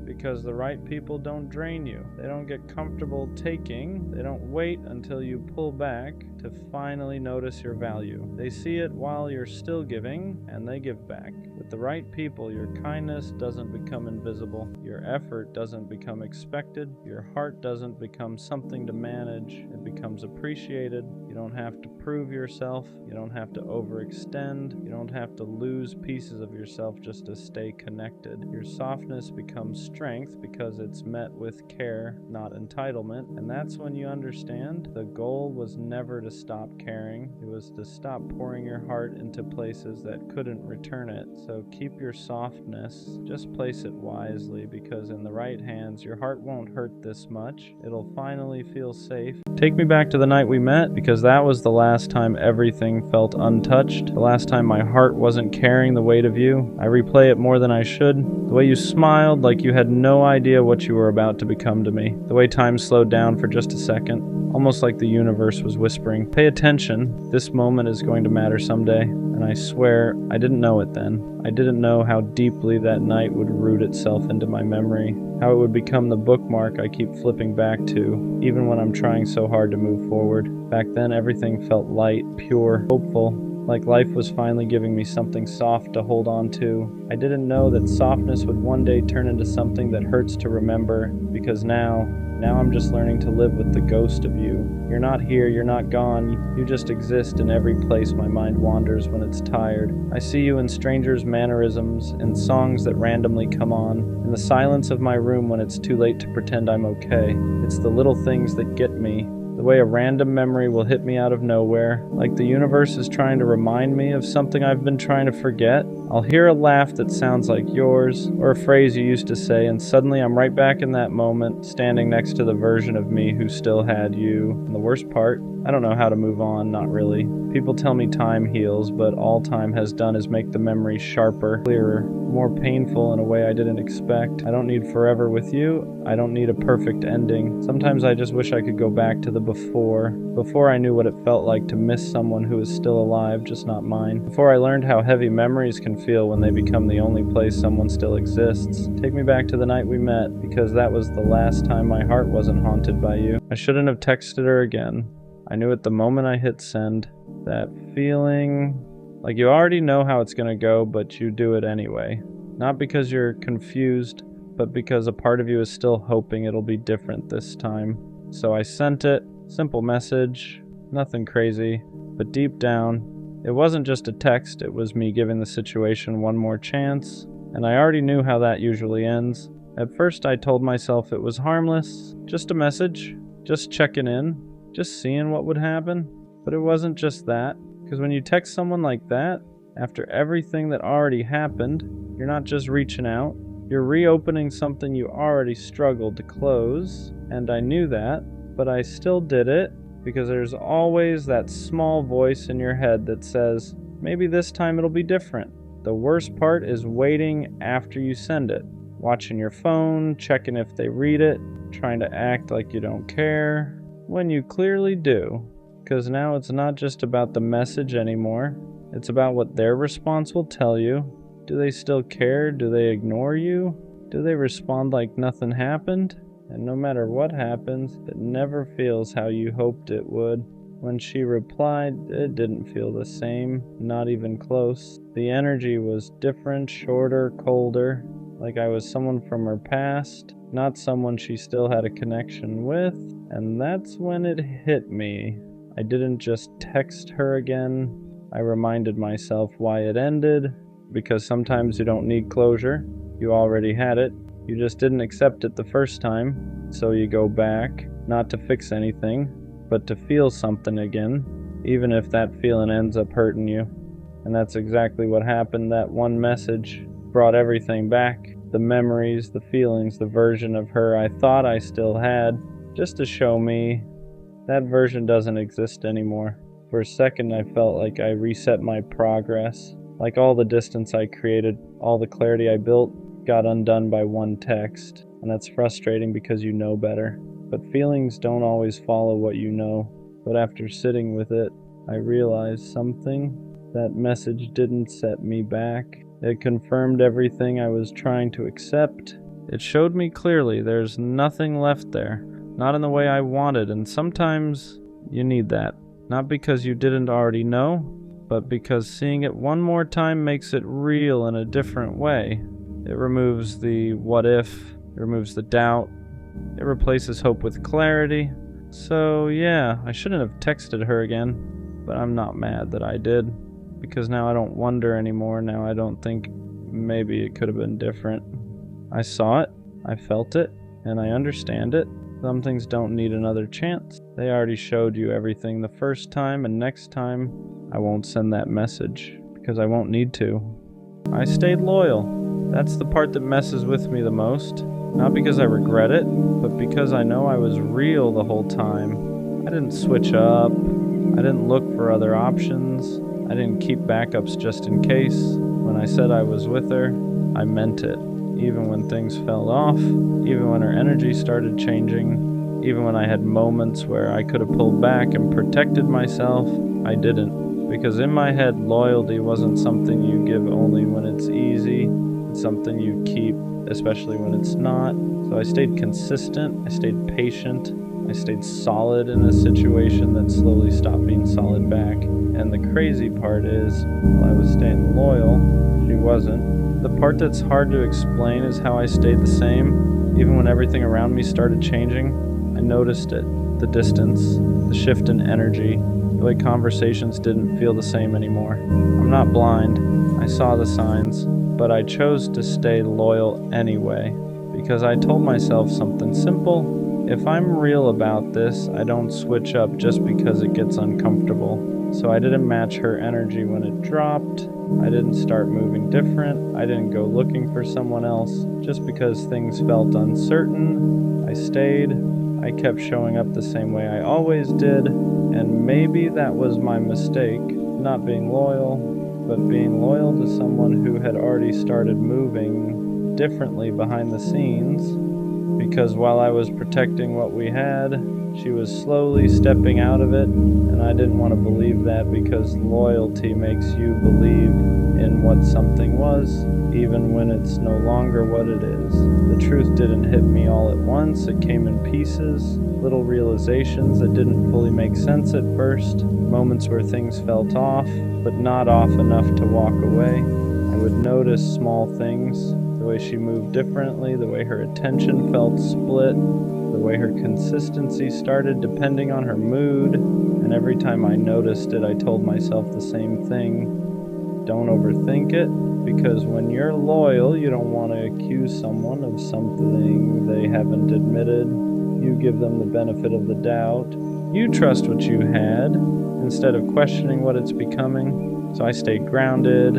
[SPEAKER 1] Because the right people don't drain you. They don't get comfortable taking. They don't wait until you pull back to finally notice your value. They see it while you're still giving, and they give back. With the right people, your kindness doesn't become invisible. Your effort doesn't become expected. Your heart doesn't become something to manage. It becomes appreciated. You don't have to prove yourself. You don't have to overextend. You don't have to lose pieces of yourself just to stay connected. Your softness becomes strength because it's met with care, not entitlement. And that's when you understand the goal was never to stop caring. It was to stop pouring your heart into places that couldn't return it. So keep your softness. Just place it wisely, because in the right hands, your heart won't hurt this much. It'll finally feel safe. Take me back to the night we met, because that was the last time everything felt untouched. The last time my heart wasn't carrying the weight of you. I replay it more than I should. The way you smiled like you had no idea what you were about to become to me. The way time slowed down for just a second. Almost like the universe was whispering, "Pay attention, this moment is going to matter someday." And I swear, I didn't know it then. I didn't know how deeply that night would root itself into my memory, how it would become the bookmark I keep flipping back to, even when I'm trying so hard to move forward. Back then, everything felt light, pure, hopeful, like life was finally giving me something soft to hold on to. I didn't know that softness would one day turn into something that hurts to remember, because now I'm just learning to live with the ghost of you. You're not here, you're not gone, you just exist in every place my mind wanders when it's tired. I see you in strangers' mannerisms, in songs that randomly come on, in the silence of my room when it's too late to pretend I'm okay. It's the little things that get me. The way a random memory will hit me out of nowhere, like the universe is trying to remind me of something I've been trying to forget. I'll hear a laugh that sounds like yours, or a phrase you used to say, and suddenly I'm right back in that moment, standing next to the version of me who still had you. And the worst part, I don't know how to move on, not really. People tell me time heals, but all time has done is make the memory sharper, clearer, more painful in a way I didn't expect. I don't need forever with you. I don't need a perfect ending. Sometimes I just wish I could go back to the before I knew what it felt like to miss someone who is still alive, just not mine. Before I learned how heavy memories can feel when they become the only place someone still exists. Take me back to the night we met, because that was the last time my heart wasn't haunted by you. I shouldn't have texted her again. I knew at the moment I hit send, that feeling like you already know how it's gonna go, but you do it anyway. Not because you're confused, but because a part of you is still hoping it'll be different this time. So I sent it, simple message, nothing crazy, but deep down, it wasn't just a text, it was me giving the situation one more chance, and I already knew how that usually ends. At first I told myself it was harmless, just a message, just checking in, just seeing what would happen. But it wasn't just that, because when you text someone like that, after everything that already happened, you're not just reaching out, you're reopening something you already struggled to close, and I knew that, but I still did it, because there's always that small voice in your head that says, maybe this time it'll be different. The worst part is waiting after you send it, watching your phone, checking if they read it, trying to act like you don't care, when you clearly do. Because now it's not just about the message anymore. It's about what their response will tell you. Do they still care? Do they ignore you? Do they respond like nothing happened? And no matter what happens, it never feels how you hoped it would. When she replied, it didn't feel the same, not even close. The energy was different, shorter, colder, like I was someone from her past, not someone she still had a connection with. And that's when it hit me. I didn't just text her again. I reminded myself why it ended, because sometimes you don't need closure. You already had it. You just didn't accept it the first time. So you go back, not to fix anything, but to feel something again, even if that feeling ends up hurting you. And that's exactly what happened. That one message brought everything back. The memories, the feelings, the version of her I thought I still had, just to show me that version doesn't exist anymore. For a second, I felt like I reset my progress. Like all the distance I created, all the clarity I built, got undone by one text. And that's frustrating because you know better. But feelings don't always follow what you know. But after sitting with it, I realized something. That message didn't set me back. It confirmed everything I was trying to accept. It showed me clearly there's nothing left there. Not in the way I wanted, and sometimes you need that. Not because you didn't already know, but because seeing it one more time makes it real in a different way. It removes the what if, it removes the doubt, it replaces hope with clarity. So yeah, I shouldn't have texted her again, but I'm not mad that I did, because now I don't wonder anymore. Now I don't think maybe it could have been different. I saw it, I felt it, and I understand it. Some things don't need another chance. They already showed you everything the first time, and next time I won't send that message because I won't need to. I stayed loyal. That's the part that messes with me the most. Not because I regret it, but because I know I was real the whole time. I didn't switch up. I didn't look for other options. I didn't keep backups just in case. When I said I was with her, I meant it. Even when things fell off, even when her energy started changing, even when I had moments where I could have pulled back and protected myself, I didn't. Because in my head, loyalty wasn't something you give only when it's easy. It's something you keep, especially when it's not. So I stayed consistent, I stayed patient, I stayed solid in a situation that slowly stopped being solid back. And the crazy part is, while I was staying loyal, she wasn't. The part that's hard to explain is how I stayed the same, even when everything around me started changing. I noticed it, the distance, the shift in energy, the way conversations didn't feel the same anymore. I'm not blind, I saw the signs, but I chose to stay loyal anyway, because I told myself something simple. If I'm real about this, I don't switch up just because it gets uncomfortable. So I didn't match her energy when it dropped. I didn't start moving different. I didn't go looking for someone else just because things felt uncertain. I stayed. I kept showing up the same way I always did. And maybe that was my mistake, not being loyal, but being loyal to someone who had already started moving differently behind the scenes. Because while I was protecting what we had, she was slowly stepping out of it, and I didn't want to believe that, because loyalty makes you believe in what something was, even when it's no longer what it is. The truth didn't hit me all at once. It came in pieces, little realizations that didn't fully make sense at first, moments where things felt off, but not off enough to walk away. I would notice small things, the way she moved differently, the way her attention felt split, the way her consistency started depending on her mood, and every time I noticed it, I told myself the same thing. Don't overthink it, because when you're loyal, you don't want to accuse someone of something they haven't admitted. You give them the benefit of the doubt. You trust what you had, instead of questioning what it's becoming. So I stayed grounded,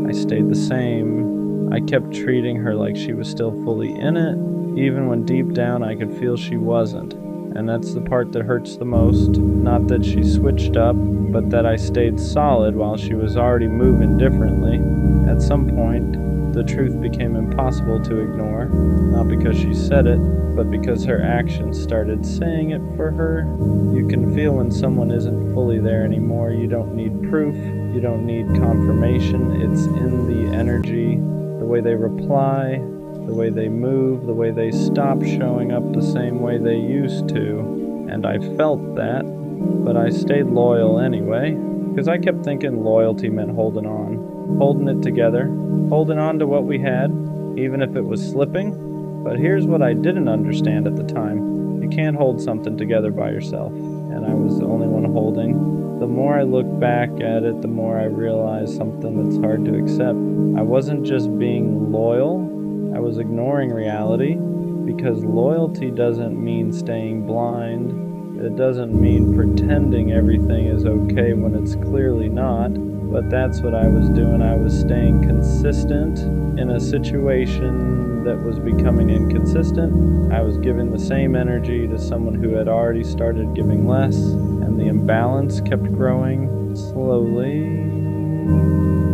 [SPEAKER 1] I stayed the same. I kept treating her like she was still fully in it, even when deep down I could feel she wasn't. And that's the part that hurts the most. Not that she switched up, but that I stayed solid while she was already moving differently. At some point, the truth became impossible to ignore, not because she said it, but because her actions started saying it for her. You can feel when someone isn't fully there anymore. You don't need proof, you don't need confirmation. It's in the energy, the way they reply, the way they move, the way they stop showing up the same way they used to. And I felt that, but I stayed loyal anyway, because I kept thinking loyalty meant holding on, holding it together, holding on to what we had, even if it was slipping. But here's what I didn't understand at the time. You can't hold something together by yourself, and I was the only one holding. The more I look back at it, the more I realize something that's hard to accept. I wasn't just being loyal, I was ignoring reality, because loyalty doesn't mean staying blind. It doesn't mean pretending everything is okay when it's clearly not. But that's what I was doing. I was staying consistent in a situation that was becoming inconsistent. I was giving the same energy to someone who had already started giving less, and the imbalance kept growing slowly,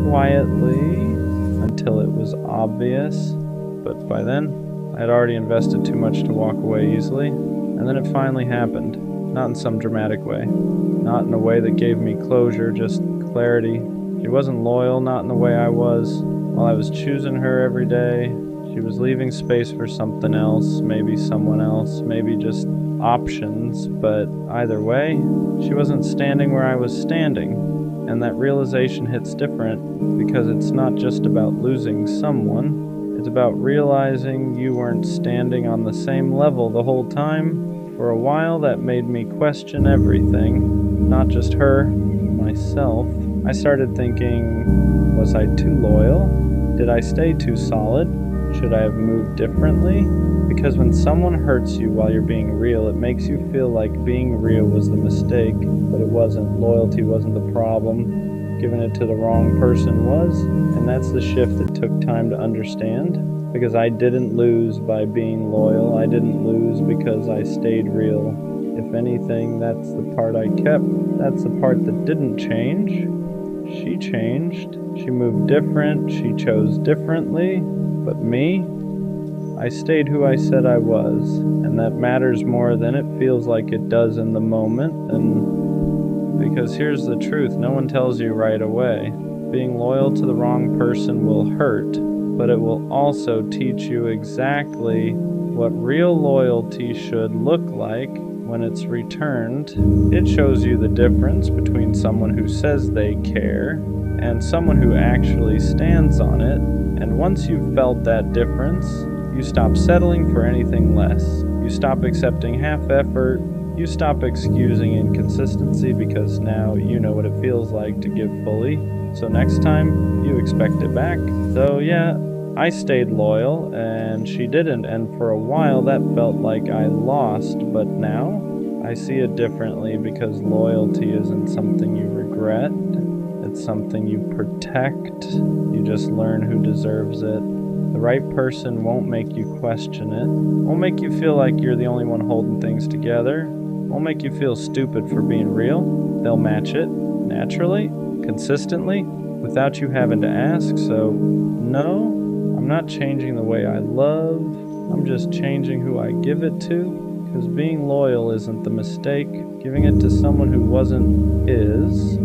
[SPEAKER 1] quietly, until it was obvious. But by then, I had already invested too much to walk away easily, and then it finally happened. Not in some dramatic way, not in a way that gave me closure, just clarity. She wasn't loyal, not in the way I was. While I was choosing her every day, she was leaving space for something else, maybe someone else, maybe just options, but either way, she wasn't standing where I was standing. And that realization hits different because it's not just about losing someone, it's about realizing you weren't standing on the same level the whole time. For a while, that made me question everything, not just her, myself. I started thinking, was I too loyal? Did I stay too solid? Should I have moved differently? Because when someone hurts you while you're being real, it makes you feel like being real was the mistake, but it wasn't. Loyalty wasn't the problem. Giving it to the wrong person was, and that's the shift that took time to understand. Because I didn't lose by being loyal. I didn't lose because I stayed real. If anything, that's the part I kept. That's the part that didn't change. She changed. She moved different. She chose differently. But me? I stayed who I said I was, and that matters more than it feels like it does in the moment. And because here's the truth, no one tells you right away. Being loyal to the wrong person will hurt, but it will also teach you exactly what real loyalty should look like when it's returned. It shows you the difference between someone who says they care and someone who actually stands on it. And once you've felt that difference, you stop settling for anything less. You stop accepting half effort. You stop excusing inconsistency because now you know what it feels like to give fully. So next time, you expect it back. So yeah, I stayed loyal and she didn't. And for a while that felt like I lost. But now I see it differently because loyalty isn't something you regret. It's something you protect. You just learn who deserves it. The right person won't make you question it. Won't make you feel like you're the only one holding things together. Won't make you feel stupid for being real. They'll match it naturally, consistently, without you having to ask. So, no, I'm not changing the way I love. I'm just changing who I give it to. Because being loyal isn't the mistake. Giving it to someone who wasn't is.